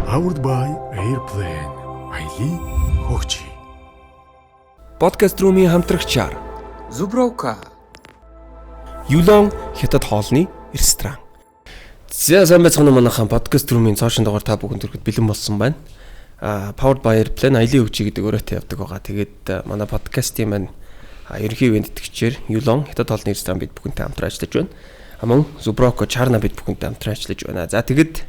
Powered by Airplane. Айлын хөгжи. Подкаст румын хамтрагчаар Зубровка. Юлон хятад хоолны ресторан. За сайн байцгаана уу манайхан подкаст румын цаашин дугаар та бүхэнд хүрэхэд бэлэн болсон байна. Powered by Airplane айлын хөгжи гэдэг өрөөтэй явдаг байгаа. Тэгээд манай подкастын маань ерөнхий ивент тэтгэгчээр Юлон хятад хоолны ресторан бид бүхэнтэй хамтран ажиллаж байна. Мөн Зубровка Чарна бид бүхэнтэй хамтран ажиллаж байна. За тэгээд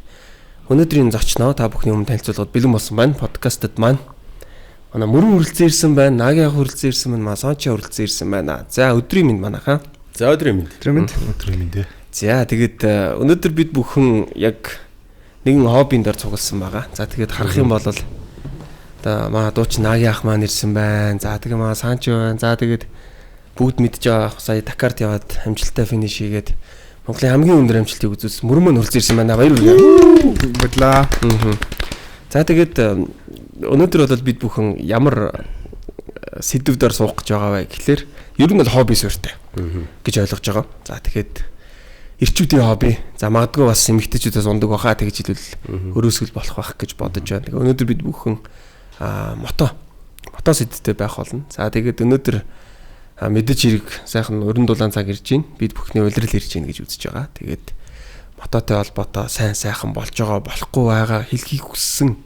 өнөөдрийн зочноо та бүхний өмнө танилцуулахад бэлэн болсон байна. Подкастад маань манай мөрөн хүрэлцэн ирсэн байна. Нагийн хүрэлцэн ирсэн байна. Масонча хүрэлцэн ирсэн байна. За өдрийн минь манайхаа. За өдрийн минь. Өдрийн минь. За тэгээд өнөөдөр бид бүхэн яг нэгэн хоббинд ор цугласан байгаа. За тэгээд харах юм бол маа дууч Нагийн ах маань ирсэн байна. За тэгээд маа Санчо байна. За тэгээд бүгд мэдж байгаа сая Дакарт яваад амжилттай финиш хийгээд Монголын хамгийн өндөр амжилтыг үзүүлсэн мөрөн мөн хүрэлцэн ирсэн байна. Баяр Баярлаа. За тэгээд өнөөдөр бол бид бүхэн ямар сэдвээр суух гэж байгаа вэ гэхлээр ер нь бол хобби суурьтай гэж ойлгож байгаа. За тэгэхээр эрчүүдийн хобби. За магадгүй бас эмэгтэйчүүдээс ундаг баха тэгж хэлвэл өрөөсгөл болох байх гэж бодож байна. Тэгээ өнөөдөр бид бүхэн мото сэдвтэй байх болно. За тэгээд өнөөдөр мэдээж хэрэг сайхан өрн дулаан цаг ирж байна. Бид бүхний улирал ирж байна гэж үзэж байгаа. Тэгээд мототой холбоотой сайн сайхан болж байгаа болохгүй байгаа хэлхийг хүссэн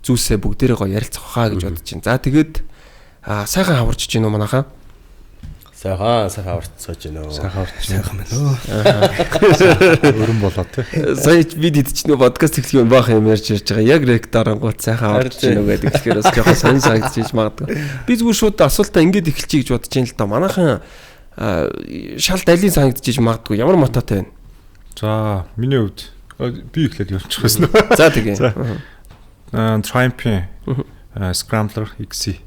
зүйлсээ бүгдээрээ гоё ярилцах хаа гэж бодож байна. За тэгээд сайхан хаварч чинь уу манайхаа? Сайхан хаварцаж байна уу? Сайхан байна уу? Өрн болоо тий. Сая бид идчихнэ подкаст эхлэх юм баах юм ярьж байгаа. Яг ректорангууд сайхан хаварч чинь уу гэдэг ихлээр бас жоохон сонь санагдчих магадгүй. Би зүгээр шууд асуултаа ингэж эхэлчихье гэж бодож байна л да. Манайхан шалт алийг санагдчих магадгүй. Ямар мототой байна? За, миний хувьд би ихлээд явчих байсан. За тэгээ. Triumph Scrambler XE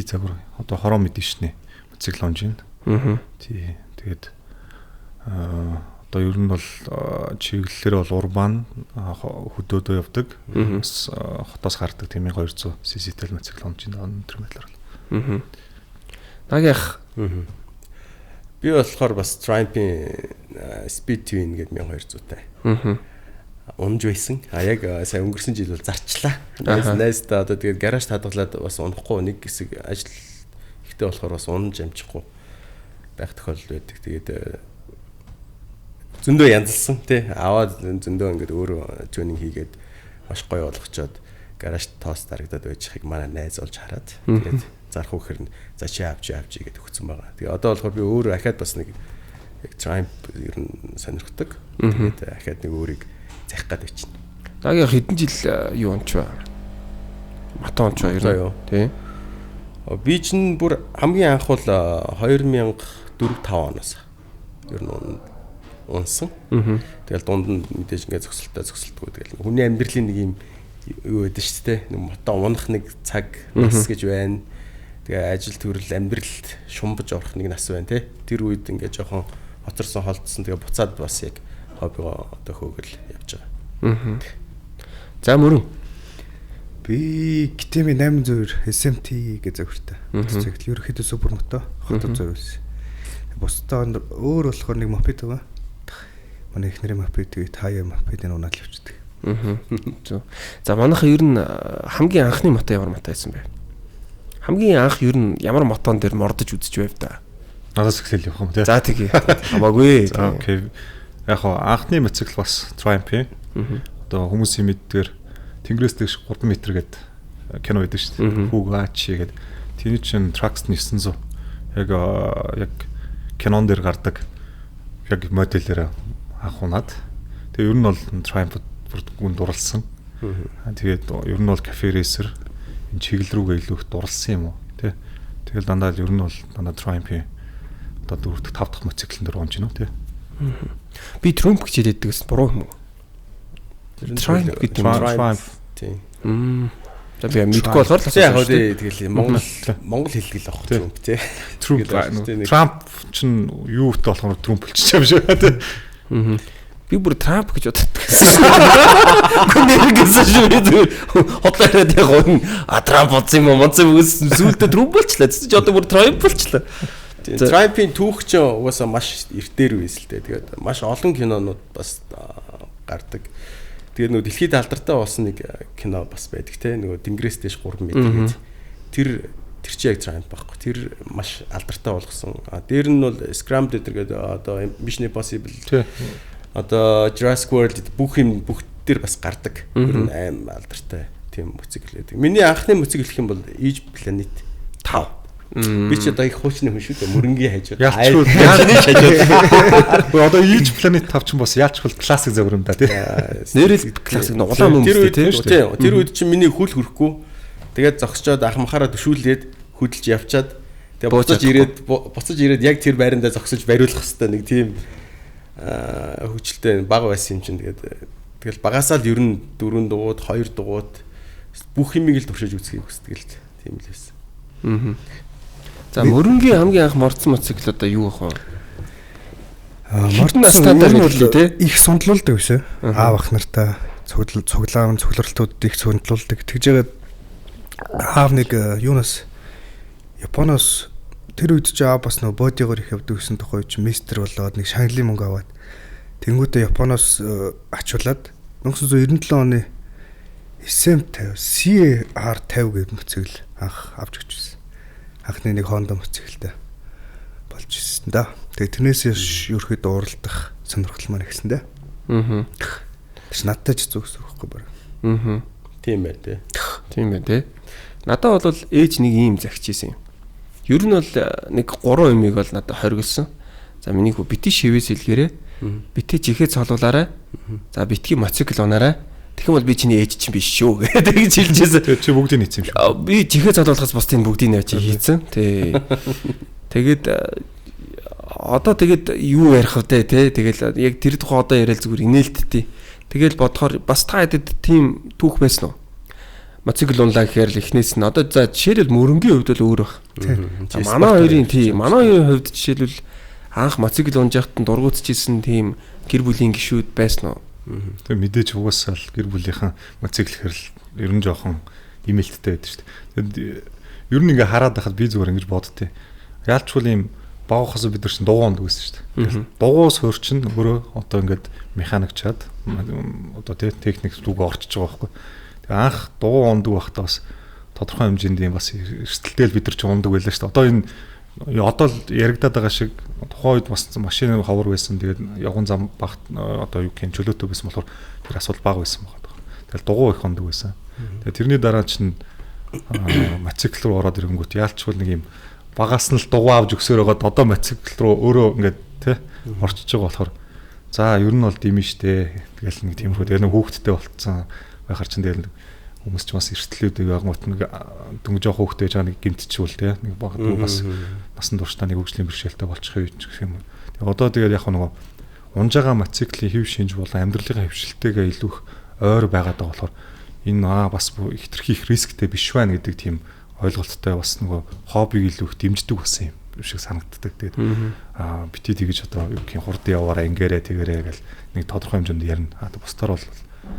загвар одоо хороо мэдэн шнэ. Мотоцикл онж байна. Тий. Тэгээд одоо ер нь бол чиглэлээр бол урбан хөдөөдөө явдаг. Бас хотоос гардаг тийм 200 cc-тэй мотоцикл онж байна өндөр мэдлэр. Нагийнх. Би болохоор бас Triumph Speed Twin гэдэг 1200-тай. Унж байсан. Яг сая өнгөрсөн жил бол зарчлаа. Найста одоо тэгээд гараж хадгалаад бас унахгүй нэг хэсэг ажил ихтэй болохоор бас унж амжихгүй байх тохиолдол байдаг. Тэгээд зөндөө янзлсан тий. Аваад зөндөө ингээд өөрөө тюнинг хийгээд маш гоё болгочоод гараж тоос дарагдаад байжхийг манай найз олж хараад тэгээд зарах үхэр нь за чи авчи гэдэг өгсөн байгаа. Тэгээ одоо болохоор би өөрөө ахаад бас нэг яг Triumph ер нь сонирхдаг. Тэгээд ахаад нэг өөрийг захих гээд байна. Нагийн хэдэн жил юу онч ба? Мото онч ба ер нь тий. Би чинь бүр хамгийн анх бол 2004-5 оноос ер нь унсан. Тэгэл дунд нь мэдээж ингээд зөксөлтөө тэгэл хүний амьдралын нэг юм юу байдаг шүү дээ. Нэг мото унах нэг цаг нас гэж байна. Тэгээ ажил төрөл амьдралд шумбаж орох нэг нас байна тий. Тэр үед ингээд жоохон хоцорсон холдсон тэгээ буцаад бас яг хоббигоо одоо хөөгөл явж байгаа. За мөрөн. Би Kitemi 800 SMT гэж зөвхөртэй. Мотоцикл ерөөхдөө супер мото хотод зориулсан. Бусдаа өөр болохоор нэг мопед байгаа. Манай их нэрийн мопед тэгээд хаяа мопедыг унаад л явчихдаг. За манайха ер нь хамгийн анхны мото ямар мото байсан бэ? Хамгийн анх ер нь ямар мотон дээр мордож үзэж байв та? Надаас эхлэв явах юм тий. За тэгээ. Хамаагүй. За окей. Яг анхны мотоцикл бас Triumph. Одоо хүмүүсийн мэддгээр Тэнгэрээс дэш 3 м гээд кино байдаг шүү дээ. Фугачи гээд тэрний чинь Trax 900 яг кинон дээр гардаг яг моделээр анхунаад. Тэгээ ер нь бол Triumph бүрд дурлсан. Тэгээд ер нь бол Cafe Racer энэ чиглэл рүүгээ илүү их дурлсан юм уу тий. Тэгэл дандаа ер нь бол дандаа Triumph одоо 4-5 дахь мотоциклэн дээр онж гинөө тий. Би Triumph гэж хэлдэг гэсэн буруу юм уу? Triumph гэдэг Triumph тий. За би мэдгүй болохоор л яг тэгэл Монгол хэлтгэл авах юм тий. Trump чинь юутай болохоор Trump болчих юм шиг тий. Би бүр Trump гэж боддог гэсэн. Гүнэргэсэн шүү. Хотлоод яг гоо Trump болсон юм уу? Зүйлдэ Trump болчлаа. Тэсэж одоо бүр Triumph болчлаа. Triumph-ийн түүх ч угаасаа маш эртээр байсан л дээ. Тэгээд маш олон кинонууд бас гардаг. Тэгээд нөгөө дэлхийд алдартай болсон нэг кино бас байдаг те. Нөгөө Тэнгэрээс дэш 3 метр гэдэг. Тэр чи яг Triumph байхгүй. Тэр маш алдартай болгосон. Дээр нь бол Scrambled гэдэг одоо Mission Impossible. Одоо Jurassic World бүх дээр бас гардаг. Тэр нь аим алдартай тийм моцикл байдаг. Миний анхны моцикл гэх юм бол Age Planet 5. Би ч одоо их хуучны хүн шүү дээ. Мөрөнгийн хажууд. Ялчгүй хажууд. Одоо Age Planet 5 ч бас ялчгүй классик зовром да тий. Нэрэл классик улаан мөмстэй тий. Тэр үед чинь миний хөл хөрөхгүй. Тэгээд зогсчоод ах махаараа төшүүлээд хөдөлж явчаад тэгээд буцаж ирээд яг тэр байрандаа зогсож бариулах хэвээр нэг тийм хөвчлөлтэй баг байсан юм чинь тэгэл багасаа л ер нь 4 дугуйд 2 дугуйд бүх юмыг л туршиж үзхийг хүсдэг л тийм л байсан. За мөрөнгийн хамгийн анх морцсон моцикл одоо юу ах вэ? Морцсон стандарт хэлээ тий. Их сундлуулдаг байсан. Аав ах нартаа цугларалтууд их сундлуулдаг. Тэгж яагаад аав нэг юунаас Японоос тэр үед ч аав бас нөө бодигоор их явдаг гэсэн тухай чи мистер болоод нэг шангли мөнгө аваад тэнгуүтэ Японоос ачуулаад 1997 оны SM50 CR50 гэдэг моцикл анх авч өгч байсан. Анхны нэг Honda моциклтэй болж ирсэн да. Тэгээ тэрнээс ерөөхдөө уралдах сонирхол маань ихсэн да. Тэс надтай ч зүгс өгөхгүй баг. Тийм бай тээ. Тийм бай тээ. Надад бол ээж нэг ийм загчижсэн юм. Ер нь бол нэг 3 юмыг бол надад хоригдсон. За миний хүү бити шивээс илгээрээ. Бити чихээ цолуулаарай. За битгий моцикл унаарай. Тэгэх юм бол би чиний ээж чинь биш шүү гэдэг гэж хэлжсэн. Тэгээ чи бүгдийг хийсэн юм шүү. Би чихээ цолуулахаас бас тийм бүгдийг нэ чи хийсэн. Тэгээд одоо тэгээд юу ярих вэ те? Тэгэл яг тэр тухай одоо яриад зүгээр инээлттэй. Тэгэл бодохоор бас та хэдэд тийм түүх байсан уу? Моцикл унлаа гэхээр л эхнээс нь одоо за жишээлбэл мөрөнгийн хувьд бол өөр баг. Манай хоёрын хувьд жишээлбэл анх моцикл унж яхад дургуутчихсэн тийм гэр бүлийн гишүүд байсан уу? Тэгээ мэдээж угаасаа л гэр бүлийнхэн моцикл хэрэл ер нь жоохон имэлттэй байдаг шүү дээ. Тэгэд ер нь ингээ хараад байхад би зүгээр ингэж боддتي. Яалчгүй юм баахаас бид нар чинь дугуй ундаг гэсэн шүү дээ. Дугуйс хөр чинь өөрөө одоо ингээд механик чад одоо техник рүүгээ орчиж байгаа байхгүй. Тэгээ анх дугуй ундаг байхдаа бас тодорхой хэмжээнд юм бас эрсдэлтэй бид нар ч ундаг байлаа шүү дээ. Одоо энэ одоо л яригадаад байгаа шиг тухайн үед бас машин ховор байсан. Тэгээд явган зам багт одоо юу гэх юм чөлөөтэй байсан болохоор тэр асуудал бага байсан байгаа. Тэгэл дугуй их ундаг байсан. Тэгээд тэрний дараа чинь моцикл руу ороод ирэнгүүт яалчгүй нэг юм багаас нь л дугуй авч өгсөөр байгаад одоо моцикл руу өөрөө ингээд тий орчиж байгаа болохоор за ер нь бол димэн штэ. Тэгэл нэг тиймэрхүү тэгээд нэг хүүхдтэй болцсон байхаар чинь тэгэл хүмүүс ч бас эрсдлүүд байгмут нэг дөнгөж жоох хүүхдтэй байж байгаа нэг гимтчихвэл тий нэг багтгүй бас насан туршдаа нэг хөгжлийн бэрхшээлтэй болчих гэх юм. Тэгээд одоо тэгээд яг нөгөө унж байгаа моциклийн хэв шинж болон амьдралын хөвшилтэйгээ илүү их ойр байгаад байгаа болохоор энэ бас хитрхи их рисктэй биш байна гэдэг тийм ойлголттой бас нөгөө хоббиг илүү их дэмждэг болсон юм шиг санагддаг. Тэгээд бити тэгэж одоо юу гэх юм хурдан яваараа ингээрээ тэгэрээ гэл нэг тодорхой хэмжээнд ярина. Бусдаар бол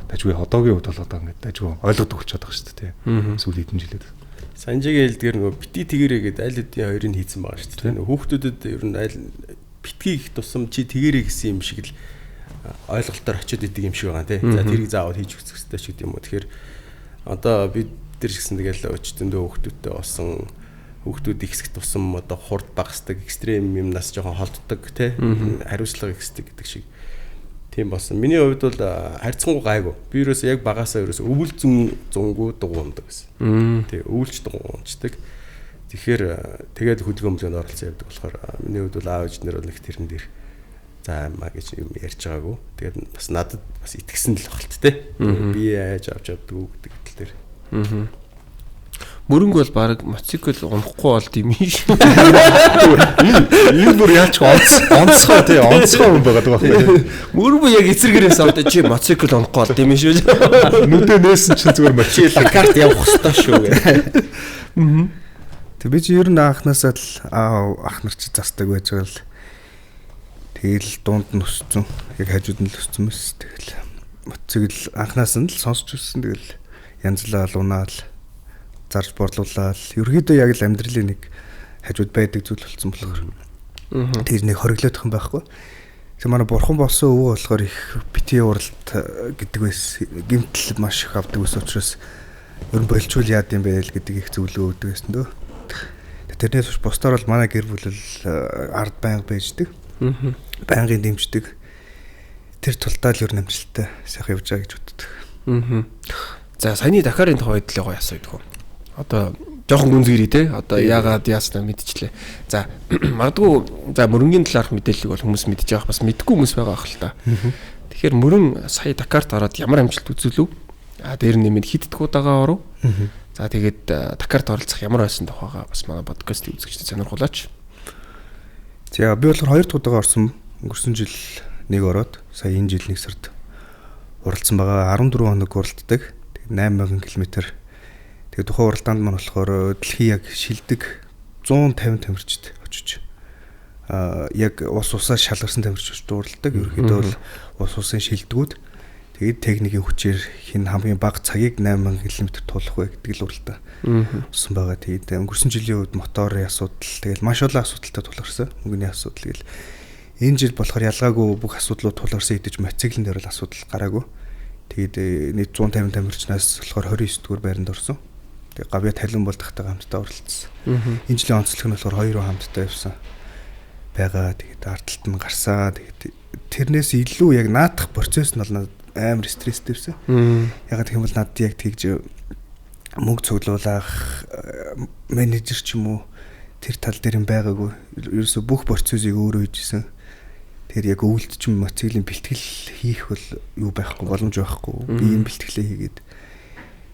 дажгүй одоогийн үед бол одоо ингээд дажгүй ойлгоод өгчод байгаа шүү дээ. Сүүлийн хэдэн жилээд. Санжигийн хэлдгээр нөгөө бити тэгэрээ гэдэг аль хэдийн хоёрыг хийцэн байгаа шүү дээ. Хүүхдүүдэд ер нь аль битгий их тусам чи тэгэрээ гэсэн юм шиг л ойлголтоор очиод идэг юм шиг байгаа тий. За тэрийг заавал хийж өгөх хэрэгтэй ч гэдэг юм уу. Тэгэхээр одоо бид тэр гэсэн тэгэл өчтөндөө хүүхдүүдтэй болсон хүүхдүүд ихсэх тусам одоо хурд багасдаг экстрем юмнаас жоохон холддог тий. Хариуцлага ихсдэг гэдэг шиг. Тийм болсон. Миний хувьд бол харьцангуй гайгүй. Би ерөөсөө яг багасаа ерөөсөө өвөл зөнгүү дугуй ундаг гэсэн. Тий, өвөлч дугуй унцдаг. Тэгэхээр тэгээд хөдөлгөөн оролцсон явдаг болохоор миний хувьд бол аав ээжнэр бол их тэрэн дээр за маа гэж юм ярьж байгаагүй. Тэгээд бас надад бас итгэсэн л багт тий. Би яаж авч явдаг гэдэг тал дээр. Мөрөнгө бол баг моцикл унахгүй болд юм шүү. Энэ бүр яач онцгой тий онцгой юм байгаа даа. Мөрөнгө яг эцэргээрээс авдаг чи моцикл унахгүй болд юм шүү. Нүдээ нээсэн чинь зүгээр моцикл карт явах хэрэгтэй шүү гэх. Тэг би чи ер нь анханасаа л ах нар чи застдаг байж байгаа л тэгэл дунд нь өссөн. Яг хажууд нь л өссөн мэс. Тэгэл моцикл анханаас нь л сонсч өссөн. Тэгэл янзлал унаал зарж борлуулаад ерөөдөө яг л амьдралын нэг хажууд байдаг зүйл болсон болохоор тэр нэг хориглоодох юм байхгүй. Тэгээ манай бурхан болсон өвөө болохоор их битгий уралт гэдэг байсан. Гэмтэл маш их авдаг ус учраас ер нь болчвол яад юм бэ л гэдэг их зөвлөө өгдөг байсан дөө. Тэрнээс биш бусдаар бол манай гэр бүл ард байнга байждаг. Байнгын дэмждэг. Тэр тулдаа л ер нь амжилттай сайхан явж байгаа гэж боддог. За саяны Дакарын тухайд л гоё асууя гэдэг. Одоо жоохон гүнзгийрээ те. Одоо яагаад яаснаа мэдчихлээ. За магадгүй за мөрөнгийн талаарх мэдээллийг бол хүмүүс мэдж байгаа бас мэдгүй хүмүүс байгаа ах л та. Тэгэхээр мөрөн сая Дакарт ороод ямар амжилт үзүүлв? Дээр нэмээд хиддэх удаага оров. За тэгээд Дакарт оролцох ямар байсан тухайгаа бас манай подкастыг үзэгчдэд сонирхуулаач. За би болохоор 2 дахь удаага орсон. Өнгөрсөн жил нэг ороод сая энэ жил 1 сард уралдсан байгаа. 14 хоног уралддаг. 8000 км. Тэгээд тухайн уралдаанд маань болохоор дэлхий яг шилдэг 150 тамирчид очиж яг ус усаа шалгарсан тамирчид уралдаг. Ерөнхийдөө бол ус усын шилдэгүүд тэгээд техникийн хүчээр хин хамгийн бага цагийг 8000 км туулах вэ гэдэг л уралдаа усан байгаа. Тэгээд өнгөрсөн жилийн үед моторын асуудал тэгээд маш олон асуудалтай тулгарсан. Мөнгөний асуудал гээл энэ жил болохоор ялгаагүй бүх асуудлууд тулгарсан хэдиж мотоциклын дээр л асуудал гараагүй. Тэгээд нийт 150 тамирчнаас болохоор 29 дугаар байранд орсон. Тэгээд гавья талин бол тахтайгаа хамтдаа оролцсон. Энэ жилийн онцлог нь болохоор 2 хамтдаа явсан байгаа. Тэгээд ардталт нь гарсаа. Тэгээд тэрнээс илүү яг наадах процесс нь бол амар стресстэй байсан. Яг гэх юм бол надад яг тэгж мөнгө цуглуулах менежер ч юм уу тэр тал дээр юм байгаагүй. Ерөөсө бүх процессыг өөрөө хийжсэн. Тэгэхээр яг өвөлдчм мотоциклийн бэлтгэл хийх бол юу байхгүй боломж байхгүй. Би юм бэлтгэлээ хийгээд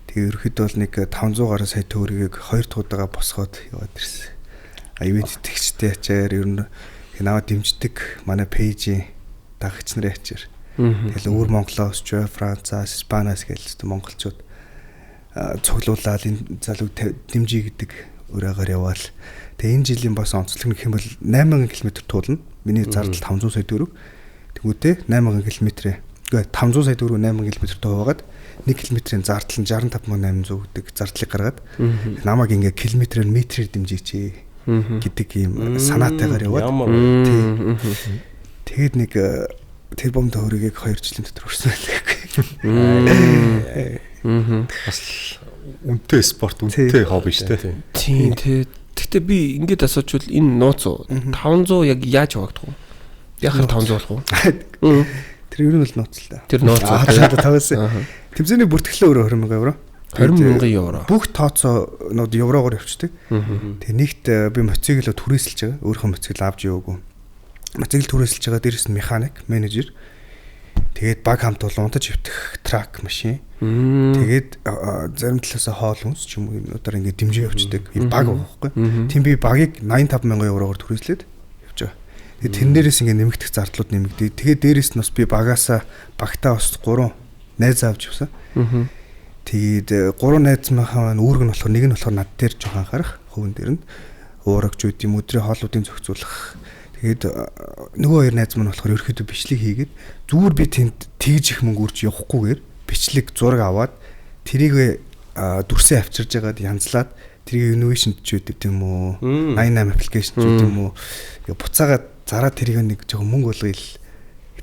тэгээ ерөөхдөө бол нэг 500 гаруй сая төгрөгийг 2 дахь удаага босгоод яваад ирсэн. Ивент итгэгчтэй ачаар ер нь наваа дэмждэг манай пэйжийн дагагч нарын ачаар. Тэгэл өөр Монголоос ч Францаас, Испаниас гэлээ монголчууд цуглуулаад энэ залуу дэмжиж гэдэг өрөөгөр яваал. Тэгээ энэ жилийн бас онцлог нь хэм бол 8000 км туулна. Миний зардал 500 сая төгрөг. Тэгвэл 8000 км. Гэхдээ 500 сая төгрөг 8000 км туугаад 1 км-ийн зардал нь 65800 гэдэг зардлыг гаргаад намайг ингээ километрээр метрээр дэмжиж гэдэг ийм санаатайгаар яваад. Тэгээд нэг тэр бомд хөрөгийг 2 жилийн дотор өрсөн байлгүй. Бас үнэтэй спорт, үнэтэй хобби шүү дээ. Тийм тий. Гэхдээ би ингээд асуучвал энэ нууц 500 яг яаж хуваагдах вэ? Яхаар 500 болох вэ? Тэр ер нь бол нууц л да. Тэр нууц тавьсан. Тэмцээний бүртгэлээ өөрөө 20,000 евро. 20,000 евро. Бүх тооцоонууд еврогоор явчихдаг. Тэгээ нэгт би мотоциклоо түрээсэлж байгаа. Өөрийнхөө мотоцикл авч яваагүй. Мотоцикл түрээсэлж байгаа дээрээс нь механик, менежер. Тэгээд баг хамт улуунтаж хөвтөх трак машин. Тэгээд зарим талаас хоол хүнс ч юм уу өнөөдөр ингээд дэмжиж явчихдаг. Энэ баг байхгүй. Тийм би багийг 85,000 евроор түрээслээд явж байгаа. Тэгээд тэрнээрээс ингээд нэмэгдэх зардлууд нэмэгдээ. Тэгээд дээрээс нь бас би багаасаа багтаа бас 3 найз авч явсан. Тэгээд 3 найз маань үүрэг нь болохоор нэг нь болохоор над дээр жоохон анхаарах, хөвөн дээр нь уурагч үт юм өдрийн хооллуудын зохицуулах. Тэгээд нөгөө 2 найз маань болохоор ерөөхдөө бичлэг хийгээд зүгээр би тэнд тэгж их мөнгө үрж явахгүйгээр бичлэг зураг аваад тэрийг дүрсээ авчирж байгаад янзлаад тэрийг innovation ч үт юм уу 88 аппликейшн ч үт юм уу буцаагаад зараа тэрийг нэг жоохон мөнгө болгоё л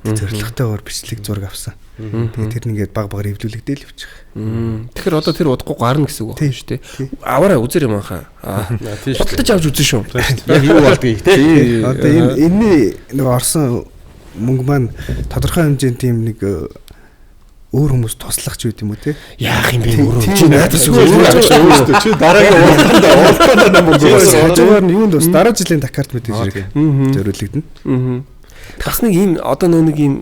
гэдэг зорилготойгоор бичлэг зураг авсан. Тэгээд тэр нэгээд баг багаар эвлүүлэгдээл явчих. Тэгэхээр одоо тэр удахгүй гарна гэсэн үг байна шүү дээ. Аваарай үзэр юм анхаа. Худалдаж авч үзэн шүү. Яг юу болдгийг тий. Одоо энэ нэг орсон мөнгө маань тодорхой хэмжээнд тийм нэг өөр хүмүүс туслах ч үт юм уу те. Яах юм бэ өөрөө чи надаас Өөрөөсөө чи дараагийн уралдаанд мөнгө хажуугаар нь юунд бас дараа жилийн Дакарт мэдээж хэрэг зориулагдана. Бас нэг ийм одоо нэг ийм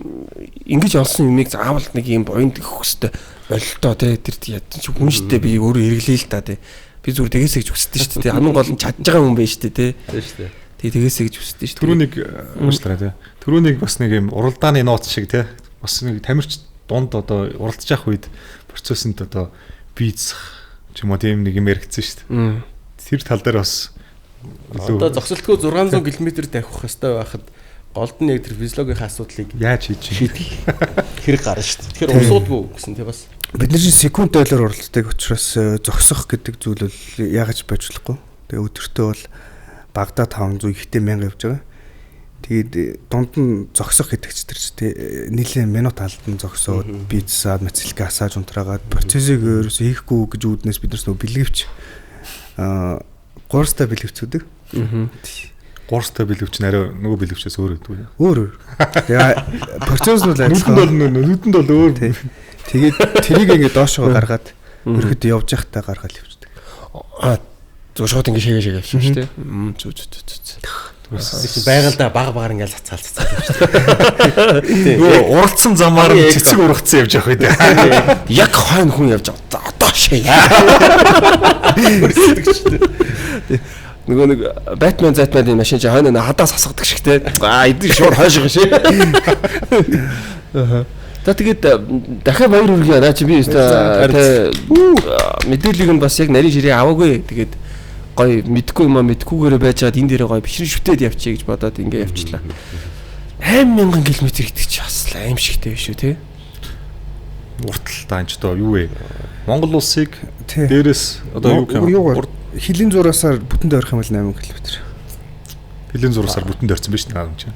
ингэж олсон юмыг заавал нэг ийм буйнд өгөх хөстэй бололтоо те тэр чи хүн штэ би өөрөө эргэлээ л та те би зүгээр тэгээсэй гэж хүсдэг штэ те хамгийн гол нь чадж байгаа хүн байж штэ те тийм штэ тэгээ тэгээсэй гэж хүсдэг штэ түрүүнийг уушлаа те түрүүнийг бас нэг ийм уралдааны нууц шиг те бас нэг тамирч дунд одоо уралдаж явах үед процессонд одоо бийцэх ч юм уу тийм нэг юм яригдсан штэ тэр тал дээр бас одоо зогсолтгүй 600 км давхих хэвээр байхад голд нь яг тэр физиологийн асуудлыг яаж хийж хэрэг гарна шүү дээ. Тэгэхээр усуудгүй гэсэн тий бас. Бид нар чинь секунд ойлоор уралддаг учраас зогсох гэдэг зүйл бол яагаж байж болохгүй. Тэгээ өдөртөө бол багада 500 ихтэй 1000 явж байгаа. Тэгээд дунд нь зогсох гэдэг ч тэр нийлэн минут алдан зогсоод бицсаад мацилка асааж унтраагаад процессыг ерөөсөө хийхгүй гэж үүднээс бид нар бэлгэвч 3 ста бэлгэвч үүдэг. 3 ста бэлгэвч арай нөгөө бэлгэвчээс өөр гэдэг үү? Өөр. Тэгээ процесс нь нүдэнд бол өөр. Тэгээд тэрийг ингээд доошоо гаргаад ерөөхдөө явж байхдаа гаргаад явчихдаг. Зөв шууд ингэ шигээ явчих шүү дээ. Зү. Байгальдаа баг ингээл цацаалцсан шүү дээ. Нөгөө уралдсан замаар цэцэг ургацсан явж явах үү? Яг хойно хүн явж байгаа. Одоо шээ. Нөгөө нэг Batman машин чи хойно хадаас хасгадаг шиг те. Эдгээр шууд хойшоо шээ. За тэгээд дахиад баяр хүргэе. Наа чи би мэдээллийг нь бас яг нарийн ширээ аваагүй. Тэгээд гоё мэдхгүйгээр байжгаад энэ дээрээ гоё бишрэн шүтээд явчих гэж бодоод ингээ явчлаа. 8000 км гэдэг чи бас аимшигтэй биш үү те? Уртал таанч доо юу вэ? Монгол улсыг дээрээс одоо юу хилийн зураасаар бүтэн дөрөх юм бол 8 км. Хилийн зураасаар бүтэн дөрсөн биш наа юм чи.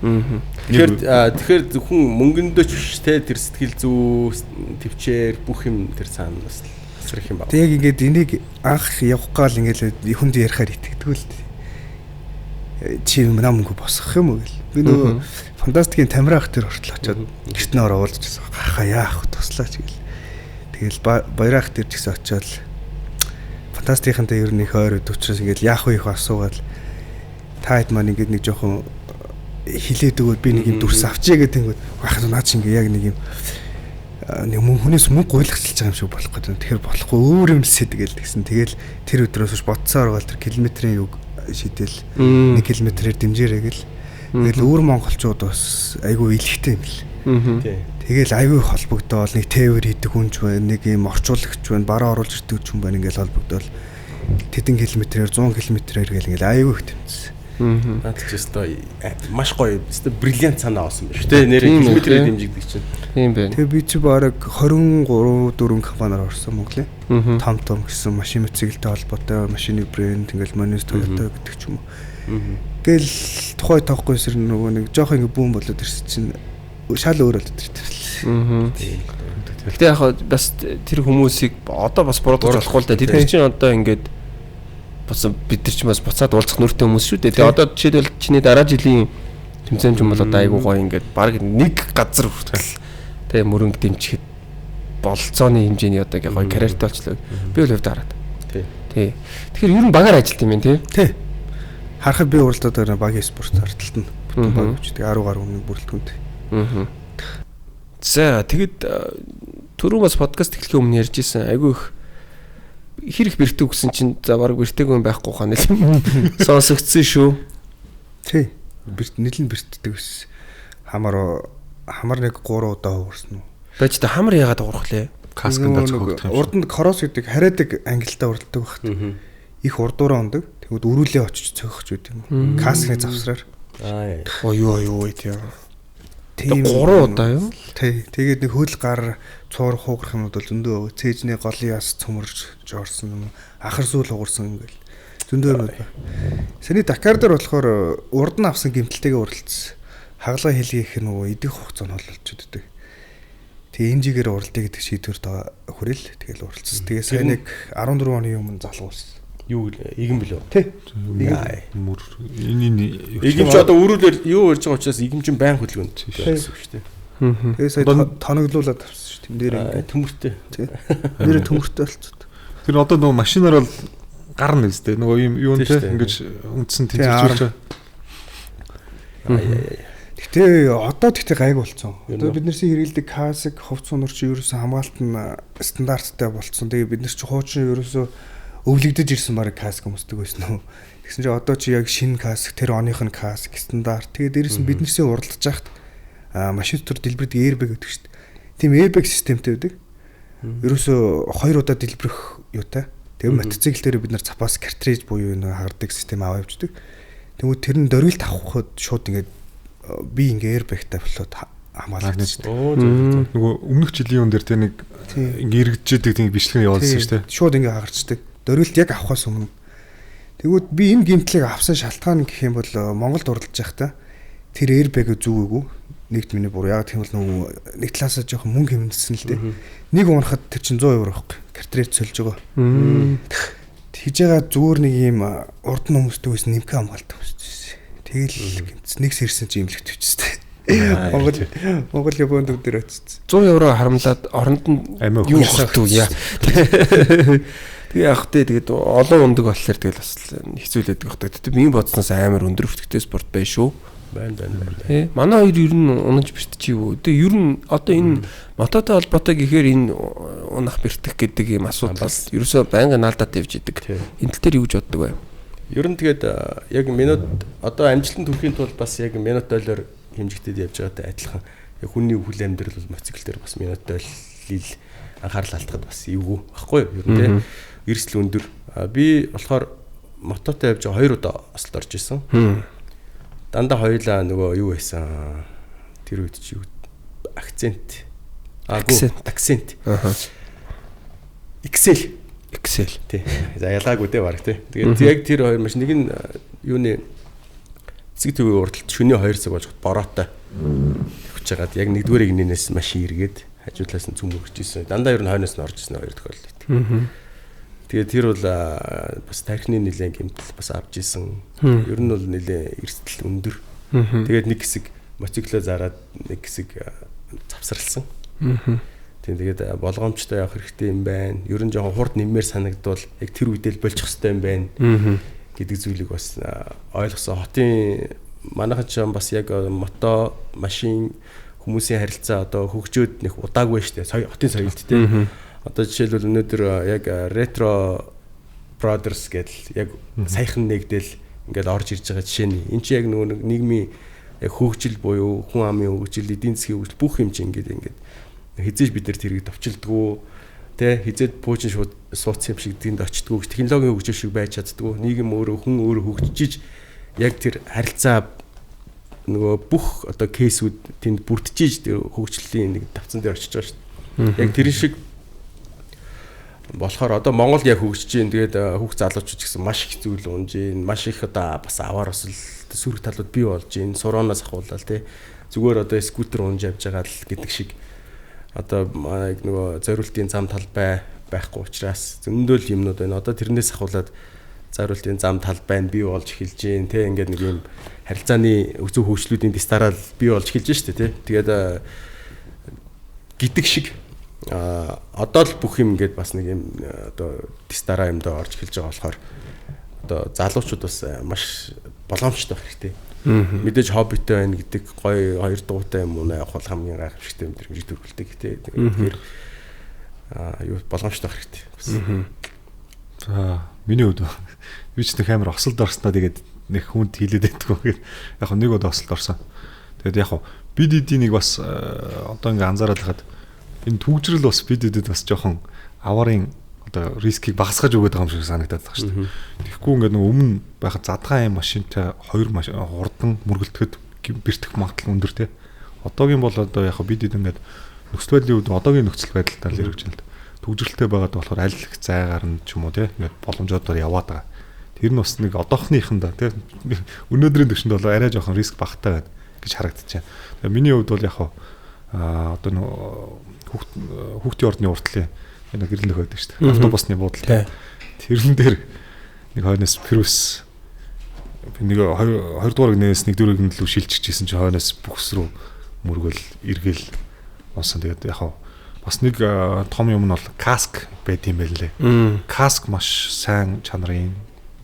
Тэгэхээр зөвхөн мөнгөндөө ч биш те тэр сэтгэл зүй төвчээр бүх юм тэр цаана бас асрах юм байна. Тэг яг ингээд энийг анх явах гал ингээд хүнд ярихаар итгэдэг л дээ. Чи намгүй босгох юм уу гэл. Би нөгөө фантастикийн тамираах тэр хүртэл очиод гэрт нөр уулзчихсан. Хаа яах вэ туслаач гэл. Тэгэл баяраах тэр ч гэсэн очиод фантастикийнхантай ер нь их ойрод учраас ингээд яах вэ их асуугаад та хэд маань ингээд нэг жоохон хилээд өгөөд би нэг юм дүрс авчээ гэдэг ингээд баах наа чи ингээд яг нэг юм нэг хүнээс мөнгө гуйлгацлж байгаа юм шиг болох гэдэг. Тэгэхээр болохгүй өөр юм сэдгээл тэгсэн. Тэгэл тэр өдрөөс бодсоор гал тэр километрийн юг шидэл 1 км-ээр дэмжээрэй гэл. Тэгэл өөр монголчууд бас айгүй илэгтэй юм л. Тэгэл айгүй холбогдоол нэг тээвэр хийдэг хүн ч байна, нэг юм орчуулагч байна, бараа оруулж ирдэг хүн байна ингээл холбогдоол тэдэн километрээр 100 км-ээр гэл ингээл айгүй их тэмцсэн. Наад ч өстой маш гоё өстой бриллиант санаа авсан байна шүү дээ. Нэр километрээр дэмжигдэг чинь. Тийм байна. Тэгээ би чи бараг 23 4 компаниар орсон Монголын. Том гэсэн машин моциклтэй холбоотой машины брэнд ингээл Manus Toyota гэдэг ч юм уу. Гэл тухай тоохгүй сэр нөгөө нэг жоох ингээ бүүн болоод ирсэн чинь шал өөр болоод ирсэн. Гэтэ яг бас тэр хүмүүсийг одоо бас буруудаж болохгүй л да. Тэд чинь одоо ингээд бас бид нар ч бас буцаад уулзах нүртэй хүмүүс шүү дээ. Тэгээ одоо жишээлбэл чиний дараа жилийн тэмцээн юм бол одоо айгуу гоё ингээд баг нэг газар хүртэл тэгээ мөрөнгө дэмжихэд болцооны хэмжээний одоо ингээ гоё карьертай болчлоо. Би бол хувьд хараад. Тий. Тэгэхээр ер нь багаар ажилт юм байна тий. Харахад би уралдаад байгаа багийн спорт арталт нь бүтэн баг үүсдэг 10 гаруй өмнө бүрэлдэхүүнтэй. За тэгэд түрүү бас подкаст эхлэхийн өмнө ярьж исэн айгүй их хэрэг бэртэг гэсэн чинь за баг бэртэйг байхгүй хаа нэлээд сонсогдсон шүү. Тий. Нэлээд бэртдэг ус. Хамар нэг 3 удаа уурсан уу. Байж та хамар яагаад уурах лээ? Касканд цогтох юм. Урданд корос гэдэг хараадаг ангилтаа уралдаг багт. Их урдуураа ундаг. Тэгвэл өрүүлээ очиж цогох ч үт юм. Каскны завсраар. Юу тийм. Тийм 3 удаа юу? Тий. Тэгээд нэг хөл гар цуур хууграх юмуд бол зөндөө цээжний голын яс цөмөрж жорсон юм. Ахар сүүл хугарсан ингээл. Зөндөө юм байна. Сэний Дакар дээр болохоор урд нь авсан гэмтэлтэйгээ уралдсан. Хагалгаа хэлгийх нөгөө идэх хугацаа нь болчиход өгдөг. Тэгээ энжигээр уралдаа гэдэг шийдвэрт хүрэл тэгэл уралдсан. Тэгээ сайн нэг 14 оны өмнө залгуулсан. Юу игэн билүү? Тий. Энэ игэмч одоо өрөөлөөр юу ярьж байгаа учраас игэмчин байн хөдөлгөөнд гэсэн үг шүү дээ. Тэгээ сая тоноглуулаад авсан шүү. Тэн дээр ингээ төмөртэй. Тий. Нэр төмөртэй болцсон. Тэр одоо нөгөө машинаар бол гарна үстэй. Нөгөө юм юунтэй ингэж үндсэн тэнцвэрч. Гэтэ одоо гайг болцсон. Одоо бид нарсын хэрэгэлдэг касик хувц сунар чи ерөөсөө хамгаалт нь стандарттай болцсон. Тэгээ бид нар чи хуучин ерөөсөө өвлөгдөж ирсэн баг каск хүмүүсдэг байсан уу. Тэгсэн чинь одоо чи яг шинэ каск тэр оных нь каск стандарт. Тэгээд дээрээс нь биднээсээ уралдаж яхад машин дотор дэлбэрдэг airbag гэдэг шүү дээ. Тийм airbag системтэй байдаг. Ерөөсөө 2 удаа дэлбэрэх юутай. Тэгээд мотоцикл дээр бид нар запас картриж буюу нэг хардаг систем аваа явждаг. Тэгвэл тэр нь дөрвөлт авахд шууд ингээд би ингээ airbagтай болоод хамгаалагдаж шүү дээ. Нөгөө өмнөх жилийн өн дээр тэ нэг ингээ эргэждэг тийм бичлэг явуулсан шүү дээ. Шууд ингээ хагарчдаг. Дөрвөлт яг авахаас өмнө. Тэгвэл би энэ гэмтлийг авсан шалтгаан гэх юм бол Монголд уралдаж байхдаа тэр airbag зүгээгүй. Нэгт миний буруу. Яг тийм бол нөгөө нэг талаасаа жоохон мөнгө хэмнэсэн л дээ. Нэг унахад тэр чинь 100 евро байхгүй. Картрет сольж байгаа. Хийж байгаа зүгээр нэг юм урд нь хүмүүстэй байсан нэмэх хамгаалт өгсөн. Тэгэл нэг сэрсэн чи имлэгт өчсөн. Монгол Японд өдөр очсон. 100 евро харамлаад оронд нь юу хатуу яа. Тэгээ яг тэ тэгээд олон ундаг болохоор тэгэл бас хэцүүлээд байгаа хэрэгтэй. Миний бодсноос амар өндөр өвтгтэй спорт бай шүү. Байна. Манай хоёр ер нь унаж бэртчих юу. Тэгээ ер нь одоо энэ мототой холбоотой гэхээр энэ унах бэртэх гэдэг юм асуудал ерөөсөө байнга наалдаад явж идэг. Энэ тал дээр юу гэж боддог вэ? Ер нь тэгээд яг минут одоо амжилтанд хүрэхийн тулд бас яг минут дойлоор хэмжигдээд явж байгаатай адилхан. Яг хүний хүл амьдрал бол мотоцикл дээр бас минут дойлыг анхаарал халтахад бас эвгүй баггүй юу? Ер нь тийм эрсдэл өндөр. Би болохоор мототой явж 2 удаа ослд орж исэн. Дандаа хоёулаа нөгөө юу байсан тэр үед чи акцент акцент Excel тий. За ялгаагүй дээ баг тий. Тэгээд яг тэр хоёр маш нэг нь юуны цэг төвийн урдталт шөнийн 2 цаг болж бороотой явж байгаад яг нэгдүгээр игнээс машин эргээд хажуудлаас нь цөм өгч ирсэн. Дандаа ер нь хойноос нь орж ирсэн 2 тохиолдол. Тэгээд тэр бол бас тархины нэлээд гэмтэл бас авч исэн. Ер нь бол нэлээд эрсдэл өндөр. Тэгээд нэг хэсэг мотоциклоо зараад нэг хэсэг завсарлсан. Тэгээд болгоомжтой явах хэрэгтэй юм байна. Ер нь жоохон хурд нэмээр санагдвал яг тэр үедээ л болчих хэрэгтэй юм байна гэдэг зүйлийг бас ойлгосон. Хотын манайхан ч бас яг мото, машин, хүмүүсийн харилцаа одоо хөгжөөд нэг удаагүй шүү дээ. Хотын соёлд тийм. Одоо жишээлбэл өнөөдөр яг Retro Brothers гэдэл яг саяхан нэгдэл ингээд орж ирж байгаа жишээ нь. Энд чи яг нөгөө нийгмийн яг хөгжил буюу хүн амын хөгжил, эдийн засгийн хөгжил бүх юм чи ингээд хизээж бид нар тэрийг товчилдгүү тэ хизээд пуучин шууд сууц юм шиг тэнд очтдгүү технологийн хөгжил шиг байж чаддгүү нийгэм өөрөө хүн өөрөө хөгжиж яг тэр харилцаа нөгөө бүх одоо кейсүүд тэнд бүрдчихэж тэр хөгжлийн нэг давцан дээр очиж байгаа шүү дээ. Яг тэр шиг болохоор одоо Монголд яг хөгжиж чинь тэгээд хүүхд залуучууд гэсэн маш их зүйл унж ийн маш их одоо бас аваар бас л сөрөг талууд бий болж ийн сурооноос ахуулаад тий зүгээр одоо скутер унж явж байгаа л гэдэг шиг одоо нөгөө зориултын зам талбай байхгүй учраас зөндөл юмнууд байна. Одоо тэрнээс ахуулаад зориултын зам талбай нь бий болж эхэлж ийн тий ингээд нэг юм харилцааны зөв хөгжлүүдийн дистарал бий болж эхэлж штэ тий тэгээд гэдэг шиг одоо л бүх юм ингээд бас нэг юм одоо дистара юмдаа орж эхэлж байгаа болохоор одоо залуучууд бас маш боломжтой байх хэрэгтэй. Мэдээж хоббитой байна гэдэг гоё хоёр дугуйтай юм уу явах бол хамгийн гайхамшигтай юм дэр төрүүлдэг тий. Тэгэхээр юу боломжтой байх хэрэгтэй. За миний хувьд би ч нэг амар осолд орсноо тэгээд нэг хүнд хилээд байдгүй. Яг нэг удаа осолд орсон. Тэгээд яг бид эдийн нэг бас одоо ингээ анзаараад хахад энэ түгжрэл бас бидэд бас жоохон аварын одоо рискийг багасгаж өгöd байгаа юм шиг санагдаад байна шүү дээ. Тэгэхгүй ингээд нэг өмнө байхад задгаан юм машинтай 2 машин хурдан мөргөлдөхөд бэртэх магадлал өндөр те. Одоогийн бол одоо яг бидэд ингээд нөхцөл байдлын үед одоогийн нөхцөл байдалтай л хэрэгжил л түгжрэлтэй байгаад болохоор аль их зайгаар нь ч юм уу те ингээд боломжуудаар яваад байгаа. Тэр нь бас нэг одоохныхан да те. Өнөөдрийн төвшөнд бол арай жоохон риск багтаа байна гэж харагдчихэв. Тэгээ миний хувьд бол яг одоо хүүхдийн ордны уртлын нэг гэрлэх байдаг шүү дээ. Автобусны буудлын. Тэрэн дээр нэг хойноос Прус нэг 2 дугаар гнээс 1 дугаар гнэлүү шилжчихсэн чинь хойноос бүхс рүү мөргөл эргэл онсон. Тэгээд яг бас нэг том юм нь бол каск байт юм байлээ. Каск маш сайн чанарын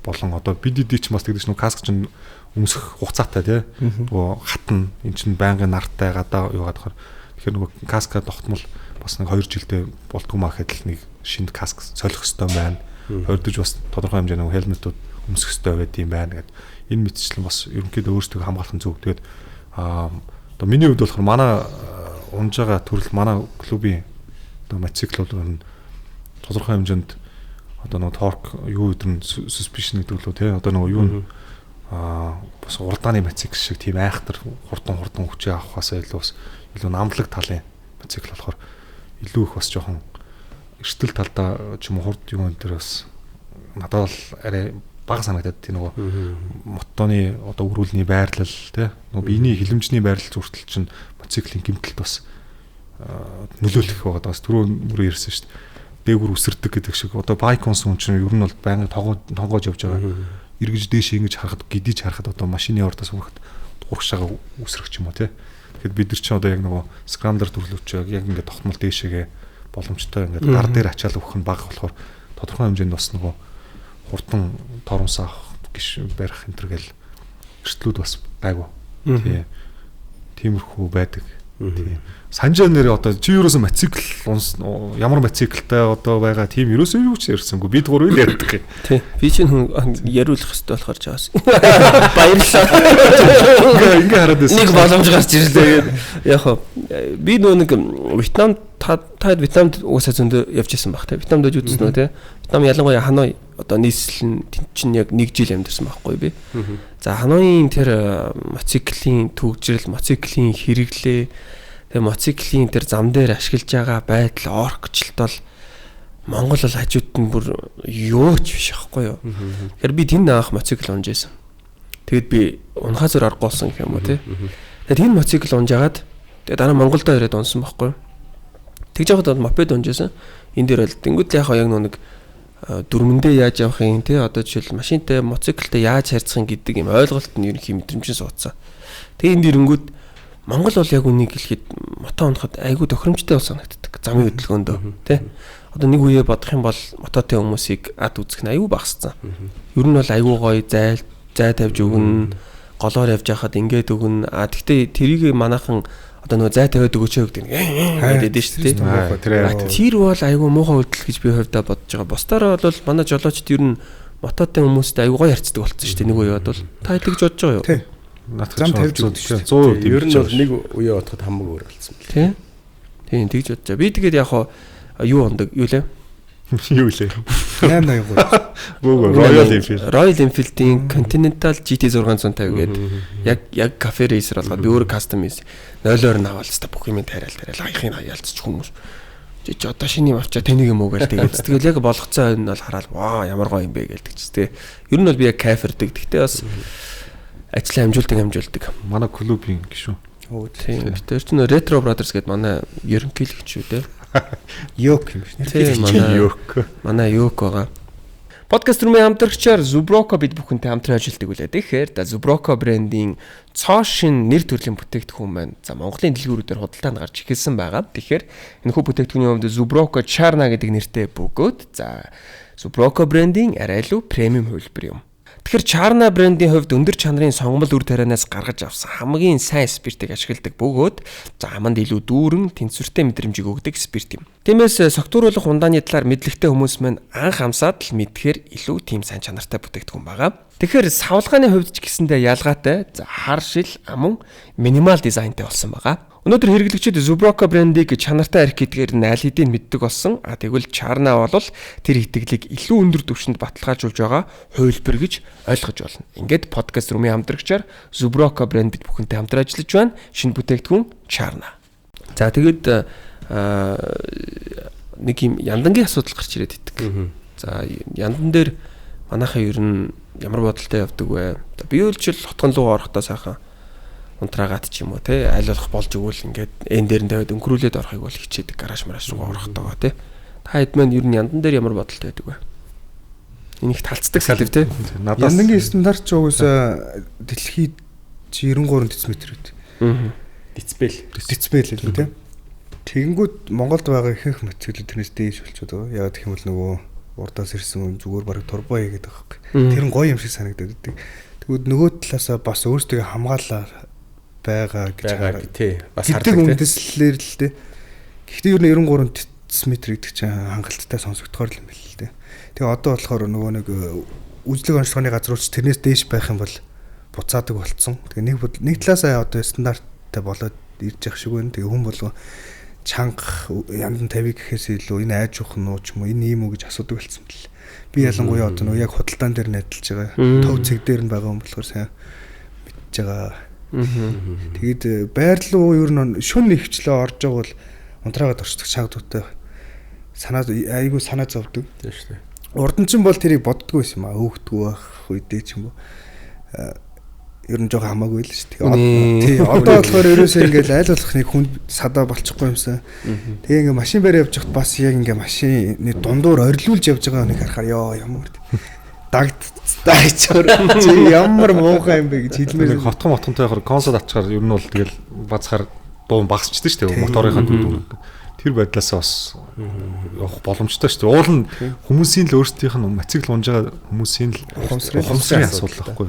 болон одоо бид ч бас тэгдэж нэг каск чинь өмсөх хугацаатай тий. Нөгөө хатна эн чинь байнгын нартай гадаа юугаад болохоор тэгэхээр нөгөө каска тогтмол бас нэг 2 жилдээ болтгүй маа гэхэд нэг шинэ каск солих хэрэгтэй байна. Хордож бас тодорхой хэмжээний хелметүүд өмсөх хэрэгтэй байд юм байна гэдэг. Энэ мэтчлэн бас ерөнхийдөө өөрсдөө хамгаалах нь зөв. Тэгээд одоо миний хувьд болохоор манай унж байгаа төрөл манай клубын одоо мотоцикл бол тодорхой хэмжээнд одоо нөгөө торк юу өдрөн suspension гэдэг лөө тий одоо нөгөө юу бас урдааны мотоцикл шиг тийм айхтар хурдан хүчээ авахаас илүү намлаг талын мотоцикл болохоор илүү их бас жоохон эрсдэл талдаа ч юм уу хурд юм энэ төр бас надад бол арай бага санагдаад тий нөгөө мотоны одоо өрүүлний байрлал тий нөгөө биений хилэмжний байрлал зүртэл чинь мотоциклийн гэмтэлд бас нөлөөлөх байгаа даас түрүү ирсэн шүү дээ. Дээгүр үсэрдэг гэдэг шиг одоо байконс хүн чинь ер нь бол байнга тонгоож явж байгаа. Эргэж дээш ингэж харахад гидэж харахад одоо машины ордоос хүрэх урагшаага үсрэх ч юм уу тий. Тэгэхэд бид нар чинь одоо яг нөгөө скрамблер төрлөвч яг ингээд тогтмол дээшээгээ боломжтой ингээд гар дээр ачаал өгөх нь бага болохоор тодорхой хэмжээнд бас нөгөө хурдан торомс авах гиш барих энэ төр гэл эрсдлүүд бас гайгүй. Тий. Тиймэрхүү байдаг. Тий. Санжаа нэр одоо чи юуроос мотоцикл ямар мотоциклтай одоо байгаа тийм юуроос юу ч ярьсангүй бид гурав л ярьдаг юм. Тий. Би чинь яриулах хэрэгтэй болохоор жаас. Баярлалаа. Ингээ хараад байсан. Нэг боломж гарч ирлээ. Яг би нэг Вьетнам та Вьетнамд уусаа зөндөө явж исэн баг те. Вьетнамд очиж үзсэн үү те. Вьетнам ялангуяа Ханой одоо нийслэл нь чинь яг 1 жил амьдэрсэн байхгүй би. За Ханоийн тэр мотоциклийн төгжрөл, мотоциклийн хэрэглээ, тэр мотоциклийн тэр зам дээр ашиглаж байгаа байдал, оркчлт бол Монгол бол хажууд нь бүр юу ч биш байхгүй юу. Тэгэхээр би тэнд анх мотоцикл унж байсан. Тэгэд би унахаа зөр аргуулсан гэх юм уу те. Тэгээд энэ мотоцикл унжгаад тэгээд дараа Монголдо ирээд унсан байхгүй юу. Тэгж явахад мопед унжсэн. Энд дээр бол тэнгууд яг нэг дөрмөндөө яаж явах юм те одоо жишээл машинтай мотоциклтай яаж харьцах юм гэдэг юм ойлголт нь ерөнхий мэдрэмжэн суудсан. Тэгээ энэ дэрэнгүүд Монгол бол яг үнийг хэлэхэд мото унахад айгүй тохиромжтой бол санагддаг. Замын хөдөлгөөндөө те. Одоо нэг үеэ бодох юм бол мототой хүмүүсийг ад үзэх нь айгүй багассан. Ер нь бол айгүй гоё зай тавьж өгнө. Голоор явж байхад ингээд өгнө. Тэгтээ тэрийг манайхан одоо нөгөө зай тавиад өгөөч гэдэг гэдэг шүү дээ. Тэр бол айгүй муухай хөдөл гэж би хувьдаа бодож байгаа. Бусдаараа бол манай жолоочд ер нь мототой хүмүүстэй айгүй гоё харьцдаг болсон шүү дээ. Нэг үеэд бол та хэлж бодож байгаа юу? Тий. Зам тавьж өгдөг шүү дээ. 100% ер нь бол нэг үеэ бодоход хамаг өөр болсон бэл. Тий. Тийм тэгж бодож байгаа. Би тэгээд яг юу ондог юу лээ? Юу лээ? 883. Royal Enfield-ийн Continental GT 650 гэдэг яг кафе рейсер болгоод би өөрөө кастом хийсэн. 0-оор нь аваад та бүх юм тариал аяхын хаялцч хүмүүс. Чи одоо шиний авчаа таныг юм уу гээл тэгээд тэгэл яг болгоцоо энэ бол хараад ваа ямар гоё юм бэ гэлдэг ч тээ. Ер нь бол би яг кайфердэг. Гэхдээ бас ажлаа амжуулдаг. Манай клубын гişүү. Тийм. Тэр чинь Retro Brothers гэдэг манай ерөнхийлөгч шүү дээ. Йок юм шүү. Тийм манай Йок байгаа. Подкаст румын хамтрагчаар Zubroco бид бүхэнтэй хамтран ажилладаг үлээ. Тэгэхээр Zubroco брендийн цоо шин нэр төрлийн бүтээгдэхүүн маань за Монголын дэлгүүрүүдээр худалдаанд гарч ирсэн байгаа. Тэгэхээр энэхүү бүтээгдэхүүний хувьд Zubroco Charna гэдэг нэртэй бөгөөд за Zubroco брендийн арай илүү премиум хувилбар юм. Тэгэхээр Charna брендийн хувьд өндөр чанарын сонгомол үр тарианаас гаргаж авсан хамгийн сайн спиртийг ашигладаг бөгөөд за аманд илүү дүүрэн тэнцвэртэй мэдрэмжийг өгдөг спирт юм. Тиймээс согтууруулах ундааны талаар мэдлэгтэй хүмүүс маань анх амсаад л мэдхээр илүү тийм сайн чанартай бүтээгдэхүүн байгаа. Тэгэхээр савлгааны хувьд ч гэсэндээ ялгаатай за хар шил амун минимал дизайнтай болсон байгаа. Өнөөдөр хэрэглэгчид Zubroco брендийг чанартай арх гэдгээр нь аль хэдийн мэддэг болсон. Тэгвэл Charna бол тэр итгэлийг илүү өндөр түвшинд баталгаажуулж байгаа хувилбар гэж ойлгож болно. Ингээд подкаст румын хамтрагчаар Zubroco брендд бүхэнтэй хамтран ажиллаж байна. Шинэ бүтээгдэхүүн Charna. За тэгэд нэг юм яндангийн асуудал гарч ирээд идэг. За яндан дээр манайхаа ер нь ямар бодолтой явдаг вэ? Би үл жил хотгон руу орохдоо сайхан унтраагаад ч юм уу те аль болох болж өгвөл ингээд энэ дээр нь тавиад өнгөрүүлээд орохыг бол хичээдэг гараж мараш руу орохдоо те та хэд маань ер нь яндан дээр ямар бодолтой байдаг вэ? Энийг талцдаг салив те яндангийн стандарт ч уусаа дэлхийд 93 дециметр гэдэг. Децибел л те. Тэгэнгүүт Монголд байгаа ихэнх мотоциклүүд тэрнээс дээш болчиход байгаа. Яагаад гэх юм бол нөгөө урдаас ирсэн зүгээр бараг турбо хийгээд байгаа байхгүй. Тэр нь гоё юм шиг санагдаад байдаг. Тэгвэл нөгөө талаасаа бас өөрсдөө хамгаалаа байгаа гэж хараад тий бас хардаг үндэслэлэр л дээ. Гэхдээ ер нь 93 дециметр гэдэг чинь хангалттай сонсогдохоор юм байна л дээ. Тэгээ одоо болохоор нөгөө нэг үзлэг онцлогооны газрууч тэрнээс дээш байх юм бол буцаадаг болцсон. Тэгээ нэг талаасаа одоо стандарттай болоод ирж явах шиг байна. Тэгээ хүн болго чанга яндан тавиг гэхээс илүү энэ айж ухах нь уу ч юм уу энэ ийм үү гэж асуудаг болсон бэл. Би ялангуяа одоо нөгөө яг худалдаан дээр нэдэлж байгаа. Төв цэг дээр нь байгаа юм болохоор сайн мэдж байгаа. Тэгээд байрлал ер нь шүн ихчлээ орж байгаа бол унтраагаад орчдөг шагдуутай санаа айгүй санаа зовдөг. Тийм шүү дээ. урданчин бол тэрийг боддгоо байсан юм аа. Хөөгдгөө байх үедээ ч юм уу. Ер нь жоо хамаагүй л шүү дээ. Тий. Одоо болохоор ерөөсөө ингээл айл болох нэг хүн садаа болчихгүй юмсан. Тэгээ ингээ машин барь явж хат бас яг ингээ машины дундуур орилуулж явж байгаа нэг харахаар ёо ямар дагдчихор чи ямар муухай юм бэ гэж хэлмээр. Хотхон мотхонтой консол авчихаар ер нь бол тэгэл бацхаар дуун багасчихдээ шүү дээ. Моторынхаа дүү. Тэр байдлаасаа бас явах боломжтой шүү дээ. Уул нь хүмүүсийн л өөрсдийнх нь мотоцикл унж байгаа хүмүүсийн л ухамсарын асуудал байхгүй.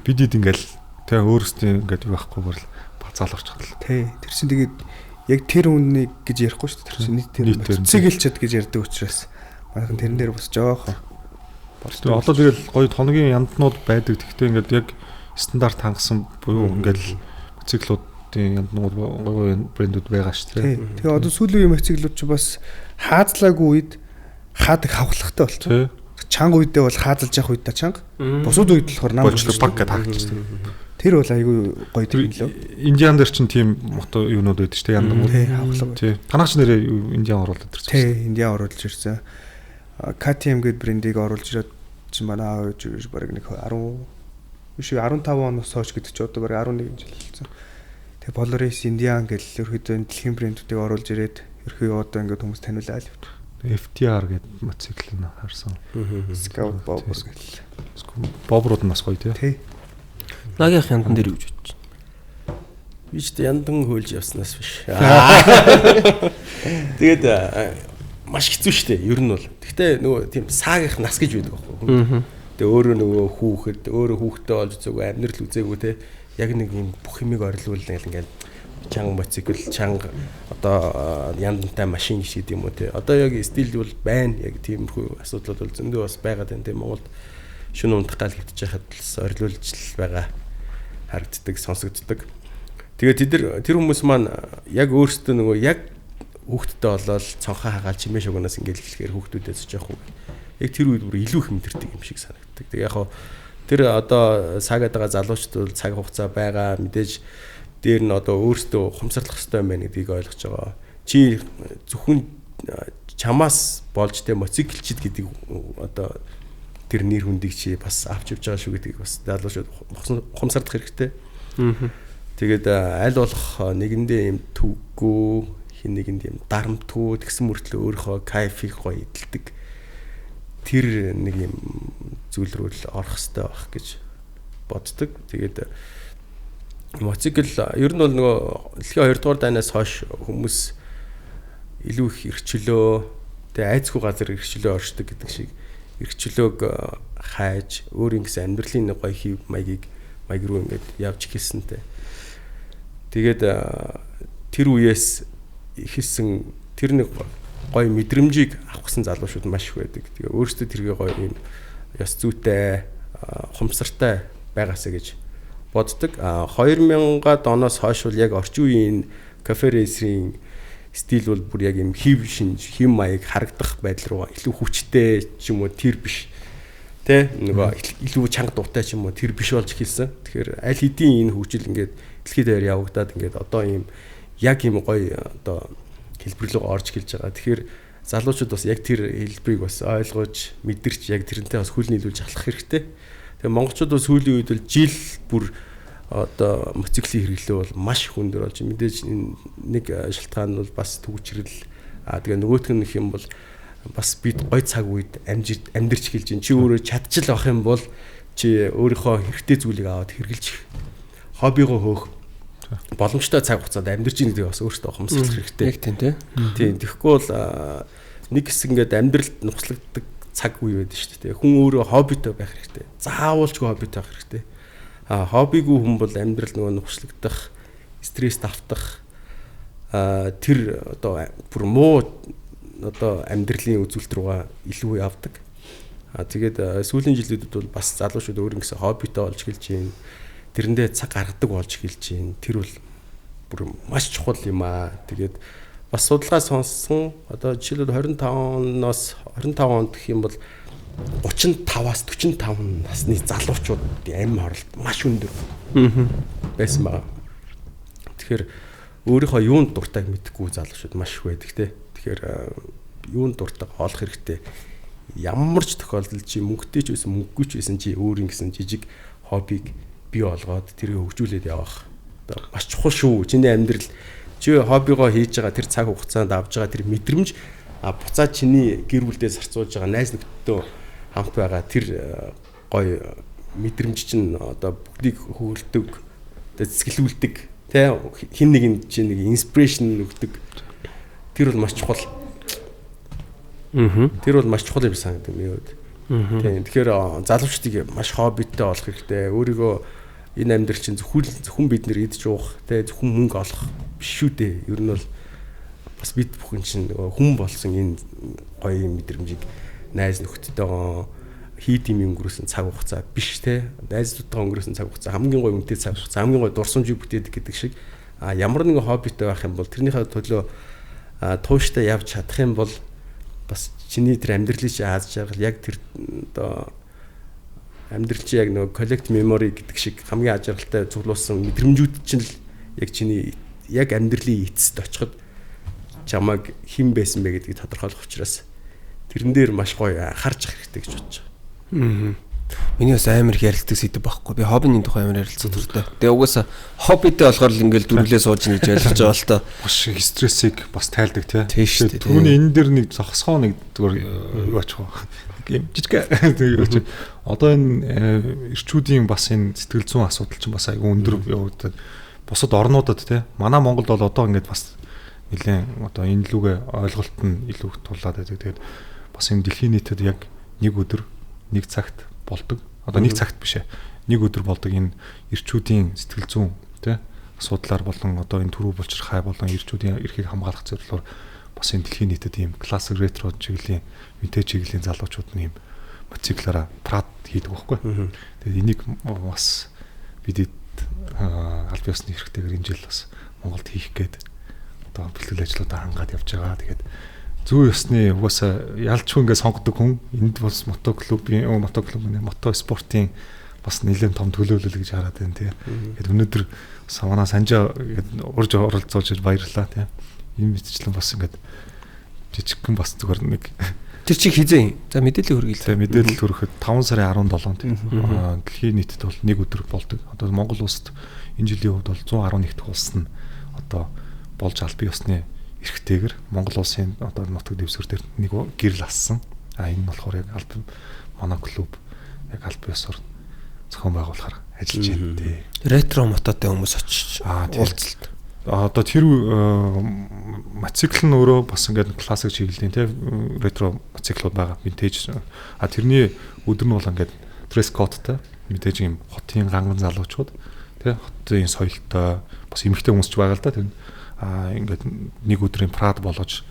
Бид ингээл тэгээ өөрсдийн ингээд юу байхгүй бол бацаал орчих л. Тий. Тэр чинь тэгээд яг тэр үннийг гэж ярихгүй шүү дээ. Тэр чинь нийт тэр мотоциклчд гэж ярьдаг учраас манайхан тэрэн дээр бас жоохон болтой. Одоо тэгэл гоё тоногийн янднууд байдаг. Гэхдээ ингээд яг стандарт хангасан буюу ингээд мотоциклуудын янднууд гоё брэндүүд байгаа шүү дээ. Тэгээ одоо сүүлийн мотоциклууд ч бас хаазлаагүй үед хаадаг хавхлагтай болчихсон. Чанга үедээ бол хаазалж явах үед та чанга. Бусууд үед болохоор нам болчихлоо баг гэж харагдчихсан. Тэр бол айгүй гоё тийм лөө. Индиан дээр чинь тийм мото юунууд байдаг шүү дээ. Янднууд. Тий, хавхлаг. Тий. Танаач нэрээ Индиан оруулаад ирсэн. Тий, Индиан оруулж ирсэн. KTM гэдэг брендийг оруулж ирээд чинь манай аав ээж баг нэг 10 биш 15 оноос хойш гэдэг чи одоо баг 11 жил болсон. Тэгээ Polaris Indian гэл ерөөхдөө дэлхийн брэндүүдийг оруулж ирээд ерөөхдөө одоо ингээд хүмүүс таниулаа л явд. FTR гэдэг мотоцикл нь харсан. Scout Bobber гэл. Бобрууд нь бас гоё тий. Лагийнх яндан дээр юу гэж бодож байна? Би ч яндан хөөлж явснаас биш. Тэгээд маш хэцүү шттэ ер нь бол. Гэхдээ нөгөө тийм саагийнх нас гэж байдаг байхгүй. Тэгээ өөрөө нөгөө хүүхэд өөрөө хүүхдтэй болж зүг амьдрал үзээгүй те яг нэг юм бүх юмыг орилуулна гэл ингээд чанга мотоцикл чанга одоо яндантай машин шиг юм уу те. Одоо яг стил бол байна яг тиймэрхүү асуудлууд бол зөндөө бас байгаад байна те. Монголд шөнө унтах гал хөвтөж яхад л орилуулж л байгаа харагддаг сонсогддог. Тэгээ тэр хүмүүс маань яг өөрсдөө нөгөө яг хүүхдтэй болол цонхоо хагаал чимээ шугнаас ингээд хэлэхээр хүүхдүүдээс ч яах вэ? Яг тэр үед бүр илүү их мэдэрдэг юм шиг санагддаг. Тэгээ яг тэр одоо цагаад байгаа залуучууд цаг хугацаа байгаа мэдээж дээр нь одоо өөрсдөө ухамсарлах хэрэгтэй юм байна гэдгийг ойлгож байгаа. Чи зөвхөн чамаас болж тэ мотоциклчид гэдэг одоо тэр нэр хүндийг чи бас авч явж байгаа шүү гэдгийг бас залуучууд ухамсарлах хэрэгтэй. Тэгээд аль болох нэгэндээ юм төвгүй хин нэгэнд юм дарамтгүй тэгсэн мөртлөө өөрийнхөө кайфыг гоё эдэлдэг тэр нэг юм зүйл рүү л орох хэрэгтэй байх гэж боддог. Тэгээд мотоцикл ер нь бол нөгөө дэлхийн 2 дугаар дайнаас хойш хүмүүс илүү их эрхчлөө тэгээ айцгүй газар эрхчлөө оршдог гэдэг шиг эрхчлөөг хайж өөрийн гэсэн амьдралын нэг гоё хэв маяг руу ингээд явж эхэлсэнтэй. Тэгээд тэр үеэс ихэлсэн тэр нэг гоё мэдрэмжийг авах гэсэн залуучууд маш их байдаг. Тэгээ өөрсдөө тэргээ гоё юм ёс зүйтэй ухамсартай байгаасаа гэж боддог. 2000-аад оноос хойш бол яг орчин үеийн кафе рейсийн стил бол бүр яг юм хэв маяг харагдах байдал руу илүү хүчтэй ч юм уу тэр биш. Тэ нөгөө илүү чанга дуутай ч юм уу тэр биш болж эхэлсэн. Тэгэхээр аль хэдийн энэ хөгжил ингээд дэлхийд даяар явагдаад ингээд одоо ийм яг ийм гоё одоо хэлбэр рүү орж эхэлж байгаа. Тэгэхээр залуучууд бас яг тэр хэлбэрийг бас ойлгож мэдэрч яг тэрнтэй бас хөл нийлүүлж ахлах хэрэгтэй. Тэгээ монголчууд бас сүүлийн үед бол жил бүр одоо мотоциклийн хэрэглээ бол маш их өндөр болж мэдээж нэг шалтгаан нь бол бас төвчрэл тэгээ нөгөөх нь их юм бол бас бид гой цаг үед амьдэрч эхэлж чинь чи өөрөө чадчих авах юм бол чи өөрийнхөө хэрэгтэй зүйлийг аваад хэрэгжилж хоббигоо хөөх боломжтой цаг хугацаанд амьдэрч ийн гэдэг бас өөртөө ухамсарлах хэрэгтэй. Яг тийм тийм. Тэгэхгүй бол нэг хэсэг ингээд амьдралд нухслагддаг цаг үе байдаг шүү дээ. Хүн өөрөө хоббитой байх хэрэгтэй. Заавалчгүй хоббитой байх хэрэгтэй. Хоббигүй хүн бол амьдрал нөгөө нухслагдах, стресс автах тэр одоо бүр муу одоо амьдралын үзүүлэлт рүүгээ илүү явдаг. Тэгээд сүүлийн жилүүдэд бол бас залуучууд өөр нэгэн хоббитой болж эхэлж байна. Тэрэндээ цаг гаргадаг болж эхэлж байна. Тэр бол бүр маш чухал юм аа. Тэгээд бас судалгаа сонссон одоо жишээлбэл 25 онд гэх юм бол 35-аас 45 насны залуучуудын амь хорлолт маш өндөр байсан байгаа. Тэгэхээр өөрийнхөө юунд дуртайг мэдэхгүй залуучууд маш их байдаг те. Тэгэхээр юунд дуртайг олох хэрэгтэй. ямар ч тохиолдолд чи мөнгөтэй ч байсан мөнгөгүй ч байсан чи өөрийн гэсэн жижиг хоббиг бий олгоод тэрийг хөгжүүлээд явах. Одоо маш чухал шүү. Чиний амьдрал чи хоббигоо хийж байгаа тэр цаг хугацаанд авж байгаа тэр мэдрэмж буцаад чиний гэр бүлдээ зарцуулж байгаа найз нөхдөдөө хамт байгаа тэр гоё мэдрэмж чинь одоо бүгдийг хөвөлдөг, цэцгэлүүлдэг, тэ хин нэгэнд чинь нэг инспирэшн өгдөг. Тэр бол маш чухал. Тэр бол маш чухал юм санагдав минийд. Тийм. Тэгэхээр залуучдыг маш хоббитэй болох хэрэгтэй. Өөрийгөө энэ амьдрал чинь зөвхөн бид нэр идж уух, тэ зөвхөн мөнгө олох биш шүү дээ. Ер нь бол бас бид бүхэн чинь хүн болсон энэ гоё мэдрэмжийг найз нөхдөдөө хийдим өнгөрөөсөн цаг хугацаа биш те. Найзуудтайгаа өнгөрөөсөн цаг хугацаа хамгийн гоё үнэтэй цаг хугацаа, хамгийн гоё дурсамжийг бүтээдэг гэдэг шиг ямар нэгэн хоббитэй байх юм бол тэрнийхээ төлөө тууштай явж чадах юм бол бас чиний тэр амьдралыг чи хааж байгаа яг тэр одоо амьдрал чи яг нөгөө collect memory гэдэг шиг хамгийн ажиргалтай цуглуулсан мэдрэмжүүд чинь л яг чиний яг амьдралын эцэст очиход чамайг хэн байсан бэ гэдгийг тодорхойлох учраас тэрэн дээр маш гоё харж ах хэрэгтэй гэж бодож байгаа. Миний бас амар их ярилцдаг сэдв байхгүй. Би хоббиний тухай амар ярилцдаг төртэй. Тэгээ угаасаа хоббитэй болохоор л ингээл дүрлээ сууж нэг гэж ойлгож байгаа л та. Маш их стрессийг бас тайлдаг тий. Тийм шүү дээ. Түүний энэ дэр нэг зогсгоо нэг зүгээр юу ачих вэ? Гэм жижиг. Одоо энэ эрчүүдийн бас энэ сэтгэл зүйн асуудал чинь бас айгүй өндөр явагдаад бусад орнуудад тий. Манай Монголд бол одоо ингээд бас нэлээд одоо энэ лүгээ ойлголт нь илүү тулаад байдаг. Тэгээд бас энэ дэлхийн нийтэд яг нэг өдөр нэг цагт болдог. Одоо нэг цагт биш ээ. Нэг өдөр болдог энэ эрчүүдийн сэтгэл зүйн тий асуудлаар болон одоо энэ төрүү булчирхай болон эрчүүдийн эрхийг хамгаалах зорилгоор бас энэ дэлхийн нийтэд ийм классик ретро чиглэлийн vintage чиглэлийн залуучууд нь ийм мотоциклаараа парад хийдэг байхгүй. Тэгээд энийг бас бидэд аль биесны хэрэгтэйгээр энэ жил бас Монголд хийх гээд одоо бэлтгэл ажлуудаа хангаад явж байгаа. Тэгээд зүй ёсны угаасаа ялчгүй ингээд сонгодог хүн энд бас мото спортын бас нэлээд том төлөөлөл гэж хараад байна тий. Тэгээд өнөөдөр манай Санжаа ингээд урьж оролцуулж баярлалаа тий. Энэ мэтчлэн бас ингээд жижигхэн бас зүгээр нэг тэр чиг хизээ. За мэдээлэл хүргээлээ. Тэгээ мэдээлэл хүрэхэд 5 сарын 17-нд тий. Дэлхийн нийтэд бол нэг өдөр болдог. Одоо Монгол улсад энэ жилийн хувьд бол 111 дахь улс нь одоо болж аль бие усны эрхтэйгэр Монгол улсын одоо нутаг дэвсгэр дээр нэг гэрэл ассан. Энэ нь болохоор яг манай клуб яг аль бие усаар зохион байгуулахаар ажиллаж байна тий. Ретро мототой хүмүүс очиж уулзалт. Одоо тэр мотоцикл нь өөрөө бас ингээд классик чиглэлийн тий ретро мотоциклууд байгаа. Vintage. Тэрний өдөр нь бол ингээд dress code-тай мэдээж юм хотын ганган залуучууд тий хотын соёлтой бас эмэгтэй хүмүүс ч байгаа л да. Тэр ингээд нэг өдрийн парад болгож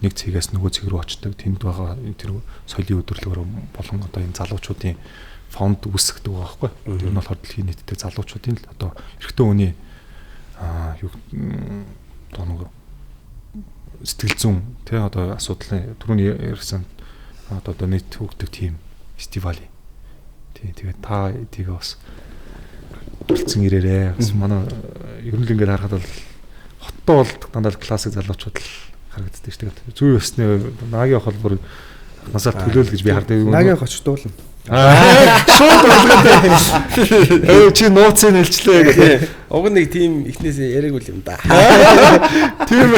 нэг цэгээс нөгөө цэг рүү очдог. Тэнд байгаа тэр соёлын өдөрлөгөөр болон одоо энэ залуучуудын фонд үүсгдэг байгаа байхгүй. Тэр нь болохоор дэлхийн нийтэд залуучуудын л одоо эрэгтэй хүний юу нэг сэтгэл зүйн тий одоо асуудлын түрүүний ярьсан одоо нийт хөгдөг тийм фестивал. Тэгээд та эдийг бас болцсон ирээрээ. Бас манай ер нь л ингээд харахад бол хоттой бол дандаа классик залуучууд л харагддаг шүү дээ. Зүй ёсны Нагийн холбоор насаар төлөөл гэж би харддаг. Нагийн хоч дуулна. Шууд болгодог. Чи нууцыг нэлчлээ гэх. Уг нэг тийм ихнээсээ яриаггүй юм да. Тийм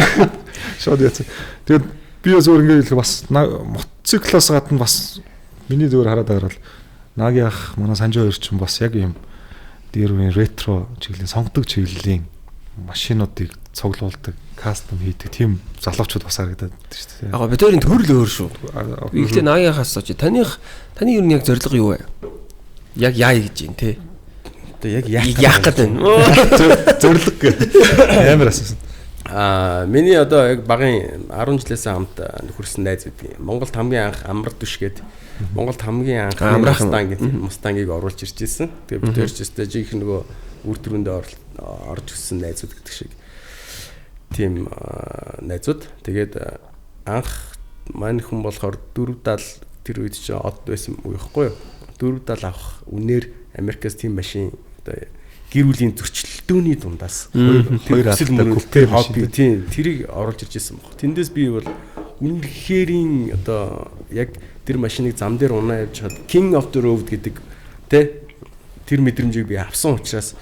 шууд яцсан. Тэгээд би зөвөр ингээд бас мотоциклоос гадна бас миний зөвөр хараад байгаа бол Нагийн ах манай Санжаа хоёр ч бас яг юм дээр үеийн ретро чиглэлийн сонгодог чиглэлийн машинуудыг цуглуулдаг, кастом хийдэг тийм залуучууд бас харагдаад байна шүү дээ. Яг бидний төрөл өөр шүү. Ихтэй Наагийнхаас ч таны ер нь яг зорилго юу вэ? Яг яа гэж юм те. Одоо яг яах гэдэг вэ? Зорилго амар асуусан. Миний одоо яг багын 10 жилээс хамт нөхөрсөн найз байдаг. Монголд хамгийн анх амар түш гээд Монголд хамгийн анх Мустангийг оруулж ирж ирсэн. Тэгээ бид төрж өстэй жинх нөгөө үр дүрэндээ орж өссөн найзууд гэдэг шиг. Тийм найзууд. Тэгээд анх маань хүн болохоор 470 тэр үед ч од байсан уу ихгүй юу? 470 авах үнээр Америкаас тийм машин одоо гэр бүлийн зөрчилдөөний дундаас хоёр алтай купе хобби тийм тэрийг оруулж ирж байсан баг. Тэндээс би бол үнэхэрийн одоо яг тэр машиныг зам дээр унаа явж хаад King of the Road гэдэг тэ тэр мэдрэмжийг би авсан учраас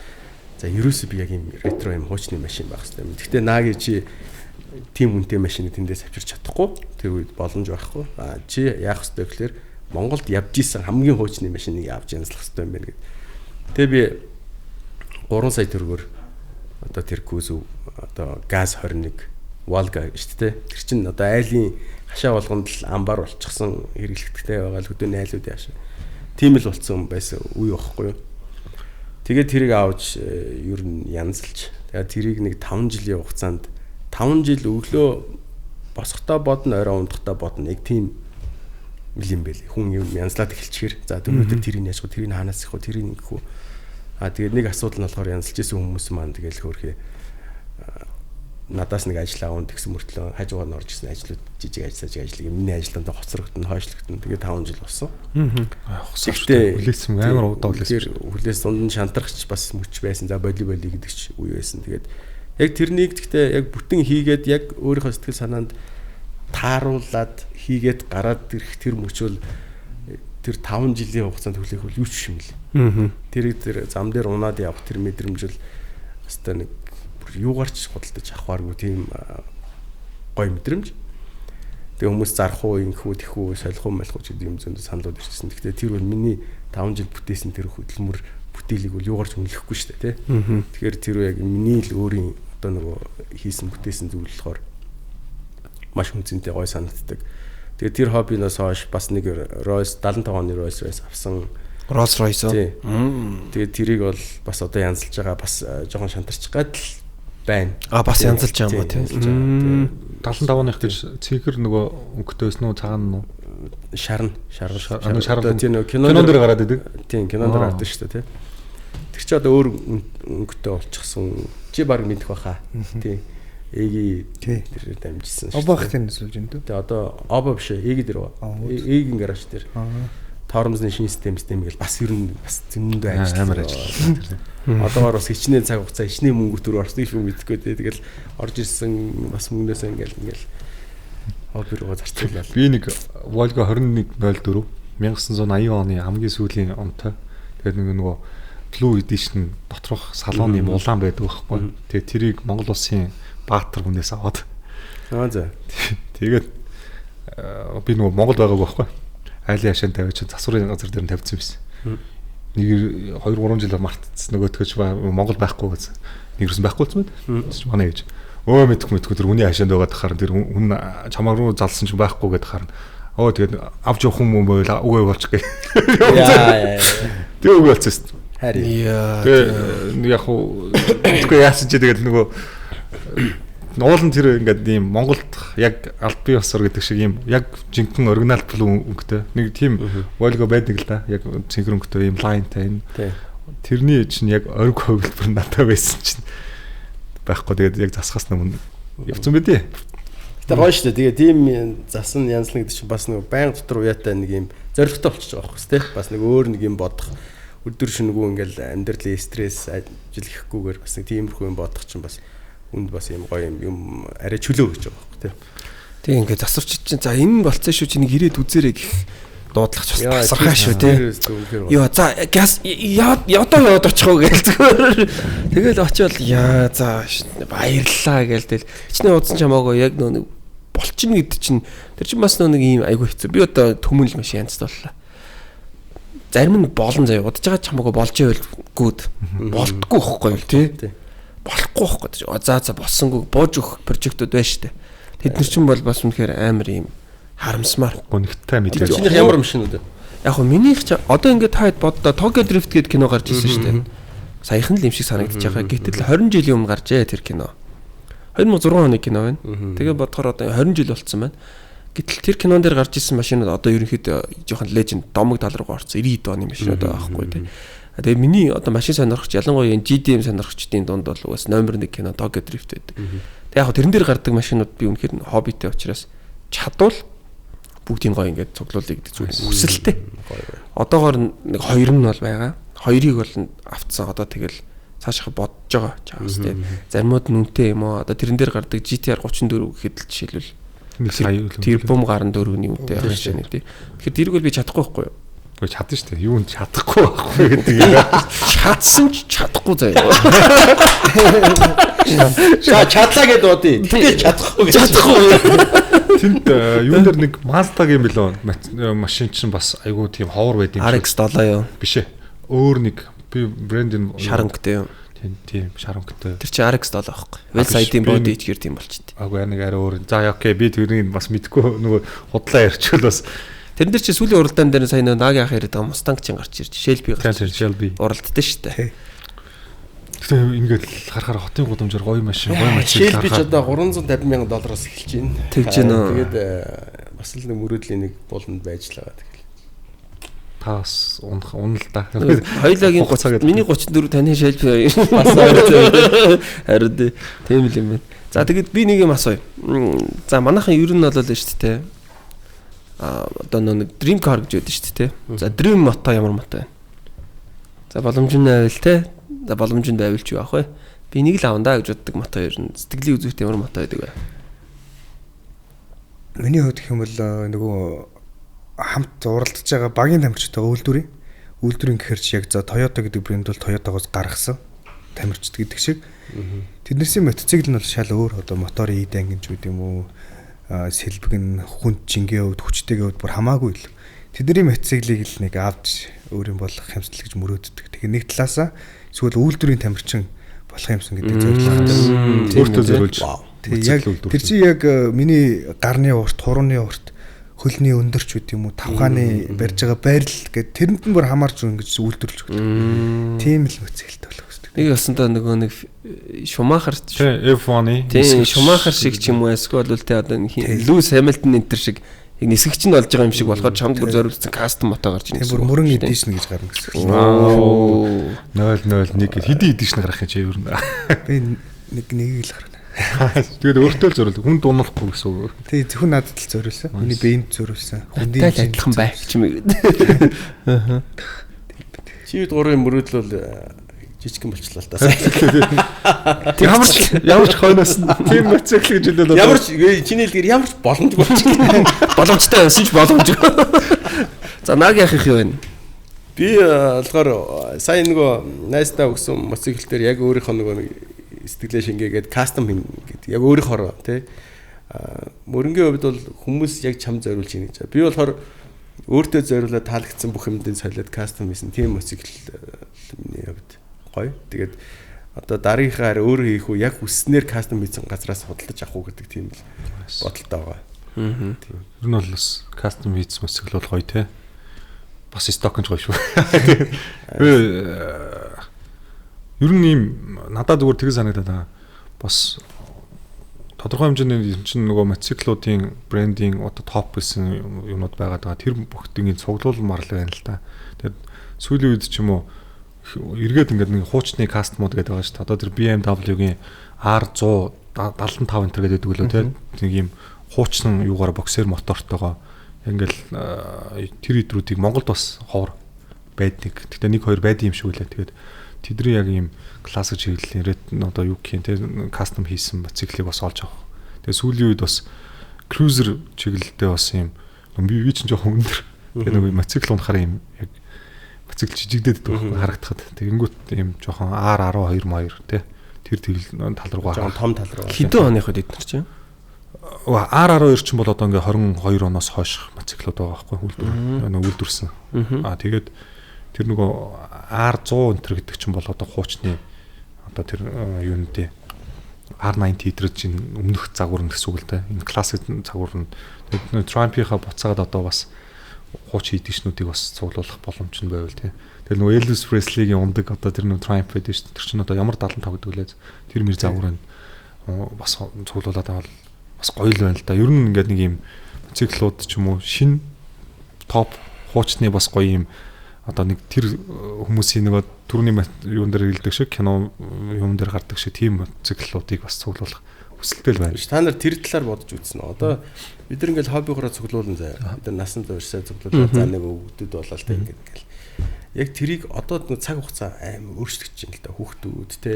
за ерөөсөө би яг юм ретро юм хуучны машин байх хэрэгтэй. Гэхдээ нааги чи тийм үнэтэй машиныг тэндээс авчирч чадахгүй. Тэр үед боломж байхгүй. Чи яах ёстой гэхээр Монголд явж исэн хамгийн хуучны машиныг авч янзлах ёстой юм байна гэдэг. Тэгээ би 3 сая төгрөгөөр одоо тэр Кузов одоо ГАЗ 21 Волга шүү дээ. Тэр чинь одоо айлын хашаа болгонд л амбар болчихсон хэрэглэгдэхтэй байгаа л хөдөөний айлууд яаш. Тийм л болцсон байсан үе байхгүй юу. Тэгээд тэрийг авч ер нь янзлж. Тэгээд тэрийг нэг 5 жилийн хугацаанд 5 жил өглөө босгохдоо бодно, орой унтахдоо бодно. Яг тийм юм байл. Хүн юм янзлаад эхэлчихэр. За өнөөдөр тэрийг яаш, тэрийг хаанаас их вэ, тэрийг ингэх үү. Тэгээд нэг асуудал нь болохоор янзлж исэн хүмүүс маань тэгэл хөөрхөө надаас нэг ажил аваад тэгсэн мөртлөө хажуугаар нь орж ирсэн ажлууд жижиг ажил миний ажилтнаа хоцрогдсон хойшлогдсон. Тэгээд 5 жил болсон. Хосогчтой хүлээсэн амар удаа хүлээсэн. Хүлээс дунд нь шантархч бас мөч байсан. За волейбол гэдэг ч үе байсан. Тэгээд яг тэрнийг гэхдээ яг бүтэн хийгээд яг өөрийнхөө сэтгэл санаанд тааруулаад хийгээд гараад ирэх тэр мөчөл тэр 5 жилийн хугацаанд хүлээх бол юу ч юм л. Тэр зам дээр унаад явах тэр мэдрэмжил хэвээр нэг юугаарч худалдаж авахааргүй тийм гоё мэдрэмж. Тэгээ хүмүүс зарах уу, инхүү, тэхүү, солих уу, малих уу гэдэг юм зөндөө саналууд ирсэн. Гэхдээ тэр бол миний 5 жил бүтээсэн тэр хөдөлмөр бүтээлийг бол юугаарч үнэлэхгүй шүү дээ, тий. Тэгэхээр тэр яг миний л өөрийн одоо нөгөө хийсэн бүтээсэн зүйл болохоор маш үнцэнтэй гоё санагддаг. Тэгээ тэр хоббинаас хойш бас нэг Rolls 75 оны Rolls Royce авсан. Rolls Royce. Тэгээ тэрийг бол бас одоо янзлж байгаа, бас жоохон шантарч гад л байна. Бас янзлж байгаа юм ба тийм. 75-ных тэр цэнхэр нөгөө өнгөтэй өснө үү цагаан нь шарн тийм кинон дээр гараад идэг. Тийм кинон дээр гардаг шүү дээ, тий. Тэр чи одоо өөр өнгөтэй болчихсон. Чи баг мэдэх байхаа. Тийм. Эги тэр дамжсан шүү. Обох тэр нэсүүлж энэ дүү. Тэгээ одоо обо биш ээ, эги дээр ба. Эгийн гараж дээр. Тоормсны шин систем гэл бас ер нь бас зөндөө амар ажилласан. Одоогоор бас хичнээн цаг хугацаа, хичнээн мөнгө төр орсныг шүү мэдхгүй дээ. Тэгэл орж ирсэн бас мөнгнөөсөө ингээл хобби руу зарцуулаад. Би нэг Volga 2104 1980 оны хамгийн сүүлийн онтой. Тэгээд нөгөө Blue Edition доторх салууны улаан байдаг байхгүй. Тэгээд тэрийг Монгол улсын Баатар хүнээс аваад. За. Тэгээд би нөгөө Монгол байгааг байхгүй. Айлын хашаанд тавьж засварын газар дээр нь тавьсан байсан. Нэг 2-3 жил мартцсан нөгөөдгөөч Монгол байхгүй гэсэн. Нэгэрсэн байхгүй ч мэд. Чи манай ээж. Өө мэдхгүй тэр хүний хашаанд байгаад харин тэр хүн чамаар руу залсан ч байхгүй гэдээ харин. Тэгээд авч явах юм бол үгүй болчих гээ. Яа. Тэг үгүй болчихсон. Харин. Тэгээ яг уу үгүй яасан чи тэгэл нөгөө нуулан тэр ингээд ийм Монголд яг аль бие осор гэдэг шиг ийм яг жинхэнэ оригинал Blue өнгөтэй нэг тийм Volga байдаг л да. Яг цэнхэр өнгөтэй ийм лайнтай энэ. Тэрний чинь яг ориг хөвлбөр надад байсан чинь байхгүй. Тэгээд яг засахаас өмнө явцсан байдээ. Гэтэ гоё шүү дээ. Тэгээ тийм засан янзлна гэдэг чинь бас нэг байнга дотор уяатай нэг ийм зоригтой болчих жоох хэвчтэй. Бас нэг өөр нэг юм бодох. Өдөр шөнөгүй ингээл амьдралын стресс ажиллахгүйгээр бас нэг тиймэрхүү юм бодох чинь бас үнд бас юм гоё юм арай чөлөө гэж байгаа байхгүй тийм ингээд засварч чинь за энэ болцсон шүү чи нэг ирээд үзээрэй гэх дуудлагч бас тасархаа шүү тийм. Йоо за газ яваад очих уу гээл зүгээр. Тэгэл очивол яа за баярлаа гээл тэл. Хичнээн удсан ч хамаагүй яг нэг болчихно гэдэг чинь тэр чинь бас нэг ийм айгүй хэцүү. Би одоо төмөл маш янзд боллоо. Зарим нь болон заяа удаж байгаа ч хамаагүй болж ивэл гүд болтгүй байхгүй юу тий. Болохгүй байхгүй. За болсонгүй бууж өгөх прожектууд байна шүү дээ. Тэд нар чинь бол бас үнэхээр амар юм харамсмаар гонхтой мэдээж. Чиний ямар машинууд вэ? Яг хөө минийх ч одоо ингээд таад боддоо Tokyo Drift гэдэг кино гарч ирсэн шүү дээ. Саяхан л юм шиг санагдаж байгаа. Гэтэл 20 жилийн өмнө гарчээ тэр кино. 2006 оны кино байна. Тэгээ бодохоор одоо 20 жил болцсон байна. Гэтэл тэр кинон дээр гарч ирсэн машинууд одоо ерөнхийдөө жоохон леженд домог тал руу орсон 90-д оны машинууд байхгүй тий. Тэгээ миний одоо машин сонирхогч ялангуяа энэ GDM сонирхогчдын дунд бол угаас номер 1 кино Tokyo Drift байдаг. Тэгээ яг тэрэн дээр гардаг машинууд би үнэхээр хоббитэй учраас чадвал бүгдийг гоё ингээд цуглуулъя гэдэг зүйл хүсэлтэй. Одоогоор нэг 2 нь бол байгаа. 2-ыг бол авцсан одоо тэгэл цаашаа бодож байгаа чаас тий. Заримуд нь үнэтэй юм уу? Одоо тэрэн дээр гардаг GTR 34 гэхэд л жишээлбэл Тэр бум гарan дөрөвний үедээ явж байна тий. Тэгэхээр тэрийг бол би чадахгүй байхгүй юу? Гэхдээ чадна шүү дээ. Юунд чадахгүй байхгүй гэдэг. Чадсан ч чадахгүй заяа. Чадлаа гэдээ дуудъя. Тэгтээ чадахгүй гэж. Тэнд юун дээр нэг Mazda-гийн билүү машин чинь бас айгүй тийм ховор байд юм шиг. RX-7 юу? Биш ээ. Өөр нэг би брэндийн шарангатай юу? Тийм шарангатай. Тэр чинь RX-7 байхгүй. Website-ийн body ч гэр тийм болчихдээ. Агүй нэг арай өөр. За окей би тэрийг бас мэдгүй нөгөө худлаа ярьчихвал бас тэрэн дээр чи сүүлийн уралдаан дээр сайн нэг Наги ах яриад байгаа Mustang чинь гарч ирж Shelby гарч ирж Shelby уралддаг шүү дээ. Гэтэ ингээд харахаар хотын гудамжаар гоё машин Shelby ч одоо $350,000 эхэлж байна. Тэгж байна. Тэгээд бас л нэг мөрөөдлийн нэг буланд байж л байгаа. Таас унал да. Хоёулагийн 30 миний 34 таны Shelby харин тийм л юм байна. За тэгээд би нэг юм асууя. За манайхан ер нь бол шүү дээ. Одоо нэг dream car гэж яддаг шүү дээ. За dream мото ямар мото вэ? За боломжтой байвал те. За боломжтой байвал ч юу авах вэ? Би нэг л авандаа гэж боддог мото ер нь сэтгэлийн үзүүрт ямар мото байдаг вэ? Миний хувьд гэх юм бол нөгөө хамт уралдаж байгаа багийн тамирчтай үйлдвэрийн гэхэр чи яг за Toyota гэдэг брэнд бол Toyota-гоос гаргасан тамирчид гэдэг шиг. Тэднэрийн мотоцикл нь бол шал өөр. Одоо моторын идэн гэж үт юм уу? Сэлбэг нь хүнд жингээ өвд хүчтэйгээ өвд бүр хамаагүй л. Тэдний мотоциклыг л нэг авч өөр юм болох хэмсэл гэж мөрөөддөг. Тэгэхээр нэг талаасаа эсвэл үйлдвэрийн тамирчин болох юмсан гэдэг зорилготой. Өөртөө зориулж. Тэр чинь яг миний гарны урт, хурууны урт, хөлний өндөрч үт юм уу, тавхааны барьж байгаа байрал гэдэг тэрэнд нь бүр хамаарч ингэж үйлдвэрлэж өгдөг. Тийм л мотоциклтэй болох гэсэн. Нэг ясандаа нөгөө нэг Шумахер F1-ы тийм Шумахер шиг ч юм уу эсвэл тэ одоо Льюис Хэмилтон энтер шиг яг нисгэгч нь болж байгаа юм шиг болохоор чамд бүр зориулсан кастом мото гарч ирсэн. Тийм бүр мөрөн эдишн гэж гарна гэсэн. 001 хэдий эдишн гарах юм чи ер нь. Би нэгийг л гарна. Тэгээд өөртөө л зориул хүн дуунахгүй гэсэн үг. Тий зөвхөн надад л зориулсан. Миний биед зориулсан. Хүндээ адилхан байх ч юм гээд. Чивд гурван мөрөөдөл бол жижигэн болчлаа л таа. Ямар ч хойноос тийм мотоцикл гэж хэлээд ямар ч чиний хэлгээр ямар ч боломжгүй болчихсон. Боломжтой байсан ч боломжгүй. За Наги ах их юу вэ? Би болохоор сая нөгөө найстаа өгсөн мотоцикл дээр яг өөрийнхөө нөгөө сэтгэлээ шингээгээд кастом хин гэдэг. Яг өөрийнхөө тий. Мөрөнгийн хувьд бол хүмүүс яг чам зориулж ийн гэж. Би болохоор өөртөө зориулаад таалагдсан бүх юмдын солиод кастом хийсэн тийм мотоцикл миний хувьд гоё. Тэгээд одоо дараагийнхаа өөрөө хийх үү яг үснээр кастом хийсэн газраас худалдаж авах уу гэдэг тийм л бодолтой байгаа. Тийм. Ер нь бол бас кастом хийсэн мотоцикл бол гоё те. Бас сток нь гоё шүү. Ер нь ийм надад зүгээр тэг санагдаад байгаа. Бас тодорхой хэмжээний чинь нөгөө мотоциклуудын брендинг одоо топ гэсэн юмнууд байгаад байгаа. Тэр бүгдийн цуглуулмаар л байна л да. Тэгээд сүүлийн үед ч юм уу эргээд ингээд нэг хуучны кастмууд гэдэг байгаа шүү дээ. Одоо тэр BMW-гийн R175 энэ гэдэг үлээ тийм нэг юм хуучны юугаар боксер мотортойгоо ингээл тэр идрүүдийг Монголд бас ховор байдаг. Гэхдээ 1-2 байдаг юм шиг үлээ. Тэгээд тэдний яг юм классик чиглэлийн одоо юу гэх юм тийм кастом хийсэн мотоциклыг бас олж авах. Тэгээд сүүлийн үед бас cruiser чиглэлтэй бас юм би чинь жоохон өндөр. Тэгээд нэг мотоцикл унахаар юм яг мотоцикл жижигдээд харагдахад тэгэнгүүт юм жоохон R12 тий тэр тал руугаа жоохон том тал руу хэдэн оных вэ эдгээр чинь R12 ч юм бол одоо ингээ 22 оноос хойш мотоциклууд байгаа байхгүй үйлдвэрсэн тэгээд тэр нөгөө R100 энтер гэдэг чинь бол одоо хуучны одоо тэр юундээ R90 эдрэж чинь өмнөх загвар нь гэсэн үг л дээ энэ классик загвар нь Triumph-ийнхаа буцаагаад одоо бас хууч эдишнүүдийг бас цуглуулах боломж нь байвал тий. Тэр нөгөө Elvis Presley-гийн ундаг одоо тэр нөгөө Triumph байдаг шүү дээ. Тэр чинь одоо ямар 75 гэдэг үлээ. Тэр мэр загвар нь бас цуглуулаад авал бас гоё л байна л да. Ер нь ингээд нэг юм циклууд ч юм уу шин топ хуучны бас гоё юм одоо нэг тэр хүмүүсийн нөгөө түрүүний юун дээр хэлдэг шиг кино юм дээр гардаг шиг тийм циклуудыг бас цуглуулах хүсэлтэй л байна. Та нар тэр талаар бодож үзсэн үү? Одоо бид нар ингээл хоббигоороо цуглуулна заяа. Бид нар насан туршаа цуглуулаад за нэг өвгдөд болоо л тийм ингээл. Яг тэрийг одоо цаг хугацаа аим өөрчлөгдөж байна л да. Хүүхдүүд те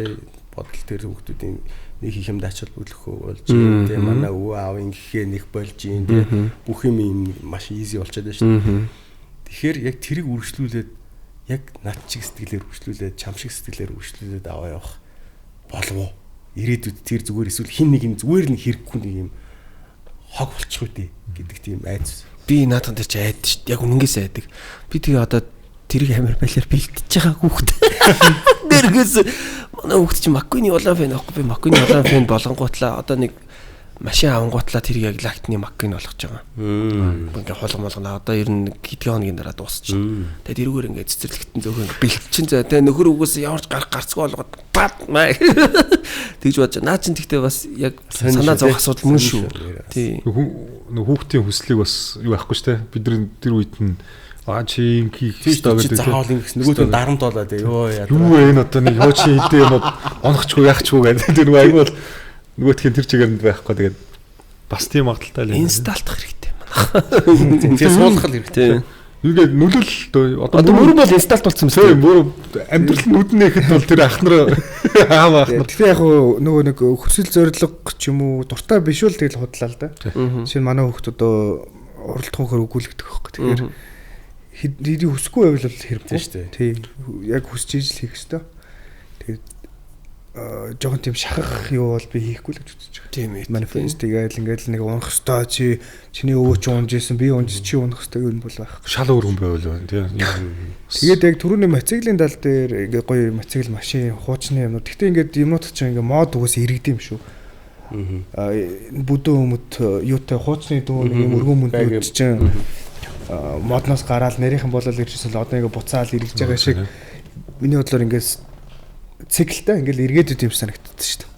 бодол тэр хүүхдүүдийн нэг их юм дач холбогдлохоо болж тийм манай өвөө аавын гэхээ нэг болж юм тийм бүх юм маш easy болчиход байна шүү дээ. Тэгэхээр яг тэрийг үргэлжлүүлээд яг над чиг сэтгэлээр үргэлжлүүлээд чам шиг сэтгэлээр үргэлжлүүлээд аваа явах болов уу? Ирээдүйд тэр зүгээр эсвэл хин нэг юм зүгээр нэг хэрэггүй нэг юм хог болчих үү гэдэг тийм айдас. Би наадхан дээр ч айд шүү дээ. Яг үнэнгээс айдаг. Би тэгээ одоо тэрийг амар байлаар бэлтэж байгаа хүүхд. Нэргээс манай хүүхд чинь Маккуины улаан фэн аахгүй би Маккуины улаан фэн болгонгуутлаа одоо нэг машин авангуутлаа тэрийг яг лактны Маккуин болгож байгаа. Ингээ холгомолгоно одоо ер нь хэдэн хоногийн дараа дуусчихна. Тэгээд эрүүгээр ингээ цэцэрлэгтэн зөөхөн бэлтчин зөө тэ нөхөр үгээс ямарч гарцгүй болгоод бат маа. Тэгж бодож наа чин тэгтээ бас яг санаа зовх асуудал мөн шүү. Тий. Хүүхдийн хүслийг бас юу байхгүй шүү дээ. Бид тэр үед нь чи хийх хэрэгтэй гэдэг. Заавал ингэс нөгөөдөө дарамт болоод ёо яа. Юу вэ энэ одоо нэг юу чи идэ юм онохчгүй яахчгүй гэдэг. Тэр аяг бол нөгөөдхийн тэр чигээрнд байхгүй тэгээд бас тийм магадaltaй л юм. Инсталтах хэрэгтэй манай. Тийм суулгах хэрэгтэй. Юугээд нүлэл одоо мөрөн бол инсталт болсон юм шүү. Тийм мөрөн амьдрал нүднэхэд бол тэр ахнар аав ахнар. Тэгэхээр яг нөгөө нэг хүсэл зориг ч юм уу дуртай биш үл тэгэл худлаа л да. Жишээ нь манай хүүхд одоо уралдах хөхөр өгүүлэгдэх байхгүй. Тэгэхээр хэдий хүсэхгүй байвал хэрэггүй шүү дээ. Тийм яг хүсэж ижил хийх хэрэгтэй. Тэгээд жоохон тийм шахах юу бол би хийхгүй л гэж үзэж байгаа. Тийм ээ. Манифестиг айл ингээл нэг унах хэвээр чиний өвөө чи унжсэн би унжс чи унах хэвээр юм бол байх. Шал өөр хүн байвал тийм. Тэгээд яг түрүүний мотоциклийн тал дээр ингээ гоё мотоцикл машин хуучны юмнууд. Гэхдээ ингээд юмнууд чинь ингээ мод угаас иргэдэм шүү. Бүдүүн өмд юутай хуучны дүү нэг юм өргөн мөнд чинь модноос гараад нарийнхан болол иржсэн л одоо ингээ буцаал иргэж байгаа шиг миний бодлоор ингээс циклтэй ингээл эргээдүүд юм санагддаг шүү дээ.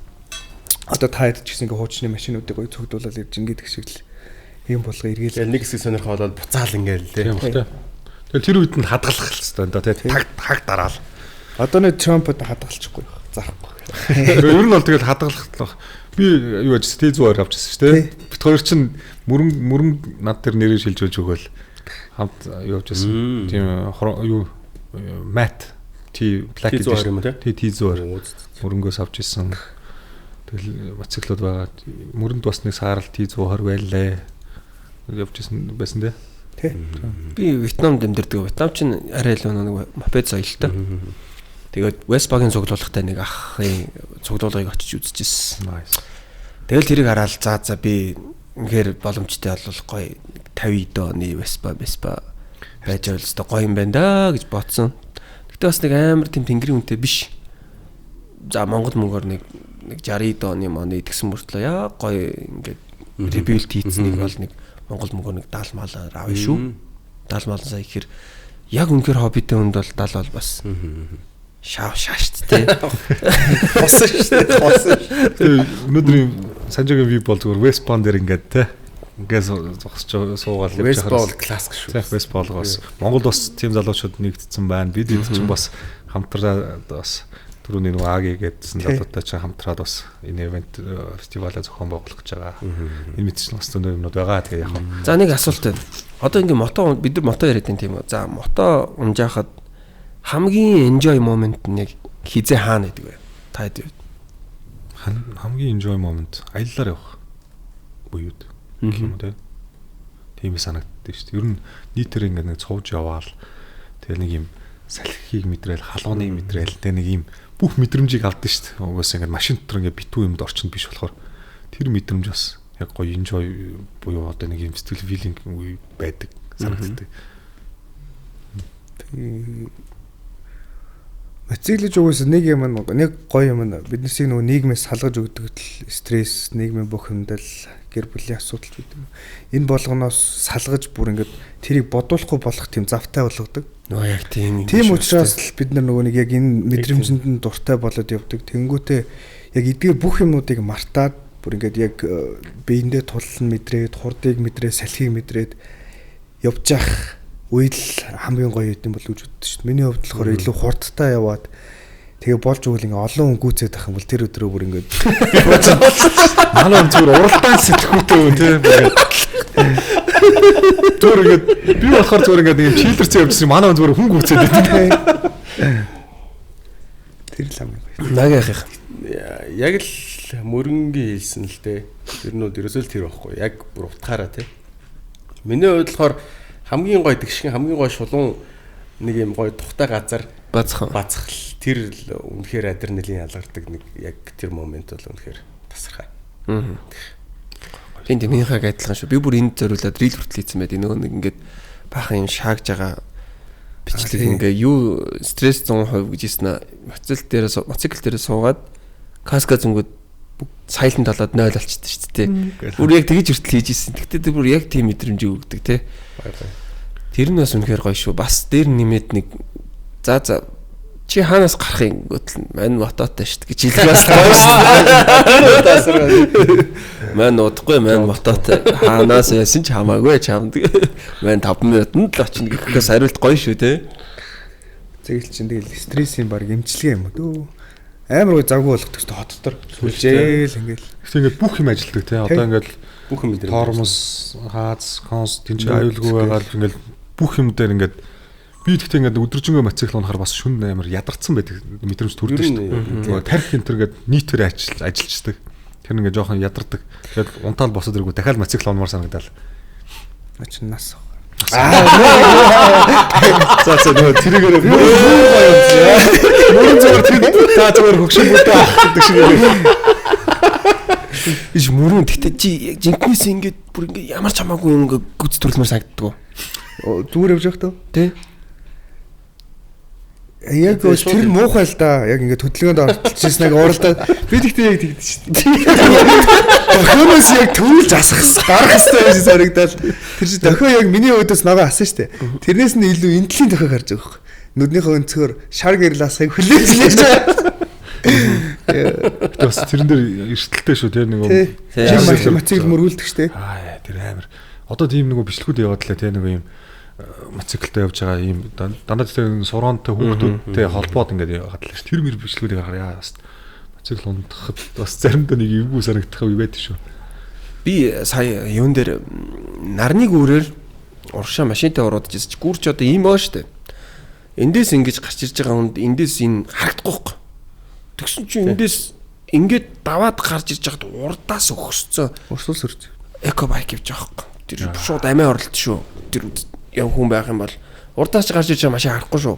Одоо та хэд ч гэсэн ингээ хуучны машинуудыг гоё цогдуулаад ирж ингээд гэх шиг л юм болго эргээл нэг хэсэг сонирхол болоод буцаал ингээл тийм үү. Тэгэл тэр үед нь хадгалах хэрэгтэй энэ тэгээ таг дараал. Одоо нэг Трампд хадгалчихгүй байх. Зарахгүй. Ер нь бол тэгэл хадгалах би юу яаж T100 авчихсан шүү дээ. Бид хоёр чинь мөрөн над тэр нэрийг шилжүүлж өгөөл хамт юу авчихсан. Тийм юу мат Black Edition T100 мөрөнгөөс авч ирсэн. Тэгэл мотоциклууд байгаа. Мөрөнд бас нэг саарал T120 байлаа. Явж ирсэн байсан дээ. Тий. Би Вьетнамд амьдардаг. Вьетнам чинь арай л нэг мопед соёлтой. Тэгээд Vespa-гийн цуглуулгатай нэг ахын цуглуулгыг очиж үзчихсэн. Тэгэл тэрийг хараад за би үнэхээр боломжтой бол гоё 50 оны Vespa байж байвал өстой гоё юм байна да гэж бодсон. Бас нэг амар тийм тэнгэрийн үнэтэй биш. За Монгол мөнгөөр нэг 60 оны моны идгсэн мөртлөө яа гоё ингээд ребилд хийцнийг бол нэг Монгол мөнгөөр нэг 70 малаар авъя шүү. 70 мал сая гэхээр яг үнэхээр хоббитэй хүнд бол 70 бол бас шаашт тий. Хосон шүү дээ. Хосон. Өнөөдрийн санжаагийн вип бол зүгээр Vespa дээр ингээд тий. Ингээд зогсож суугаад л явж байгаа. Vespa классик шүү. Vespa бас Монгол бас тийм залуучууд нэгдсэн байна. Бид чинь бас хамтраад бас түрүүний нэг АГ гэдсэн залуутай ч хамтраад бас энэ ивент фестивалаа зохион байгуулах гэж байгаа. Энэ мэдсэн бас зөндөө юмнууд байгаа. Тэгээ яг. За нэг асуулт байна. Одоо ингээ мото бид нар мото яриад байна тийм үү. За мото унжаахад хамгийн enjoy moment нь яг хизээ хаана гэдэг вэ? Та хэд вэ? Хамгийн enjoy moment аяллаар явах. Буюуд гэх юм үү? Тийм санагддаг шүү дээ. Ер нь нийтээр ингээ нэг цовж яваал тэгээ нэг юм салхийг мэдрээл, халууныг мэдрээл тэгээ нэг юм бүх мэдрэмжийг авдаг шүү дээ. Угаас ингээ машин дотор ингээ битүү юмд орчинд биш болохоор тэр мэдрэмж бас яг гоё enjoy буюу одоо нэг юм сэтгэл feeling байдаг санагддаг. Мотоциклж угаас нэг юм нэг гоё юм биднээс нөгөө нийгмээс салгаж өгдөг стресс, нийгмийн бүх юмдал гэр бүлийн асуудал гэдэг юм. Энэ болгоноос салгаж бүр ингээд тэрийг бодуулахгүй болох тийм завтай болгодог. Нөө яг тийм. Тийм учраас л бид нар нөгөө нэг яг энэ мэдрэмжэнд нь дуртай болоод явдаг. Тэнгүүтээ яг эдгээр бүх юмнуудыг мартаад бүр ингээд яг биендээ туллан мэдрээд, хурдыг мэдрээд, салхийг мэдрээд явж явах үед л хамгийн гоё юм бол гэж боддог шүү дээ. Миний хувьд болохоор илүү хурдтай яваад тэгээ болж өгөл ингээ олон хүн гүйцээд ах юм бол тэр өдрөө бүр ингээ манай зүгээр уралдаан сэтгүүтэй тийм зүгээр ингээ би болохоор зүгээр ингээ нэг чилэрч явжсэн манай зүгээр хүн гүйцээд байдаг. Тэр л хамгийн гоё. Нагийнхих. Яг л мөрөнгийн хэлсэн л дээ. Тэрнүүд ерөөсөө л тэр байхгүй. Яг бүр утгаараа тий. Миний хувьд болохоор хамгийн гоё тэгшин хамгийн гоё шулуун нэг юм гоё тухтай газар Бацхан. бацхал тэр л үнэхээр адреналин ялгардаг нэг яг тэр момент бол үнэхээр тасархай. Тийм минийхаг адилхан шүү. Би бүр энд зориулаад рил хүртэл хийсэн байд. Нөгөө нэг ингээд баахан юм шаагж байгаа бичлэг ингээ юу стресс 100% гэж хэлсэн аа. Моцикл дээр суугаад каска зөнгөд сайлент болоод 0 болчихсон шүү дээ. Бүр яг тэгэж хүртэл хийж ирсэн. Тэгтээ бүр яг тийм мэдрэмж өгдөг те. Тэр нь бас үнэхээр гоё шүү. Бас дээр нэмээд нэг за чи хаанаас гарахын гэтэл мань мототой шүү гэж хэлгээс гоё шүү. Мань удахгүй мань мототой хаанаас яасан ч хамаагүй чамд. Мань 5 минутанд л очно гэхээс хариулт гоё шүү те. Тэгэл чин тэгэл стрессийн баг эмчилгээ юм дөө. Амар гоё завгүй болох төстэй хот дотор сүлжээл ингээл. Гэхдээ ингээд бүх юм ажилтдаг те. Одоо ингээд Бүх юм дээр тормос, хаац, конс тэнцээ аюулгүй байгаа л ингээд бүх юм дээр ингээд би тэгтээ ингээд өдөржингөө моцикл унахаар бас шүн амар ядарсан байдаг мэдрэмж төрдөг шүү дээ. Тарих энэ төргээд нийтээр ажиллаждаг. Тэр ингээд жоохон ядардаг. Тэгээд унтаал босоод иргүү дахиад моцикл унмаар санагдал. Ач нас. За нөгөө тэрийгээр мөрөн зүгээр тэр та зүгээр хөгшин бүтээ авах гэдэг шиг Иш мөрөн тэгтээ чи жинкнээс ингээд бүр ингээд ямар ч хамаагүй ингээд гүц төрлмөр санагддаг. Зүгээр явж явах тоо. Тэ. Яг гоо тэр муухай л да. Яг ингээд хөдөлгөөнд орчихсан яг уралдаа би тэгтээ яг тэгдэж шүү дээ. Охиноос яг төвлж асах гарах хэрэгтэй байж санагдал. Тэр чи дохио яг миний өөдөөс ногоо асан шүү дээ. Тэрнээс нь илүү энтлийн дохио гарч байгаа хөөх. Нүднийхөө өнцгөр шар гэрласыг хүлээж бас тэрэн дээр эрсдэлтэй шүү тэр нэг юм. Моцикл мөргүүлдэг шүү дээ. Тэр амар. Одоо тийм нэг бичлэгүүд яваад лээ тэр нэг юм моциклтай явж байгаа юм дандаа тэр сураантай хүүхдүүдтэй холбоод ингээд яваад л шүү. Тэр мөр бичлэгүүдийг хараа яа. Моцикл унтахад бас заримдаа нэг эвгүй санагдах үе байдаг шүү. Би сая юун дээр нарны гүүрээр уршаа машинтай ороод ирсэн чи гүрч одоо ийм баа штэ. Эндээс ингэж гарч ирж байгаа хүнд эндээс энэ харагдахгүй байхгүй. Тэгсэн чи эндээс ингээд даваад гарч ирж байхад урдаас өгсцөө. Урсуул сөрж. Эко байк гэж байгаа байхгүй. Тэр шууд амиа оролт шүү. Тэр яв хүн байх юм бол урдаас ч гарч ирж байгаа машин харахгүй шүү.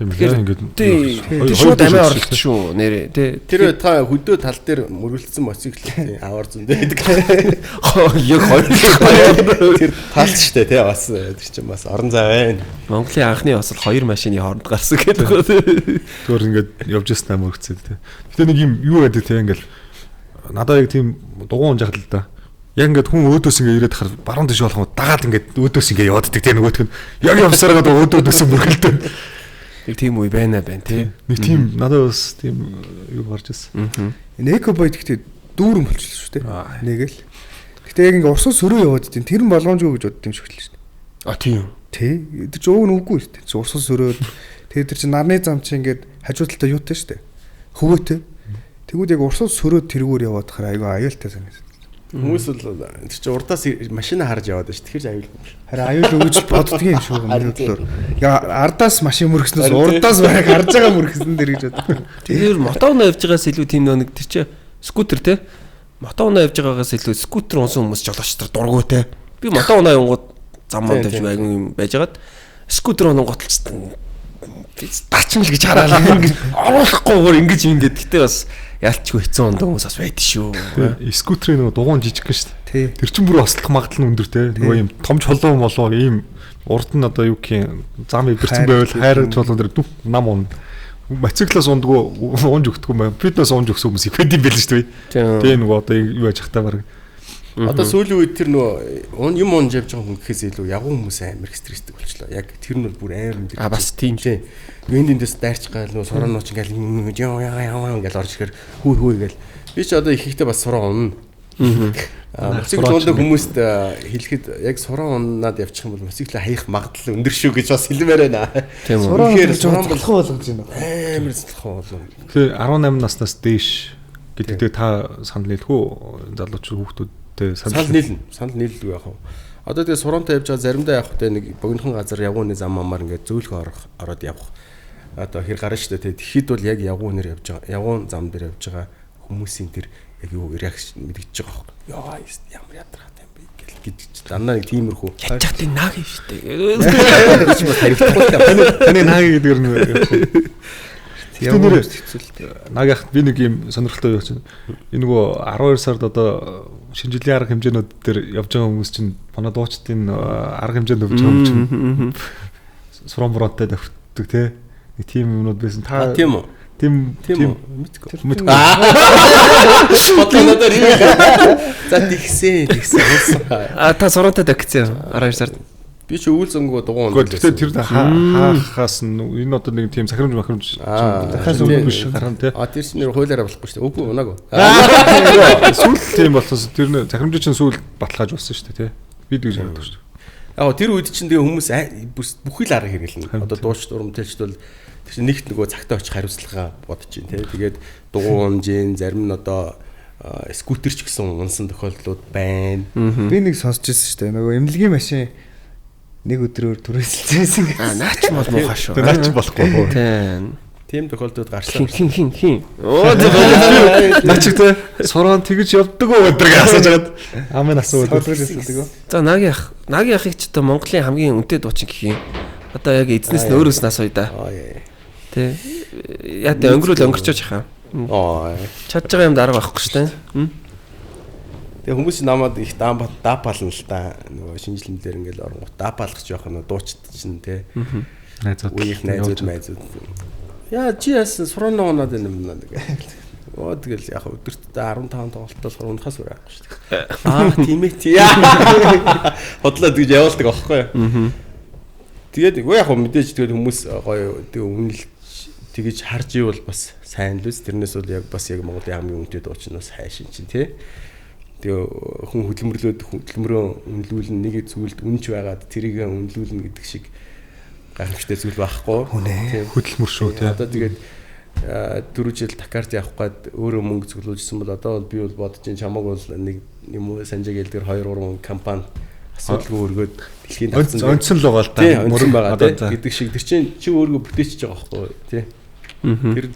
Тэгэхээр ингээд тэр шууд амиа оролт шүү нэрээ тий. Тэр та хөдөө тал дээр мөргөлдсөн моциклын аваар зөндөө байдаг. Яг хоёр тэр тал штэ тий бас тэр чинь бас орон зай байна. Монголын анхны бас хоёр машины хооронд гарсан гэдэг. тэр ингээд явж яснаа мөргцээ тий. Гэтэ нэг юм юу байдаг тий ингээд надад яг тийм дугуун жахал л да. Яг ингээд хүн өөдөөс ингээд ирээд хахаар баруун дэш болох юм дагаад ингээд өөдөөс ингээд явааддаг тий нөгөөх нь яг явсараад өөдөөс мөргөлдөө. Тийм үе байна тий. Нэг тийм надад бас тийм юу гарч ирсэн. Энэ эко бойд гэхдээ дүүрэн болчихлоо шүү дээ. Нэг л. Гэтэ яг ингээ урсуу сөрөө яваад тийм тэр нь болгоомжгүй гэж бодд юм шиг л шүү дээ. А тийм. Тий. Тэр чинь уг нь үгүй шүү дээ. Чи урсуу сөрөөд тэгээ тэр чинь нарны зам чи ингээд хажуу талдаа юутай шүү дээ. Хөвөөтэй. Тэгвэл яг урсуу сөрөөд тэргүүр яваад хахаар айгүй аюултай санагдав. Хүмүүс л тэр чинь урдаас машина харж яваад шүү. Тэгэхээр аюул юм шүү. Харин аюул өгж боддөг юм шүү миний бодлоор. Яа ардаас машин мөргснөөс урдаас бараг харж байгаа мөргсөн дэр гэж боддог. Тэр мотоно явж байгаас илүү тийм нэг тэр чинь скутер те. Мотоно явж байгаагаас илүү скутер унсан хүмүүс жолооч нар дургуй те. Би мотоно явгууд зам мод тавьж байг юм байжгаад скутер онон готолцсон. Дачин л гэж хараад ингэж оруулахгүйгээр ингэж ингээд гэтээ бас ялчгүй хэцүү ондоо хүмүүс бас байдаг шүү. Скутерийн нөгөө дугуун жижиг гэн шүү дээ. Тэр чинь бүр ослох магадлал нь өндөр те. Нөгөө юм том чулуун болоо ийм урд нь одоо юу гэх юм зам ивэрсэн байвал хайрын чулуун дээр нам уун. Моциклоос ундгүй унж өгдөггүй мэн. Фитнес унж өгсөн хүмүүс их байд юм байл шүү дээ. Тэгээ нөгөө одоо юу яаж хахтаа баг. Одоо сүүлийн үед тэр нөгөө юм унж явж байгаа хүн гэхээс илүү ягуу хүмүүс амар стресстэй болчихлоо. Яг тэр нь бүр амар юм. Бас тийм тий. Эндээс дайрч гаал нөгөө сураанууч ингээл яа ингээл орж ирэхээр хүү гээл. Би ч одоо их ихтэй бас сураа унна. Моцикл ундаг хүмүүст хэлэхэд яг сураа уннаад явчих юм бол моцикл хаях магадлал өндөр шүү гэж бас хэлмээр байна. Тийм үү. Тэгэхээр сураа болохоо болгож байна. Амар зөвхөн болов. Тэгэхээр 18 наснаас дээш гэдэг та санал нийлэхүү залуучууд хүүхдүүдтэй санал нийлэлгүй яах вэ? Одоо тэгээ сураантай явж байгаа заримдаа явах тэ нэг богинохон газар явгууны зам амаар ингээд зөөлхөн ороод явах. одоо хэр гарна шүү дээ. Тэгэхэд бол яг явгуун нэр явж байгаа. Явгуун зам дээр явж байгаа хүмүүсийн тэр яг юу реакшн мэдгэж байгаа байхгүй. Яа ямар ядаргатай юм бэ гэж дандаа нэг тиймэрхүү. Ячаад энэ наг юм шүү дээ. гэж бас хариулахгүй. Таны наг гэдэг нь ямар хэцүүлтэй. наг яхад би нэг юм сонирхолтой юу чинь энэ нөгөө 12 сард одоо шинэ жилийн арга хэмжээнүүд дээр явж байгаа хүмүүс чинь манай дуучдын арга хэмжээнд өвж байгаа юм чинь сурам бронтой давтдаг те нэг тийм юмнууд байсан та тийм үү? Тийм мэдгүй. Бодлоноор юм. За тэгсэн. Та сурантай дагцсан 12 сард. Би ч өвөл зөнгөө дугуун. Гэхдээ тэр хаахаас энэ одоо нэг тийм сахимж захаас өмнө биш гарна те. Тэр чинь хуулиараа болохгүй шүү дээ. Үгүй унаагүй. Сүүл тийм болохоос тэр захимж чинь сүүл баталгааж болсон шүү дээ те. Би тэгж боддог шүү дээ. Яг тэр үед чинь тэгээ хүмүүс бүхий л арга хэрэглэнэ. Одоо дууч дурамтэлчд бол тэр чинь нэгт нөгөө цагтаа очих хариуцлага бодож чинь те. Тэгээд дугуун жин зарим нь одоо скутерч гэсэн унсан тохиолдлууд байна. Би нэг сонсч ирсэн шүү дээ. Нөгөө эмнэлгийн машин нэг өдрөөр түрээсэлжсэн гэж. Наач мал муухай шүү. Наач болохгүй. Тийм тохиолдлууд гарсан. Хин. Наач те суран тэгж явдаг уу өдрөг асууж хагаад амын асууад хэлдэг. За нагийн ахыг ч одоо Монголын хамгийн үнэтэй дуучин гэх юм. Одоо яг эзнээс нь өөрөөс нь асууя да. Тэ. Яа тэ өнгөрөөж хаа. Чадж байгаа юм дарга байхгүй шүү дээ. Тэгээ хүмүүс намайг их даапална л та. Нөгөө шинжилмэлээр ингээл оронгот даапалгах жоох нь дуучд чинь те. Найзууд. Яа чи яасан суран оноод байна юм нэг. Тэгэл яг өдөртөө 15 тоглолтол унахаас өөр байхгүй шүү дээ. Тийм ээ тий. Хотлоо тэгж явуулдаг аахгүй. Тэгээд яг мэдээж тэгээд хүмүүс гоё тэг үнэлж тэгж харж ивэл бас сайн л үс. Тэрнээс бол яг бас яг Монголын хамгийн үнэтэй дуучин бас хайшин чинь тий. Тэгээ хүн хөдөлмөрөө үнэлүүлэн нэг зүйлд үнж байгаад тэрийг үнэлүүлнэ гэдэг шиг гайхамшигтай зүйл байхгүй. Хөдөлмөр шүү тий. Одоо тэгээд 4 жил Дакарт явах гээд өөрөө мөнгө цуглуулжсэн бол одоо би бол бодож ин чамаг бол нэг юм уу Санжиг элдгэр 2-3 компани асуудалгүй өргөд дэлхийн тавцсан онцсон л байгаа л да. Мөрөн байгаа гэдэг шиг тэр чинь чи өөрөө бүтээчихэж байгаа байхгүй тий.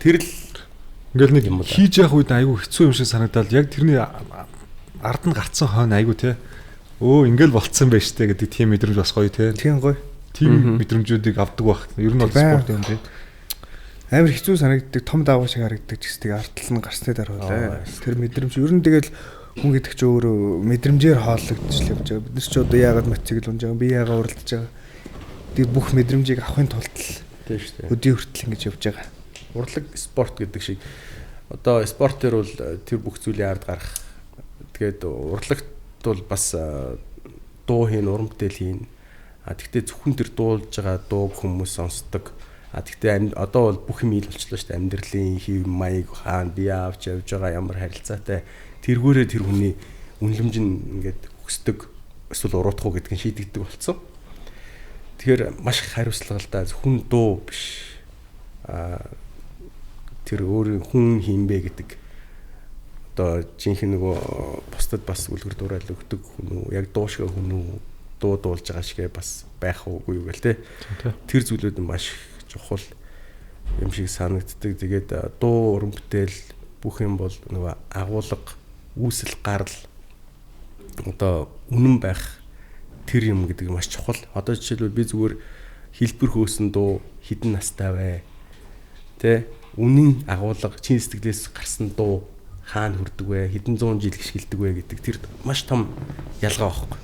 Тэр л ингээл нэг хийж явах үед айгүй хэцүү юм шиг санагдал яг тэрний ард нь гарцсан хойно айгүй те. Ингээл болцсон байж тээ гэдэг тийм мэдрэмж бас гоё те. Тийм гоё. Тийм мэдрэмжүүдийг авдаг байх. Ер нь бол спорт юм те. Амар хэцүү санагддаг, том дагуу шиг харагддаг ч гэсэн ардтал нь гарсны дараа тэр мэдрэмж ер нь тэгэл хүн гэдэг чинь өөрөө мэдрэмжээр хооллогдож л явж байгаа. Бид нар ч одоо яагаад мотоцикл унж байгаа, би яагаад уралдаж байгаа. Тэр бүх мэдрэмжийг авахын тулд тийм шүү дээ. Өдөө хүртэл ингэж явж байгаа. Урлаг спорт гэдэг шиг одоо спортер бол тэр бүх зүйлийн ард гарах. Тэгээд урлагт бол бас дуу хийн, уран бүтээл хийн. Тэгтээ зөвхөн тэр дуулж байгаа дууг хүмүүс сонсдог. Тэгтээ одоо бол бүх юм ил болчихлоо шүү дээ. Амьдралын хэв маяг хаана би авч явж байгаа ямар харилцаатай тэргүүрээ тэр хүний үнэлэмж нь ингээд өсдөг эсвэл уруудах уу гэдгийг шийдэгдэг болсон. Тэгэхээр маш их хариуцлагатай зөвхөн дуу биш. Тэр өөр хүн хинбэ гэдэг одоо жинхэнэ нөгөө бусдад бас үлгэр дуурайл өгдөг хүн үү яг дуу шиг хүн үү дуу дуулж байгаа шигэ бас байх уугүй юу гэл те. Тэр зүйлүүд нь маш чухал юм шиг санагддаг. Тэгээд дуу уран бүтээл бүх юм бол нөгөө агуулга үүсэл гарал одоо үнэн байх тэр юм гэдэг маш чухал. Одоо жишээлбэл би зүгээр хэлбэр хөөсөн дуу хідэн настай бай. Тэ үнэн агуулга чин сэтгэлээс гарсан дуу хаана хүрдэг вэ? Хэдэн зуун жил гიშгэлдэг вэ гэдэг тэр маш том ялгаа байхгүй.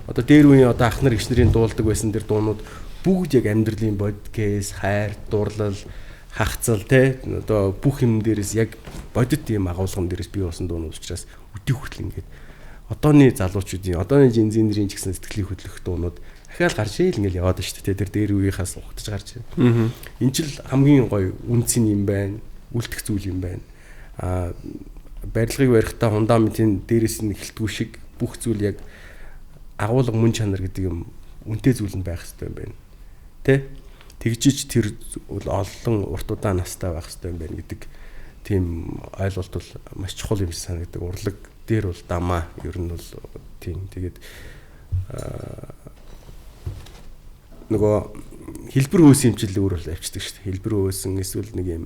Одоо дээр үеийн одоо ах нар эгч нарын дуулдаг байсан тэр дуунууд бүгд яг амьдралын бодкес, хайр, дурлал, хагцал те одоо бүх юм дээрээс яг бодит юм агуулган дээрээс бий болсон дуунууд учраас өдөө хүртэл ингээд одооны залуучуудын одооны жинзинэрийн ч гэсэн сэтгэлийг хөдлөх дуунууд дахиад гарч ийл ингээл яваад шүү дээ. Тэр дээр үеийнхээс ухтаж гарч байна. Энэ ч л хамгийн гоё үнцэн юм байна. Үлдэх зүйл юм байна. Барилгыг барихтаа фундаментын дээрээс нь эхэлтгүү шиг бүх зүйл яг агуулга мөн чанар гэдэг юм үнэтэй зүйл нь байх хэрэгтэй юм байна. Тэ? Тэгжиж тэр олон урт удаан настай байх хэрэгтэй юм байна гэдэг тийм ойлголт бол маш чухал юм шиг санагддаг. Урлаг дээр бол дамаа ер нь бол тийм тэгээд нөгөө хэлбэр хөөс хэмжил өөр бол авчдаг шүү дээ. Хэлбэр хөөсөн эсвэл нэг юм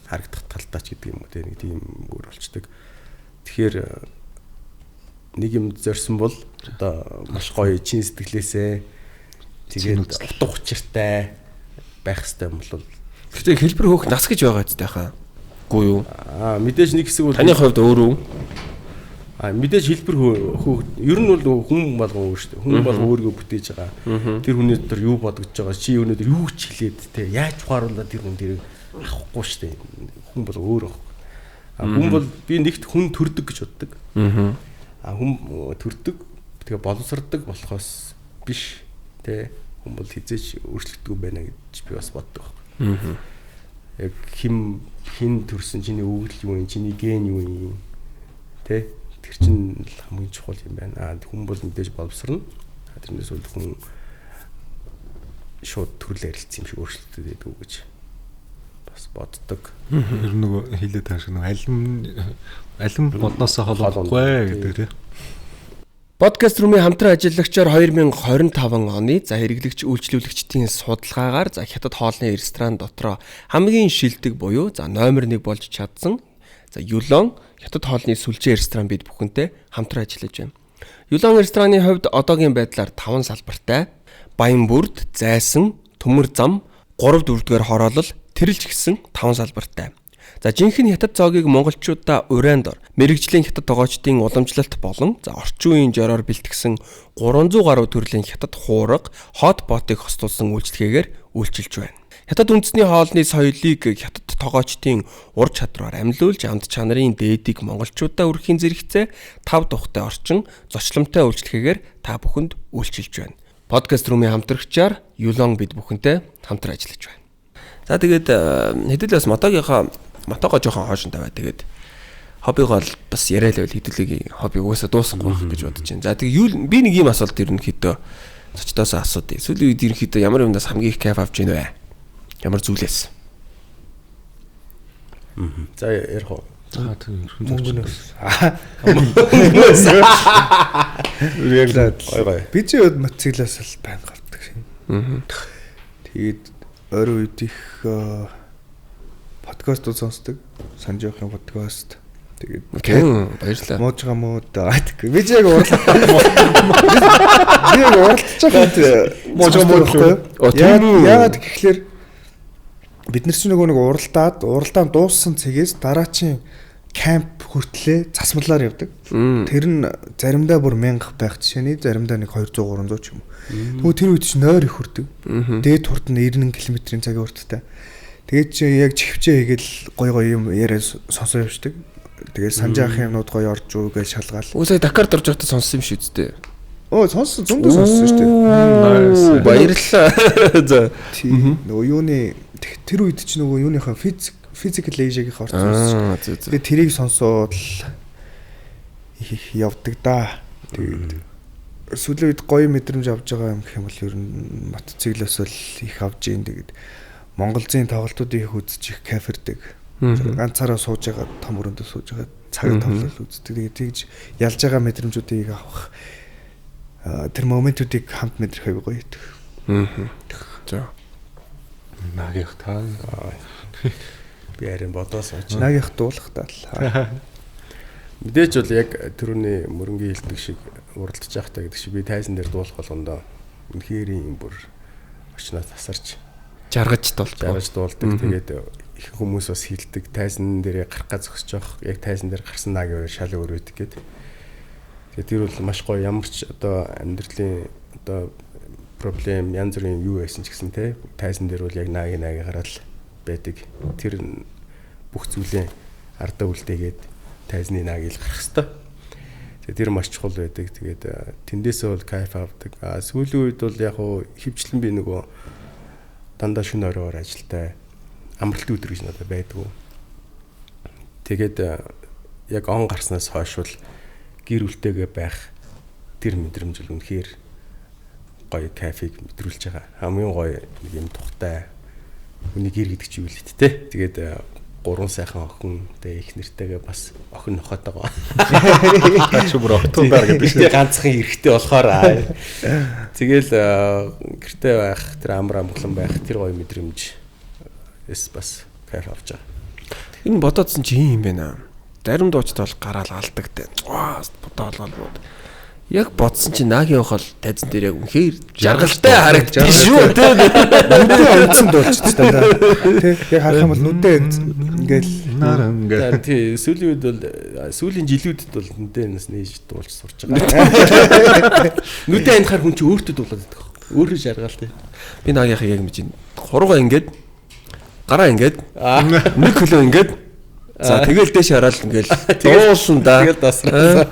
харагдах талтаач гэдэг юм уу те нэг тийм өөр болчдөг. Тэгэхээр нэг юм зорьсон бол одоо маш гоё чин сэтгэлээсээ тэгээд утга учиртай байх хэрэгтэй юм бол гэхдээ хэлбэр хөөх нас гэж байгаа ч тайхаа. Үгүй юу? Мэдээж нэг хэсэг бол таны хувьд өөр үү? Мэдээж хэлбэр хөөх ер нь бол хүн болгон өөр шүү дээ. Хүн бол өөрийгөө бүтээж байгаа. Тэр хүний дотор юу бодогдож байгаа, чи өнөөдөр юу ч хэлээд те яаж ухааруулаад тэр хүн тэрийг авахгүй шүү дээ. Хүн бол өөр баг. Хүн бол би нэгт хүн төрдөг гэж боддог. Хүн төрдөг тэгээ боловсрдог болохоос биш те хүн бол хизээч өөрчлөгдөв байна гэж би бас боддог баг. Яг хин төрсөн чиний өвгөл юу юм, чиний ген юу юм те тэр чинь хамгийн чухал юм байна. Хүн бол мэдээж боловсрно. Тэрнээс бол хүн шууд төрлөөр хэлсэн юм шиг өөрчлөлтөд байдаг гэж бас боддог. Ер нь нөгөө хэлээд байгаа шиг нөгөө алим бодносоо холбоогүй гэдэг тийм. Подкаст румын хамтран ажиллагчаар 2025 оны за хэрэглэгч үйлчлүүлэгчдийн судалгаагаар за хятад хоолны ресторан дотроо хамгийн шилдэг буюу за номер 1 болж чадсан за Юлон хятад хоолны сүлжээ ресторан бид бүхэнтэй хамтран ажиллаж байна. Юлон рестораны хувьд одоогийн байдлаар 5 салбартай баян бүрд, зайсан, төмөр зам, 3-4-р хороолол, тэрэлж гисэн 5 салбартай. За жинхэнэ хятад цоогийг монголчуудаа уран дор мэрэгжлийн хятад тогоочдын уламжлалт болон за орчин үеийн жороор бэлтгэсэн 300 гаруй төрлийн хятад хуурга, хот ботыг хостуулсан үйлчлэгээр үйлчилж байна. Хятад үндэсний хоолны соёлыг хятад тогоочдын ур чадвараар амьлуулж амт чанарын дээдийг монголчуудаа өргөхийн зэрэгцээ 5 тухтай орчин зочломтой үйлчлэгээр та бүхэнд үйлчилж байна. Подкаст румын хамтрагчаар Юлон бид бүхэнтэй хамтран ажиллаж байна. За тэгээд хэдүүлээс мотогоо жоохон хоошин тавиад тэгээд хоббигоо бас яриа л хэдүүлгийн хоббиг угаасаа дуусахгүй гэж бодож байна. За тэгээд би нэг юм асуулт ерөнхийдөө зочдоос асуудъя. Сүүлийн үед ерөнхийдөө ямар юмдаас хамгийн их кайф авч байна вэ? Ямар зүйлээс? За ярих уу. За тийм мөнгөнөөс. Гой. Би ч мотоциклаас л байн гардаг шин. Тэгээд орой үед их подкастууд сонсдог. Санжихын подкаст. Тэгээд баярлалаа. Муужгаа муу даадаг. Би яг уралдаж байгаа. Муужгаа муу. Яагаад гэхэлэр бид нар чинь нөгөө нэг уралдаан дууссан цэгээс дараачийн камп хүртлээ засмалаар явдаг. Тэр нь заримдаа бүр 1000 байх жишээний заримдаа нэг 200 300 ч юм уу. Тэгвэл тэр үед чинь нойр их хүрдэг. Дээд хурд нь 90 км-ийн цагийн хурдтай. Тэгээд чи яг чихвчээ хийгээл гой юм яриа сонсоо явждаг. Тэгээд санжаахын юмнууд гоё орж уу гэж шалгаал. Үгүй сая Дакард орж байхдаа сонссон юм шүү дээ. Сонссон зөндөө сонссон шүү дээ. Баярлалаа. За. Нөгөө юуны тэр үед чи нөгөө юуныхаа physical age-ийг орсон. Тэгээд тэрийг сонсоод явдаг да. Тэгээд сүүлийн үед гоё мэдрэмж авч байгаа юм гэх юм бол ер нь мотоциклээс л их авж ийн. Тэгээд Монголын тоглолтуудыг их үзэж их кайфердэг. Ганцаараа сууж байгаа том өрөөндөө сууж байгаа цаг тоглол үздэг. Тэгээд тэгж ялж байгаа мэдрэмжүүдийг авах тэр моментуудыг хамт мэдрэх аягүй гоё байдаг. За. Нагих таа. Би харин бодоос очив. Нагих дуулах таа. Мэдээж бол яг түрүүний мөрөнгийн хэлдэг шиг уралдаж явахтаа гэдэг шиг би тайзан дээр дуулах болгондоо үнэхээр юм бүр очноос тасарч жаргаж дуулдаг. Тэгээд их хүмүүс бас хилдэг тайзан дээр гарах га зогсож явах яг тайзан дээр гарсан нагийн шал өрөөдөг гэдэг. Тэгээд тэр бол маш гоё ямар ч одоо амьдралын одоо проблем янз бүрийн юу байсан ч гэсэн те тайзан дээр бол яг нагийн гараад байдаг. Тэр бүх зүйлээ ардаа үлдээгээд тайзны нагийг гарах хэвээр. Тэгээд тэр маш чухал байдаг. Тэгээд тэндээсээ бол кайф авдаг. Сүүлийн үед бол яг хуу хөвчлэн би нөгөө дандаа шөнө оройор ажилтай амралтын өдөр гэж надад байдаг. Тэгээд яг он гарснаас хойш бол гэр бүлтэйгээ байх тэр мэдрэмж л үнэхээр гоё кайфыг мэдрүүлж байгаа. Хамгийн гоё нэг юм тухтай хүний гэр гэдэг чинь юу л дээ. Тэгээд 3 сайхан охин тэгээ их нэртэйгээ бас охин нохоотойгоо. Чи бүр октодаар гэдэг шиг. Ганцхан эрэхтэй болохоор тэгэл гэртээ байх, тэр амар амглан байх, тэр гоё мэдрэмж бас кайф авч байгаа. Энэ бодоодсон чи юм байна. Зарим дуучид бол гараал алдаг те. Бодоолол. Яг бодсон чи Нагийн хол тайзан дээр яг үнэхээр жаргалтай харагдаж шүү те. Нүдээ онцонд болчихсон та. Тэ яг харах юм бол нүдээ ингээл наран тий сүүлийн үед бол сүүлийн жилүүдэд бол нүдээс нээж дуулж сурч байгаа. Нүдээ анхаар хүн чи өөртөө дуулаад байдаг. Өөрөө жаргалтай. Би Нагийнхаа яг мэдэн. Хуруугаа ингээд гараа ингээд нэг хөлөө ингээд за тэгэл дээш хараад ингээл дуулсан да. Тэгэл дасраа.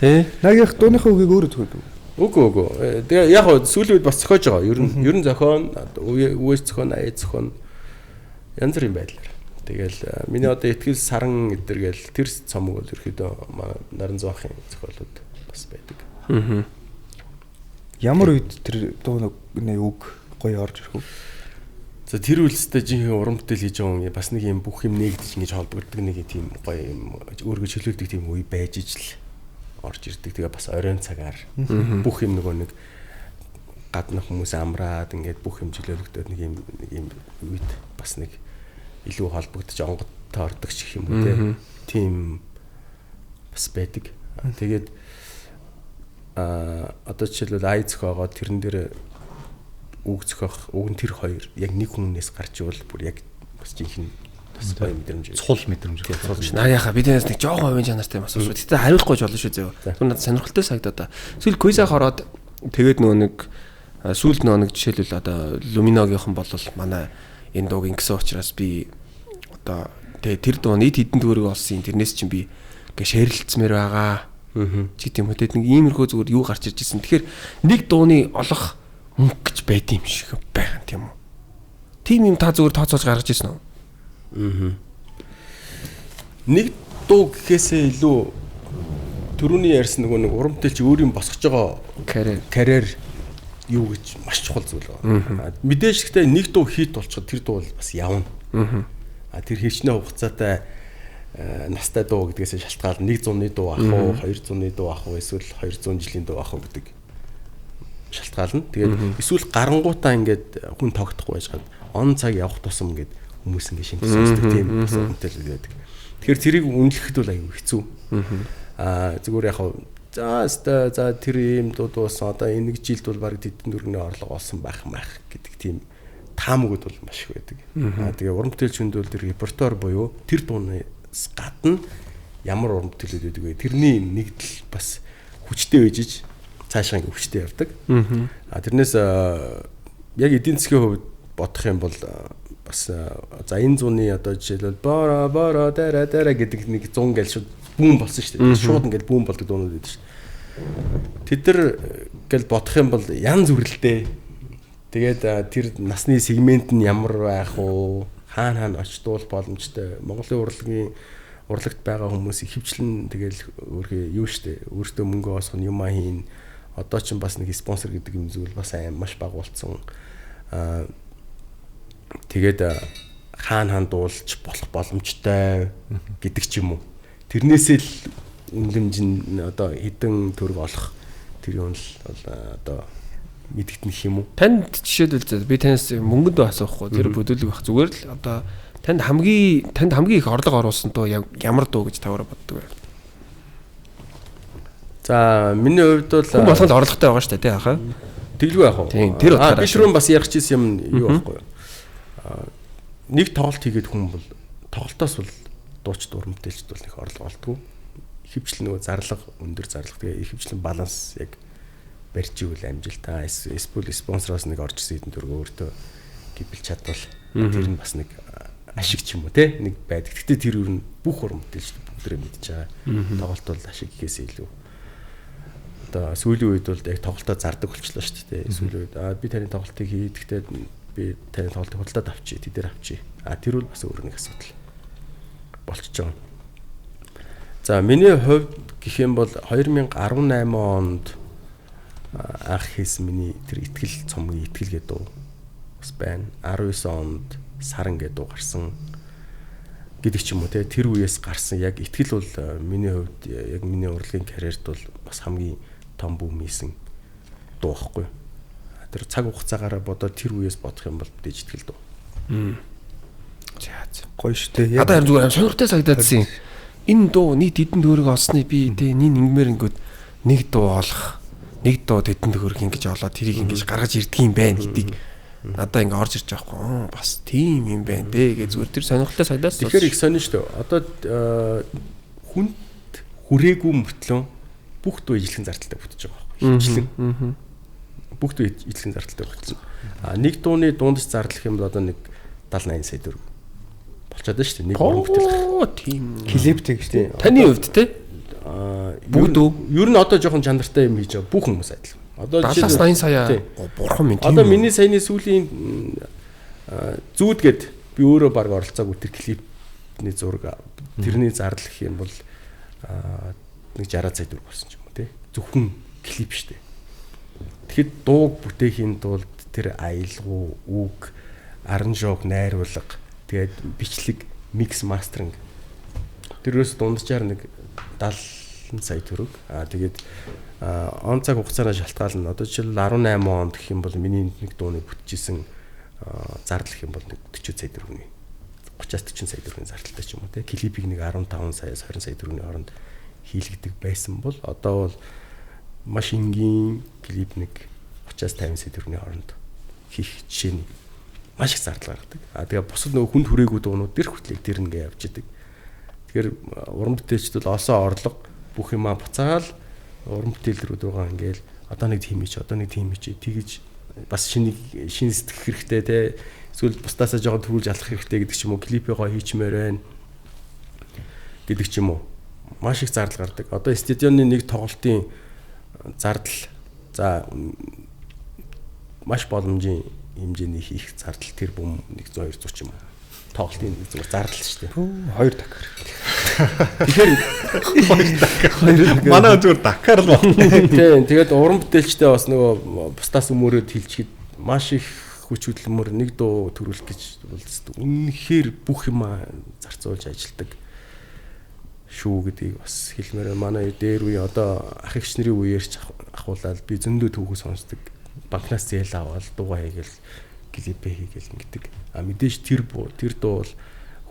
Тий. Нагийнх дууныхаа үгийг өөрөө зохиодог. Үгүй. Тэгээ яг хөө сүүлийн үед бас зохиож байгаа. Ер нь зохион, үеэс зохион, аяз зохион янз бүрийн байдлаар. Тэгэл миний одоо ихтгэл саран эдэргээл тэр цомог бол ерөөдөө наран зоохын зохиолууд бас байдаг. Аа. Ямар үед тэр дууны үг гоё орж ирэх вэ? За тэр үйлстэй жинхэнэ уран бүтээл хийж байгаа юм бас нэг юм бүх юм нэгдэж ингэж холбогддог нэг тийм гоё юм өөргөө чөлөөлдөг тийм үе байж ижил орж ирдэг. Тэгээ бас оройн цагаар бүх юм нэг гаднах хүмүүс амраад ингээд бүх юм чөлөөлөгдөд нэг юм үед бас нэг илүү холбогдож онгодтой ордог ч юм уу тийм бас байдаг. Тэгээд одоо жишээлбэл ай зохиогоо тэрэн дээр үг зохиох үг нь тэр хоёр яг нэг хүнээс гарч ивэл бүр яг бас жинхэнэ бас гоё мэдрэмж. Цул мэдрэмж. Нагийнхаа биднээс нэг жоохон хувийн чанартай юм асууж. Гэтэ хариулахгүй ч болно шүү зөө. Түнэд сонирхолтой санагдаад та. Эсвэл квизаа хороод тэгээд нөгөө нэг сүүлд нөгөө нэг жишээлбэл одоо Luminoгийн бол манай энэ дууг ингэсэн учраас би одоо тэгээд тэр дуу нийт хэдэн төгрөг олсон тэрнээс чинь би ингээ шеэрлэлцмээр байгаа. Чи тийм хөтөд нэг иймэрхүү зүгээр юу гарч ирж ирсэн. Тэгэхээр нэг дууны олох мөнгө гэж байд юм шиг байна тийм үү? Тим юм та зүгээр тооцоолж гаргаж ирсэн үү? Нэг дуу гэхээсээ илүү түрүүний ярьсан нэг уран бүтээл чи өөр юм босгож байгаа карьер юу гэж маш чухал зүйл байна. Мэдээж гэхдээ нэг дуу хит болчиход тэр дуу бол бас явна. Тэр хичнээн хугацаатай настай дуу гэдгээс шалтгаална 100-ны дуу ах уу 200-ны дуу ах уу эсвэл 200 жилийн дуу ах уу гэдэг шалтгаална. Тэгээд эсвэл гарангуудаа ингээд хүн тогтохгүй байжгаад он цаг явах тусам ингээд хүмүүс ингээд шинэ сонсдог тийм мэдээлэл байдаг. Тэгэхээр тэрийг үнэлэхэд бол аюу хэцүү. Зүгээр яг за тэр ийм дуудсан одоо энэ нэг жилд бол баг тэдэн дөрөвний орлого олсон байх гэдэг тийм таамагуд бол маш их байдаг. Тэгээ уран бүтээлчинд бол тэр репертуар буюу тэр дуунаас гадна ямар уран бүтээлүүд байдаг вэ? Тэрний нэгдэл бас хүчтэй байжиж цаашаа хүчтэй явдаг. Тэрнээс яг эдийн засгийн хувьд бодох юм бол бас за энэ зууны одоо жишээлбэл бора дара гэдэг нэг 100 гээл шууд бүүн болсон шүү дээ. Шууд ингээд бүүн болдог дуунууд байдаг шүү. Тэд нар гэл бодох юм бол янз бүрэлтэй. Тэгээд тэр насны сегмент нь ямар байх уу? Хаана очдуул боломжтой. Монголын урлагт байгаа хүмүүс ихэвчлэн тэгэл өөрхий юу штэ. Өөртөө мөнгө олох нь юм хийн. Одоо ч бас нэг спонсор гэдэг юм зүйл бас маш бага болцсон. Тэгээд хаана дуулж болох боломжтой гэдэг ч юм уу. Тэрнээсээ л үнэлэмж нь одоо хэдэн төгрөг олох тэр юм л одоо мэдгэтнэх юм уу. Танд жишээлбэл би танаас мөнгөнд асуухгүй тэр бүдүүлэг байх зүгээр л одоо танд хамгийн их орлого оруулсан дуу ямар дуу гэж таваараа боддог вэ? За миний хувьд бол хүн болгонд орлоготой байгаа шүү дээ тий хаа. Тэглгүй яах вэ? Тийм тэр утгаараа. Би ширүүн бас ярих гэсэн юм юу байхгүй юу? Нэг тоглолт хийгээд хүн бол тоглолтоос бол дуучид уран бүтээлчд бол их орлого олдгоо. Ихэвчлэн нөгөө зарлага өндөр зарлага тэгээ ихэвчлэн баланс яг барьж ивэл амжилтаа эсвэл спонсороос нэг орж ирсэн хэдэн төгрөг өөртөө гибэл чадвал тэр нь бас нэг ашиг ч юм уу те нэг байдаг. Гэхдээ тэр юу н бүх уран бүтээлчд бүгдээ мэдж байгаа. Тоглолт бол ашиг гэхээс илүү одоо сүүлийн үед бол яг тоглолтоо зардаг болчихлоо шүү дээ. Сүүлийн үед би таны тоглолтыг хийхдээ би таны тоглолтыг худалдаад авчи, тэдээр авчи. Тэр бол бас өөр нэг асуудал болчихж байгаа. За миний хувьд гэх юм бол 2018 онд анх хийсэн миний тэр итгэл цомгийн итгэл гэдэг дуу бас байна. 19 онд саран гэдэг дуу гарсан. гэдэг ч юм уу те тэр үеэс гарсан яг итгэл бол миний хувьд яг миний урлагийн карьерт бол бас хамгийн том бүм хийсэн дуу байхгүй. Тэр цаг хугацаагаараа бодоод тэр үеэс бодох юм бол мэдээж итгэл дуу. Гоё штэ. Одоо харин зүгээр сонирхолтой санагдаадсэн. Энэ дуу нийт хэдэн төгрөг олсны би тэ нэг ингэмээр ингэод нэг дуу олох, нэг дуу хэдэн төгрөг ингэж олоод тэрийг ингэж гаргаж ирдэг юм байна гэдгийг надаа ингэ орж ирж байгаа хгүй. Бас тийм юм байна дээ гэж зүгээр тэр сонирхолтой санагдаас. Тэгэхээр их сонир штэ. Одоо хүнд хүрээгүй мөртлөө бүх дуу ижлэн зардалтай бүтэж байгаа байхгүй. Ижлэн. Бүх дуу ижлэн зардалтай бүтсэн. Нэг дууны дундаж зардалх юм бол одоо нэг 70-80 сая төгрөг болчиход байна шүү дээ. Нэг уран бүтээл. Тийм. Клиптэй гэж тийм. Таны хувьд те? Бүгд үү? Ер нь одоо жоохон чанартай юм хийж байгаа бүх хүмүүс адил. Одоо 70-80 сая бурхан минь. Одоо миний саяны сүүлийн зүүдгээд би өөрөө баг оролцоогүй тэр клипний зураг тэрний зардал гэх юм бол нэг 60 сая төгрөг болсон ч юм уу те. Зөвхөн клип шүү дээ. Тэгэхэд дууг бүтээхийн тулд тэр аялгау, үг, аранжууг, найруулга, тэгээд бичлэг, микс, мастеринг тэрөөс дунджаар нэг 70 сая төгрөг. Тэгээд он цаг хугацааны шалтгаална. Одоо жишээл 18 онд гэх юм бол миний нэг дууны бүтчихсэн зардал гэх юм бол нэг 40 сая төгрөгийн 30-40 сая төгрөгийн зардалтай ч юм уу те. Клипийг нэг 15 саяас 20 сая төгрөгийн хооронд хийлгдэг байсан бол одоо бол маш энгийн клип нэг 30-50 сая төгрөгийн хооронд хийх жишээ нь маш их зардал гаргадаг. Тэгээ бусад нөгөө хүнд хүрээгүй дуунууд дэр хүртлэх тэр ингээ явж идэг. Тэгэхээр уран бүтээлчд бол олсон орлого бүх юмаа буцаагаал уран бүтээлрүүд байгаа ингээл одоо нэг тийм хийч, одоо нэг тийм хийч тэгэж бас шинэ сэтгэх хэрэгтэй те. Эсвэл бусдаасаа жоохон төрүүлж алах хэрэгтэй гэдэг ч юм уу, клипээ гоё хийчмээр байна гэдэг ч юм уу. Маш их зардал гардаг. Одоо стадионы нэг тоглолтын зардал за маш боломжийн хэмжээний хийх зардал тэр бүм 100 200 ч юм уу. Тоглолтын зүгээр зардал шүү дээ. 2 Дакар. Тэгэхээр 2 Дакар. Манай зүгээр Дакар л байна. Тийм. Тэгээд уран бүтээлчтэй бас нөгөө бусдаас өмөрөөд хилчихэд маш их хүч хөдөлмөр нэг дуу төрүүлэх гэж бол үнэхээр бүх юм зарцуулж ажилладаг шүү гэдгийг бас хэлмээр. Манай дээр үе одоо ах эгч нарын үеэр ч ахуулаад би зөндөө түүхүү сонсдог. Банкнаас зээл аваад дуугаа хийгээл клипээ хийгээл ингэдэг. Мэдээж тэр дуу бол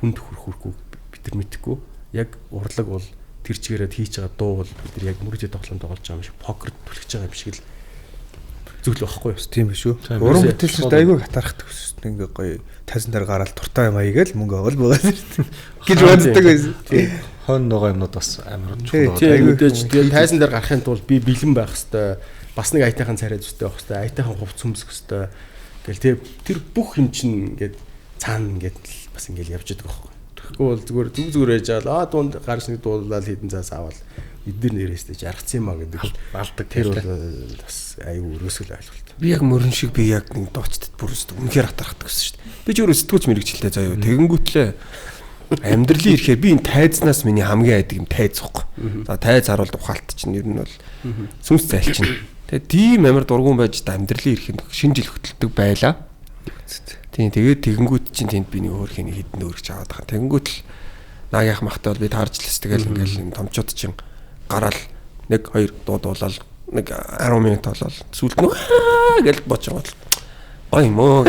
хүнд хүрхгүй бид нар мэдхгүй. Яг урлаг бол тэр чигээрээ хийж байгаа дуу бол бид нар яг мөрөдөө тоглоом тоглож байгаа юм шиг покер түлхэж байгаа юм шиг л зүйл байхгүй юу? Тийм биш үү? Уран бүтээлчд айгүй хатаархдаг ус. Ингээ гоё тайзан дээр гараад туртаа юм аягээл мөнгө оол байгаа гэж боддог байсан. Хон нөгөө юмнууд бас амар чухал. Тийм мэдээж тэгээд тайзан дээр гарахын тулд би бэлэн байх хэвээр бас нэг айтайхан царай зүтэй байх хэвээр айтайхан хувц хүмсэх хэвээр гэл тэр бүх юм чинь ингээд цаана ингээд бас ингээд явж байгаа байхгүй. Тэгэхгүй бол зүгээр ээж аваад дунд гарч нэг дуулаад хідэн цаас аваад эдгээр нэрээстэй жаргацсан юм а гэдэг балдаг тэр бол бас аюу өрөөсгөл ойлголт. Би яг мөрөн шиг би яг нэг доочтод бүрст үнэхээр хатархдаг гэсэн шүү дээ. Би ч өөрөө сэтгүүлч мэрэгчлээ заяа. Тэгэнгүүтлээ амьдралын ирэхээр би энэ тайзнаас миний хамгийн айдаг юм тайз واخгүй. За тайз харуулд ухаалт чинь ер нь бол сүнс зайлчин. Тэгээ тийм амар дургуун байж амьдралын ирэхэд шинэ жил хөтэлдэг байлаа. Тийм тэгээд тэгэнгүүт чинь тэнд би нэг өөр хэний хідэн өөрч аваад байгаа. Тэгэнгүүт л наагийнх махтай бол би таарч лээс тэгэл ингээл томчууд чинь гараал 1-2 дуулаад нэг 10 минут болол сүлд нөө гэж бочоод ой мөө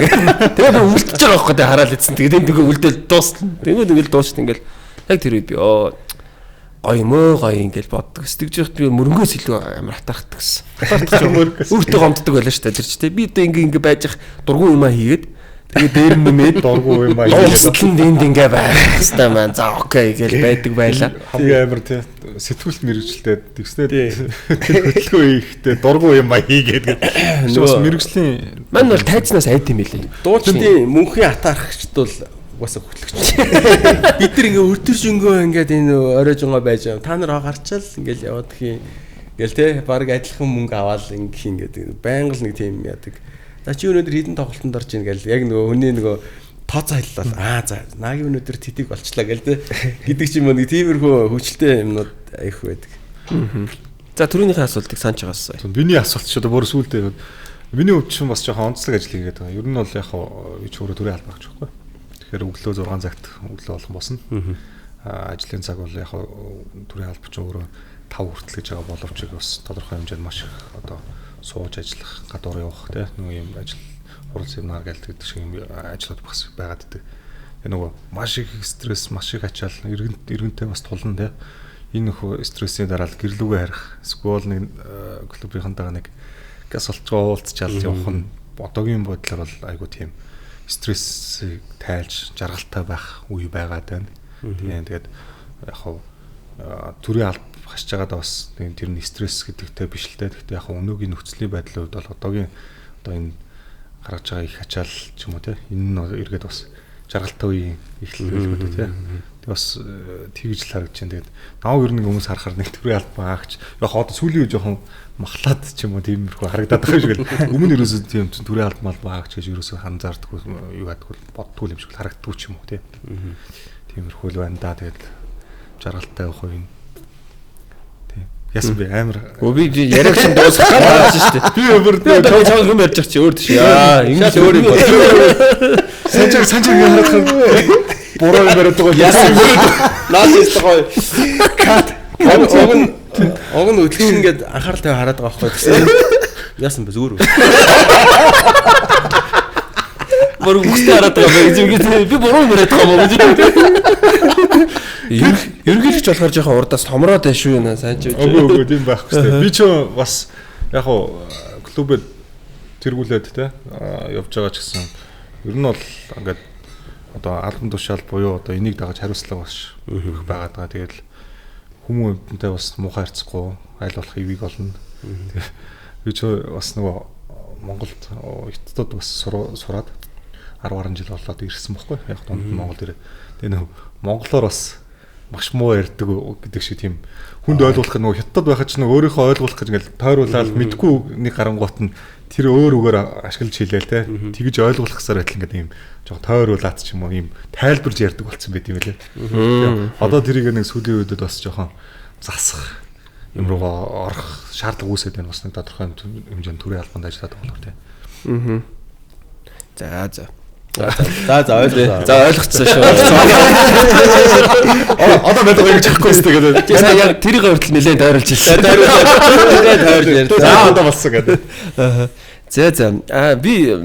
тэгээд үлдчихэж байгаа байхгүй тэ хараад идсэн. Тэгээд энэ үлдээл дуусна. Тэгээд ингээл дуусна ингээл яг тэр үед би ой мөө гоё ингээл боддог. Сэтгэж явахт би мөрөнгөөс илүү амар хатархдаг гэсэн. Өөртөө гомддог байлаа шүү дээ тэр ч тэ би одоо ингээ байж ах дургуун юмаа хийгээд тэгээд дээр нэмээд дургуун юмаа хийгээд энд ингээ байх хэвээр маань за окей гэж байдаг байлаа. Хамгийн амар тий сэтгүүлт мэрэгчлээ тэгснээр хөдөлгөөн хийхдээ дургуун юмаа хийгээд бас мэрэгжлийн мань бол тайзнаас айд юм билээ. Дуучдын мөнхийн атаархчд бол угаасаа хөтлөгч. Бид нар ингээ өртөршөнгөө ингээд энэ оройжонгоо байж та нар гарчаал ингээл яваад гэх юм. Ингээл те баг адилхан мөнгө аваад ингээд байнга л нэг тийм яадаг. За чи өнөөдөр хідэн тоглолтонд орж ийн гэл яг нөгөө хүний нөгөө тооцоо хэллээ. За нагийн өнөөдөр тэтиг болчлаа гэл те гэдэг ч юм уу нэг тиймэрхүү хөвчлөлтэй юмнууд аих байдаг. За түрүүнийхээ асуултыг санаж байгаас. Миний асуулт ч одоо бүр сүултээ миний хувьд ч бас жоохон онцлог ажил хийгээд байгаа. Ер нь бол яг би ч өөрөө төрийн албаагч байхгүй. Тэгэхээр өглөө 6 цагт өглөө болгон босно. Ажлын цаг бол яг төрийн албач өөрөө 5 хүртэл гэж байгаа боловч бас тодорхой хэмжээнд маш их одоо сууж ажиллах, гадуур явах тий нөгөө юм ажил хурал семинар гэдэг шиг юм ажлууд бас байгаад идэг. Нөгөө маш их стресс, маш их ачаал, иргэнтэй бас тулна тий. Энэ нөхөө стрессийн дараа л гэрлүүгээ харих, эсвэл нэг клубийнхантайгаа нэг газ олцгоо уулзчаал явах нь одоогийн бодлоор бол айгуу тийм стрессийг тайлж жаргалтай байх үе байгаад байна. Тэгээд яг хав төрийн алба хасж байгаадаа бас тэр нь стресс гэдэгтэй биш л дээ. Гэхдээ яг өнөөгийн нөхцөлийн байдлын хувьд бол одоогийн одоо энэ гаргаж байгаа их ачаал ч юм уу те энэ нь эргээд бас жаргалтай үеийн эхлэл байлгүй те. Тэг бас тэгж л харагдаж байна. Тэгээд нав ер нь хүмүүс харахаар нэг төрийн алба аагч яг одоо сүүлийн үе жоохон махлаад ч юм уу тиймэрхүү харагдаад байгаа шиг л өмнө ерөөсөө тийм төрийн алба аагч гэж ерөөсөө ханзаардаггүй юу гадаггүй боддгүй юм шиг харагддгүй ч юм уу те. Тиймэрхүү л байна да. Тэгээд жаргалтай явах үе. Тийм. Яасан би амар би яриаг чинь дуусгах гэж шүү дээ. Би өөр цааш юм ярьж чи өөр тийш. Ингэж өөр юм бод. санжиг харахад буруу юм яриад байгаа. Яасан наас истгой. Кат. Ог нь өдлөшн гээд анхаарал тавь хараад байгаа байхгүй гэсэн. Яасан бэ зүгээр үү? Буруу үстэй хараад байгаа юм гэж би буруу юм яриад байгаа юм гэж. Ерөнхийлөгч болохоор жоохон урдаас томроод байна шүү наа сайн ч. Үгүй тийм байхгүй шүү. Би ч бас яг хуу клубэд тэргүүлээд те явж байгаа ч гэсэн ер нь бол ингээд одоо албан тушаал буюу одоо энийг дагаж хариуцлага бас их байгаад байгаа. Тэгээд хүмүүстэнтэй бас муухай харьцахгүй айл болох ивийг олно. Би ч бас нөгөө Монголд хятадд бас сураад 10 гаруй жил болоод ирсэн байхгүй яг дунд нь Монгол ирээ. Тэгээ нөгөө монголоор бас маш муу ярьдаг гэдэг шиг тийм хүнд ойлгуулах нөгөө хятадд байхад ч нөгөө өөрийнхөө ойлгуулах гэж ингээл тойруулаад мэдгүй нэг гарангуут нь тэр өөр үгээр ашиглаж хэлээл те тэгж ойлгуулахсаар байтал ингээд юм жоо тойруулаад ч юм уу юм тайлбарж ярьдаг болсон байт юм лээ. Одоо тэрийг нэг сүүлийн үедэд бас жоохон засах юм руугаа орох шаардлага үүсээд байна бас нэг тодорхой хэмжээнд төрийн албанд ажиллаад байгаа болохоор те. За ойлголоо. За ойлгоцсон шүү. Одоо байдаг юм чихгүй өстэй гэдэг. Тэсээ яг тэрийг хүртэл нэлээд тойруулж хэлсэн. За одоо болсон гэдэг. За би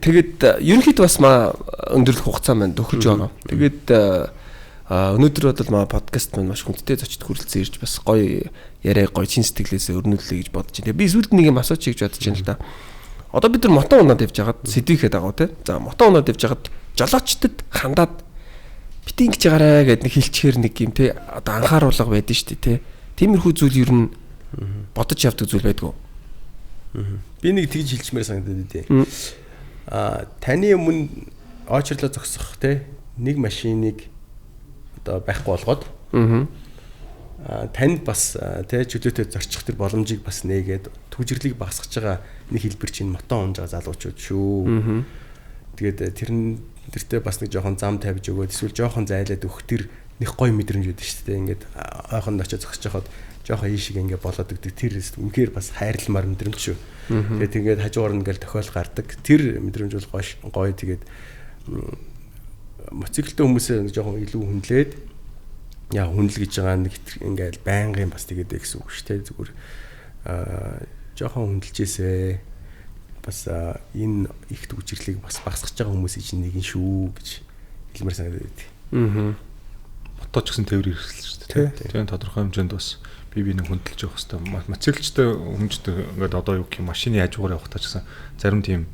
тэгэд ерөнхийдөө бас өндөрлөх хугацаа маань төгөж байгаа. Тэгээд өнөөдөр бол подкаст маань маш хүндтэй зочид хүрэлцэн ирж бас гоё яриа гоё чин сэтгэлээсээ өрнүүлээ гэж бодож байна. Би сүүлд нэг юм асууж гэж бодож байна л да. Одоо бид нар мотон унаад явж хагаад сэдвийхэд байгаа те. За мотон унаад явж хагаад жолоочтод хандаад бит ингэж байгаарэ гэд нэг хилчээр нэг юм те. Одоо анхааруулга байдэн штэ те. Тиймэрхүү зүйл ер нь бодож явдаг зүйл байдгүй. Би нэг тэгж хэлчмээр санагдаад байдیں۔ Таны өмнө очрлоо зогсох те нэг машиныг одоо байхгүй болгоод танд бас те чөлөөтэй зорчих тэр боломжийг бас нээгээд түвжирлийг багасгаж байгаа нэг хэлбэр чинь мотон унж байгаа залуучууд шүү. Тэгээд тэрнэртээ бас нэг жоохон зам тавьж өгөөд эсвэл жоохон зайлаад өгөх тэр нэг гоё мэдрэмж үүдэн шүү дээ. Ингээд ойхонд очиж зогсож байхад жоохон ийшиг ингээд болоод өгдөг тэр үнэхээр бас хайрламар мэдрэмж шүү. Тэгээд ингээд хажуугаар нь ингээл тохиол гардаг. Тэр мэдрэмж бол гоё. Тэгээд моциклтэй хүмүүсээ жоохон илүү хүндлээд яа хүндэл гэж байгаа нэг ингээл байнгын бас тэгээд гэсэн үг шүү дээ. Зүгээр жоохон хүндэлжээсэ бас энэ их түвжирлийг бас багасгаж байгаа хүмүүсийн чинь нэг нь шүү гэж хэлмээр санагдаад байт. Ботооч гэсэн тээвэр хэрэгсэл шүү дээ. Тийм тодорхой хэмжээнд бас бие биенийг хүндэлж явах хэрэгтэй. Моциклчтэй хүмүүжтэй ингээд одоо юу гэх юм машины хажуугаар явах таа ч гэсэн зарим тийм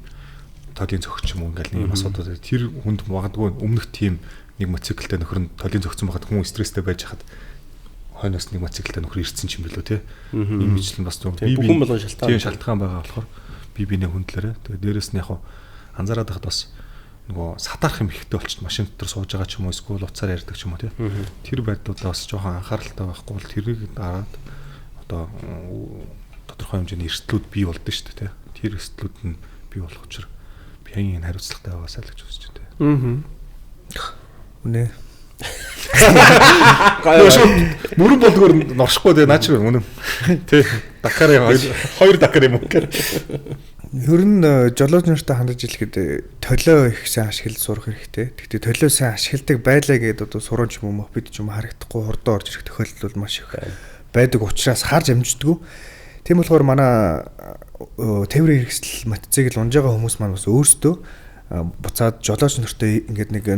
тоодын зөгч юм уу ингээл нэг асуудал тэр хүнд магадгүй өмнөх тийм нэг моциклтэй нөхөр нь тоодын зөгцсөн байхад хүмүүс стресстэй байж хахад хойноос нэг моциклтэй нөхөр ирсэн ч юм билүү те. Ийм мэтлэн бас бүхэн болгон шалтгаан. Тийм шалтгаан байгаа болохоор бие биенийг хүндлээрээ. Тэгээд дээрэс нь яг анзаараад байхад бас нөгөө сатарах юм ихтэй болчихсон машин дотор сууж байгаа ч юм уу эсвэл уцаар ярьдаг ч юм уу те. Тэр байдлуудаа бас жоохон анхааралтай байхгүй бол тэрийг дараад одоо тодорхой хэмжээний эрсдлүүд бий болдсон шүү дээ те. Тэр эрсдлүүд нь бий болох учраас биеийн хариуцлагатай байгаасаа л гэж үзэж байна те. Үнэ. Мөрөн болгоор норшихгүй тэгээ наач үнэн. Тий. Дакарын хоёр дакар юм уу гэхээр. Ер нь жолооч нартай хандаж хэлэхэд толио их сайн ашиглаж сурах хэрэгтэй. Гэхдээ толио сайн ашигладаг байлаа гэдээ одоо суран ч юм уу бид ч юм харагдахгүй хурдан орж ирэх тохиолдол бол маш их байдаг учраас харж амждаггүй. Тийм болохоор манай тээврийн хэрэгсэл мотоцикл унж байгаа хүмүүс маань бас өөрсдөө буцаад жолооч нартай ингээд нэг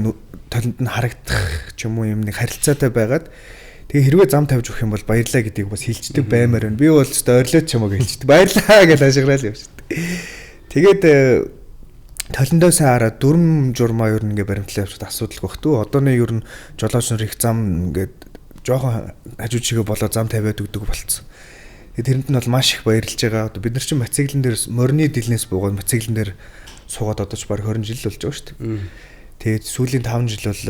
толинд нь харагдах ч юм уу юм нэг харилцаатай байгаад тэгээ хэрвээ зам тавьж өгөх юм бол баярлаа гэдгийг бас хэлцдэг баймаар байна. Би бол ч ойрлоо ч юм уу гэж хэлдэг. Баярлаа гэж ашиграал юм шүү дээ. Тэгээд толиндоо сайн хараад дүрм журмаа ер нь ингээ баримтлаа явчихад асуудал гохтөө. Одооны ер нь жолооч нар их зам ингээд жоохон хажуу чигээ болоо зам тавиад өгдөг болцсон. Тэгээд тэрэнд нь бол маш их баярлж байгаа. Одоо бид нар чинь мотоциклэн дээр морины дэлнээс буугаад мотоциклэн дээр суугаад одоо ч баг 20 жил болж байгаа шүү дээ. Тэгээд сүүлийн 5 жил бол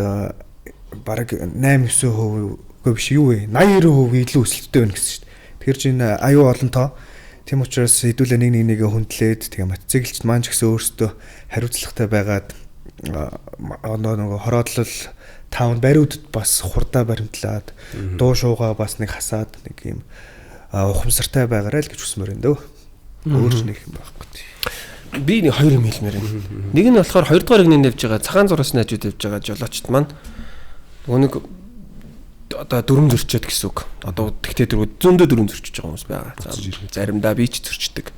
баг 8-9% үгүй биш юу вэ? 80-90% илүү өсөлттэй байна гэсэн шүү дээ. Тэгэхээр чинь аюу олон тоо. Тийм учраас хэдүүлээ нэг хүндлээд тэгээ мотоциклч маань ч гэсэн өөрсдөө хариуцлагатай байгаад нөгөө хороодлол таавн бариудад бас хурдаа баримтлаад дуу шуугаа бас нэг хасаад нэг юм ухамсартай байгаарай л гэж хүсмээр энэ дөө. Өөрч нэг юм байхгүй. Би нэг хоёр юм хэлмээр байна. Нэг нь болохоор 2 дугаар игнэнд явж байгаа цагаан зураас найжууд явж байгаа жолоочт маань нөгөө одоо дүрм зөрчөөд гэсэн үг. Одоо тэгтээ тэр зөндөө дүрм зөрчиж байгаа хүмүүс байгаа. Заримдаа би ч зөрчдөг.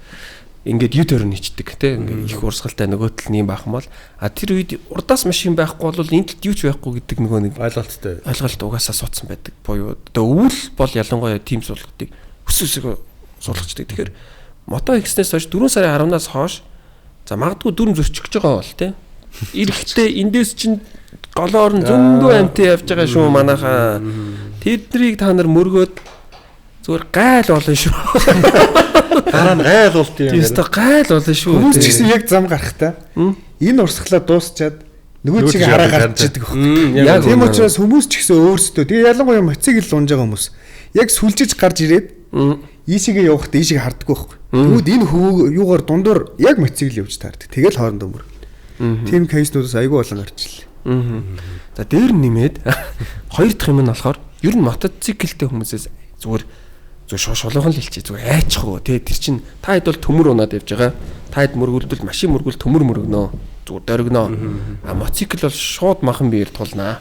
Ингээд U-turn хийчдэг те. Ингээд их урсгалтай нөгөөтөл нэм баахан бол тэр үед урдаас машин байхгүй бол энэ талд юу ч байхгүй гэдэг нөгөө нэг ойлголт угаасаа суудсан байдаг. Буюу одоо өвөл бол ялангуяа тим суулгадыг өсөсөг суулгачдаг. Тэгэхээр мото X-нээс хойш 4 сарын 10-наас хойш за магадгүй дүрм зөрчих гэж байгаа бол те. Ирэхдээ эндээс чинь голоор нь зөндөө амттай явж байгаа шүү манайхаа. Тэднийг та нар мөргөөд зүгээр гайл болно шүү. Дараа нь гайл болт юм. Тэстэ гайл болно шүү. Хүмүүс ч гэсэн яг зам гарахтаа энэ урсгалаа дуусчаад нөгөө чиг хараа гарч идэг хөөх. Тийм учраас хүмүүс ч гэсэн өөрсдөө тэгээ ялангуяа мотоцикл унж байгаа хүмүүс яг сүлжиж гарч ирээд ийшээгээ явахдаа ийшээ харддаг байхгүй. Тэгвэл энэ юугаар дундуур яг мотоцикл явж таардаг. Тэгэл хоорондоо мөр. Тийм кейснүүдээс айгүй болон гарч ирлээ. За дээр нэмээд хоёр дахь юм нь болохоор ер нь мотоциклтэй хүмүүсээс зүгээр шолоохон л хэлчихье зүгээр айчихгүй тий тэр чин та хэд бол төмөр унаад явж байгаа та хэд мөргөлдөл машин мөргөл төмөр мөргөнөө зүгээр дөргөнөө мотоцикл бол шууд махан биеэр тулнаа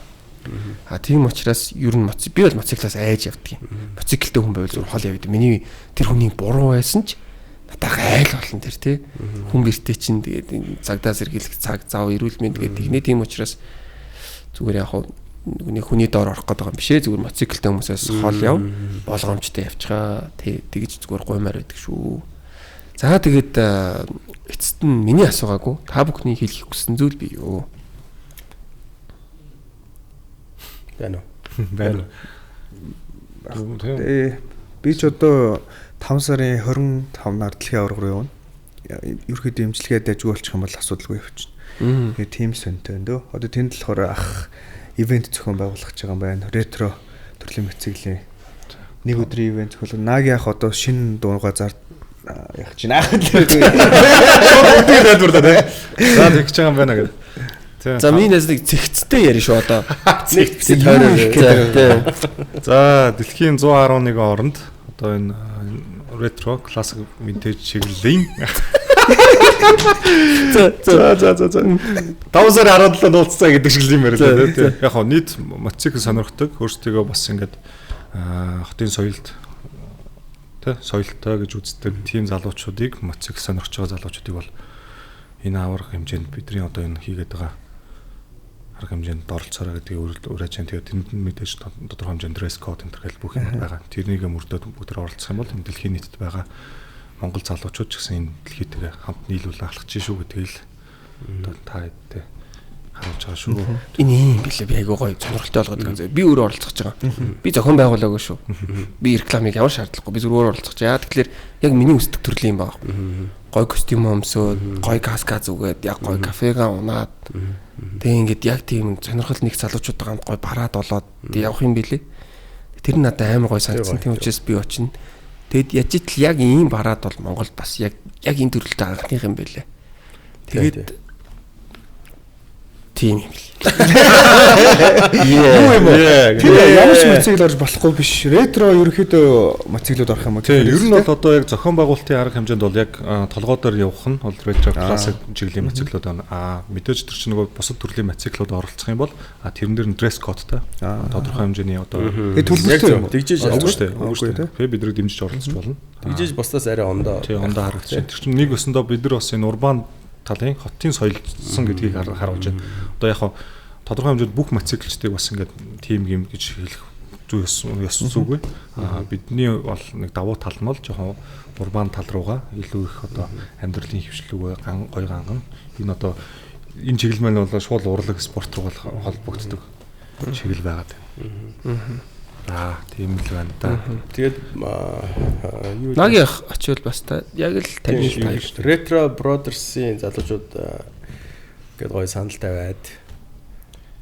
тийм учраас ер нь би бол мотоциклаас айж явдаг юм мотоциклтэй хүн байвал зүгээр хол явдаг миний тэр хүний буруу байсан ч надад айл болно тэр тий хүн бэртэй чинь тэгээд цагдаа сэргийлэх цаг зав эрүүл мэнд гэдэг нэг тийм учраас зүгээр яг нэг хүний доор орох гэдэг юм бишээ зүгээр мотоциклтэй хүмүүсээс хол яв болгоомжтой явчихаа тий тэгж зүгээр гуймаар байдаг шүү. За тэгээд эцэст нь миний асуугаагүй та бүхний хэлэх хүссэн зүйл бий юу? Байна уу? Би ч одоо 5 сарын 25-наар дэлхийн аварга руу явна. Ерөөхдөө имчилгээ дайггүй болчих юм бол асуудалгүй явчихна. Тэгээ тийм сонтой энэ дөө. Одоо тэнд болохоор ах ивент зохион байгуулах гэж байгаа юм байна. Ретро төрлийн мотоциклийн нэг өдрийн ивент зохиолоо. Наги ах одоо шинэ дуугаа зар яг чинь аах л гэдэг. За тэгж байгаа юм байна гэдэг. За минийс нэг цэгцтэй ярина шүү одоо. Цэгцтэй тойроо. За дэлхийн 111 оронд одоо энэ ретро классик винтаж чиглэлийн за 5 сарын 17-нд уулзцаа гэдэг шиг юм байна лээ тийм. Яг хоо нийт мотоцикл сонирхдаг өөрсдөө бас ингээд хотын соёлд тий соёлтой гэж үздэг тийм залуучуудыг мотоцикл сонирхож байгаа залуучуудыг бол энэ аварга хэмжээнд бидний одоо энэ хийгээд байгаа арга хэмжээнд оролцоорой гэдгийг уриалж байна. Тэгээд тэнд мэдээж тодорхой хэмжээнд dress code энэ төр бүх юм байгаа. Тэрнийг мөрдөөд бүгд оролцох юм бол энэ дэлхийн нийтэд байгаа Монгол залуучууд ч гэсэн энэ дэлхийдээ хамт нийлүүл ахлах чинь шүү гэдгийг л та хэдтэй харуулж байгаа шүү. Энэ юм билээ би айгуу гоё сонирхолтой болгоод байгаа. Би өөрөө оролцож байгаа. Би зохион байгуулаагүй шүү. Би рекламыг ямар шаардлагагүй. Би зүгээр оролцож байгаа. Тэгэхээр яг миний хүсдэг төрлийн юм байна. Гоё костюм өмсөөд, гоё каска зүгээд, яг гоё кафега унаад. Тэгээ ингээд яг тийм сонирхол нэг залуучуудаа хамт гоё парад болоод явах юм билээ. Тэр нь надад амар гоё санагдсан. Тийм учраас би очино. Тэгэд яж итл яг ийм парад бол Монголд бас яг энэ төрөлтэй анхных юм байлээ. Тэгээд тийм юм бэл. Юу юм бэ? Тэр ямар ч мотоцикл орж болохгүй биш. Ретро ерөөхдөө мотоциклууд орох юм уу? Тийм, ер нь бол одоо яг зохион байгуулалтын арга хэмжээнд бол яг толгой дээр явах нь бол ретро классик чиглэлийн мотоциклууд байна. Мэдээж тэр чинь нөгөө бусад төрлийн мотоциклууд оролцох юм бол тэрэн дээр нь дресс кодтай тодорхой хэмжээний одоо төлбөртэй юм. Тэгжээж үгүй шүү дээ. Бидрийг дэмжиж оролцож болно. Тэгжээж бусдаас арай ондоо. Тийм, ондоо харагдчих. Тэр чинь нэг өсөндөө бид нар бас энэ урбан талын хотын соёлсон гэдгийг харуулж байна. Одоо яг хаа тодорхой хэмжээнд бүх мотоциклчдыг бас ингээд тим гим гэж хэлэх ёс зүггүй. Бидний бол нэг давуу тал нь бол жоохон урбан тал руугаа илүү их одоо амьдралын хөвшлүүгээ гой ганган энэ одоо энэ чиглэл маань бол шууд урлаг спорт руу холбогддог чиглэл байгаад байна. Тийм л байна да. Тэгээд юу Нагийн очивол бас та яг л таны шүү дээ. Retro Brothers-ийн залуучууд гээд гоё санал тавиад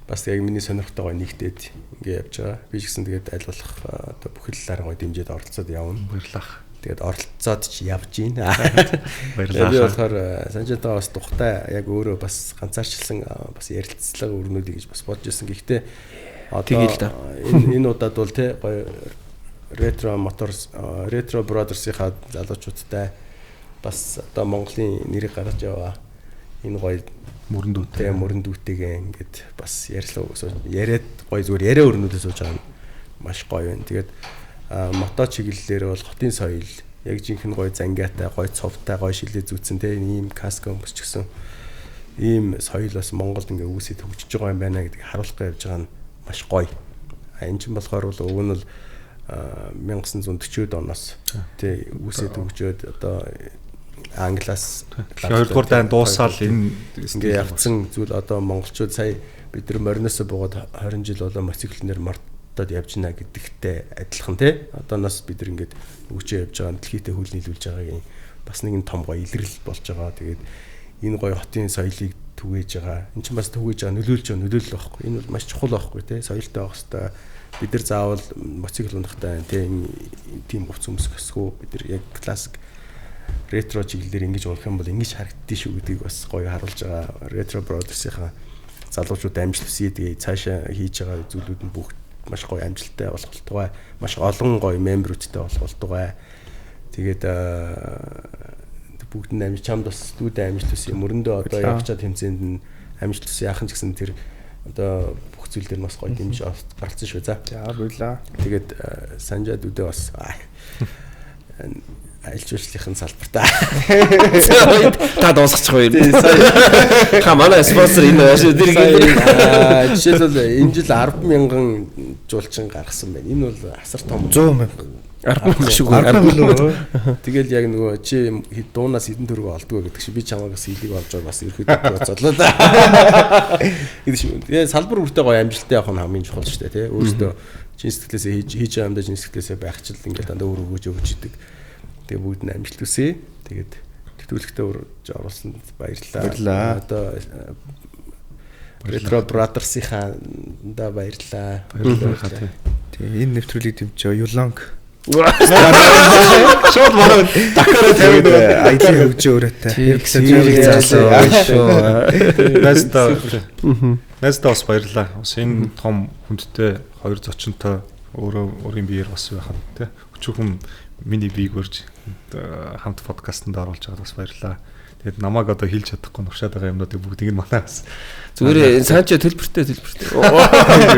бас яг миний сонирхтой гоё нэгтээд ингэ явж байгаа. Би ч гэсэн тэгээд аль болох одоо бүхэлдээр гоё дэмжиж оролцоод явна. Баярлалаа. Тэгээд оролцоод ч явж гин. Баярлалаа. Би болохоор санжитаа бас тухтай яг өөрөө бас ганцаарчлсан бас ярилцлага өрнүүдийг гэж бас бодож ирсэн. Гэхдээ одоо энэ удаад бол тий гоё Retro Brothers-ийнхаа залуучуудтай бас одоо Монголын нэрийг гаргаж яваа. Энэ гоё мөрөндүүтэйгээ ингээд бас яриад гоё зүгээр яриа өрнүүдээ сууж байгаа нь маш гоё байна. Тэгээд мото чиглэлээр бол хотын соёл яг жинхэнэ гоё зангиатай, гоё цовтай, гоё шилээ зүүцэн те ийм каско өмсч гисэн ийм соёл бас Монголд ингээ үүсэж хөгжиж байгаа юм байна гэдгийг харуулах явж байгаа нь маш гоё. Энэ чинь болохоор бол өв нь бол 1940-од оноос тий үүсэж хөгжөөд одоо Англиас 2-р дайн дуусаал энэ ингээ явцсан зүйл одоо монголчууд сая бид нар мориноосоо буугаад 20 жил болоо мотоциклээр мартаад явж гинэ гэдэгтэй адилхан тий одооноос бид нар ингээд өгчөө явж байгаа дэлхийдээ хөл нийлүүлж байгаагийн бас нэгэн том гоё илрэл болж байгаа. Тэгээд энэ гоё хотын соёлыг түгээж байгаа. Энд чинь бас түгээж байгаа нөлөөлөл байхгүй. Энэ бол маш чухал байхгүй тий соёлтой байх хэвээр бид нар заавал мотоцикл ундахтай тий тийм хувц өмсөхгүй бид нар яг классик ретро чиглэлээр ингэж болох юм бол ингэж харагддээ шүү гэдгийг бас гоё харуулж байгаа. Retro Brothers-ийнхаа залуучууд амжилт хүсье тэгээ цаашаа хийж байгаа зүйлүүд нь бүх маш гоё амжилттай болох болтугай. Маш олон гоё мемберүүдтэй болох болтугай. Тэгээд бүгд нь амжилт чамд бас студид амжилт хүсье. Мөрөндөө одоо явж чад тэмцээнд нь амжилт хүсье. Яхан ч гэсэн тэр одоо бүх зүйл дээр бас гоё дэмж гарцсан шүү. За баярлаа. Тэгээд санжаад үдээ бас айлчуучлалын салбартаа та дуусгачих вэ? Ха манай спонсор энэ шүү. Жишээлбэл энэ жил 10,000 жуулчин гаргасан байна. Энэ бол асар том 100,000 10,000 Тэгэл яг нөгөө чи дуунаас хэдэн төгрөг олдгоо гэдэг чи би чамаагаас илийг олж байгаа бас ерөөхдөө боцолоо да. Гэдэг шиг. Тэгээ салбар бүртээ гоё амжилттай явах нь хамгийн чухал шүү дээ тий. Өөрөөсөө чин сэтгэлээсээ хийж байгаа юмдаа чин сэтгэлээсээ байхчил ингээд дандаа өөр өгөөж идэг. Тэгээ бүгд нь амжилт хүсье. Тэгээд тэтгүүлэгтээ урьж оруулсанд баярлалаа. Одоо Retro Brothers-ийнхаа баярлалаа. Баярлалаа. Тэгээ энэ нэвтрүүлгийг дэмжиж Юлонг шууд манай дахиад тавьд аялал хөгжөө өрөөтэй. Нэстэ бас баярлалаа. Бас энэ том хүндтэй хоёр зочинтой өөрийн биеэр бас байхад тий. Өчүүхэн миний биег өрж хамт подкастт оруулж байгаад бас баярлалаа. Тэгээд намайг одоо хэлж чадахгүй нуршаад байгаа юмнуудыг бүгдийг нь манаас зүгээр цаанч төлбөртэй.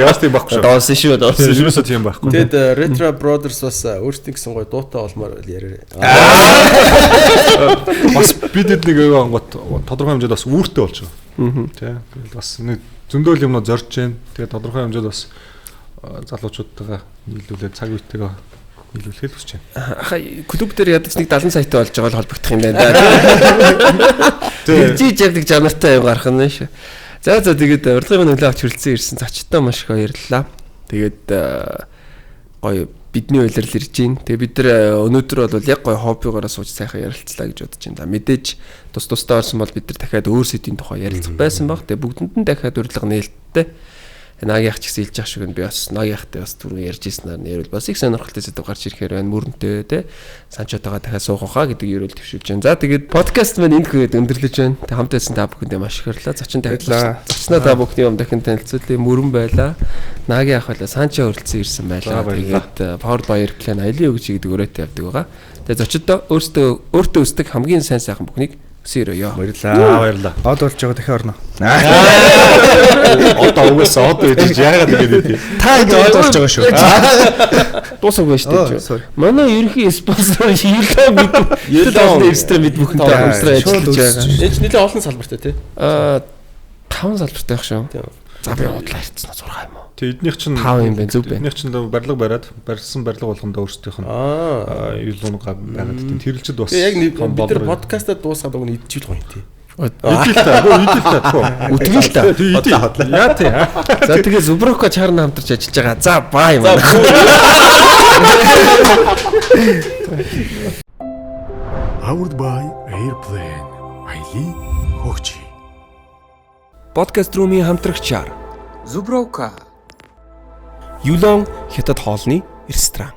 Яас тийм байхгүй шүү. Доосон шүү. Юусоо тийм байхгүй. Тэгээд Retro Brothers бас өөрсдийн гэсэн гоё дуутай олмоор яриа. Бас бид нэг тодорхой хэмжээнд бас үүртэй болж байгаа. Тий. Тэгээд бас нэг зөндөл юмнууд зорж जैन. Тэгээд тодорхой хэмжээнд бас залуучуудтайгаа нийлүүлээд цаг үетэйгээ нийлүүлэхэд хүсэж байна. Хаа клуб дээр ядаж нэг 70 саятай болж байгаа л холбогдох юм байна да. Жиж явдаг жанртай юм гарах нь шүү. За тэгээд урилгын нөлөө авч хүрэлцэн ирсэн зочтой маш их баярлалаа. Тэгээд гоё бидний уйлрал ирж гин. Тэгээд бид нар өнөөдөр бол яг гоё хоббигоороо сууж сайхан ярилцлаа гэж бодож байна. Мэдээж тусдаа орсон бол бид нар дахиад өөр сэдвийн тухай ярилцах байсан баг. Тэгээд бүгдэнд нь дахиад урилга нээлттэй Наги ах ч гэсэн хэлж ах шиг би бас Наги ахтай бас түрүү ярьж ирсэнээр нэрвэл бас их сонирхолтой зүйл гарч ирэхээр байна. Мөрөнтэй те Санчотойгоо дахиад суух хаа гэдэг ерөөл төвшүүлж байна. За тэгээд подкаст маань энд хүрээд өндөрлөж байна. Тэг хамт байсан та бүхэндээ маш их баярлалаа. Зочин тавилаа. Зочноо та бүхний юм дахин танилцуулъя. Мөрөн байла. Наги ах байла. Санчо хүрэлцэн ирсэн байлаа. Тэгээд Power by Airplane аялын өгч гэдэг өрөөтэй явдаг байгаа. Тэгээд зочдоо өөртөө өсдөг хамгийн сайн сайхан бүхнийг Сэрөө. Баярлалаа. Од болж байгаа дахиад орно. Одоо угаасаа од байж яагаад ингэж Та ингэ од болж байгаа шүү. Дуусаагүй шүү дээ. Манай ерөнхий спонсор Yellow мэд бүхэнтэй хамтран ажиллаж байгаа. Энд нэлээд олон салбартай тий. 5 салбартай байх шүү. За би бодлоо ирсэн 6 юм уу? Тэг эднийх чинь 5 юм байна зүг байна. Эднийх чинь барилга бариад барьсан барилга болгондоо өөрсдийнх нь юулуунгаа байгаад тийм тэрэлчд бас. Яг бид нар подкастаа дуусгаад өгнө идчихэл гоё тий. Идэл та. Үтгэл та. Яа тий. За тэгээ Зуброко чарна хамтарч ажиллаж байгаа. За баа юм байна. Powered by Airplane. Аялын хөгжи. Подкаст румын хамтрагчаар Зуброко. Юлон хятад хоолны ресторан.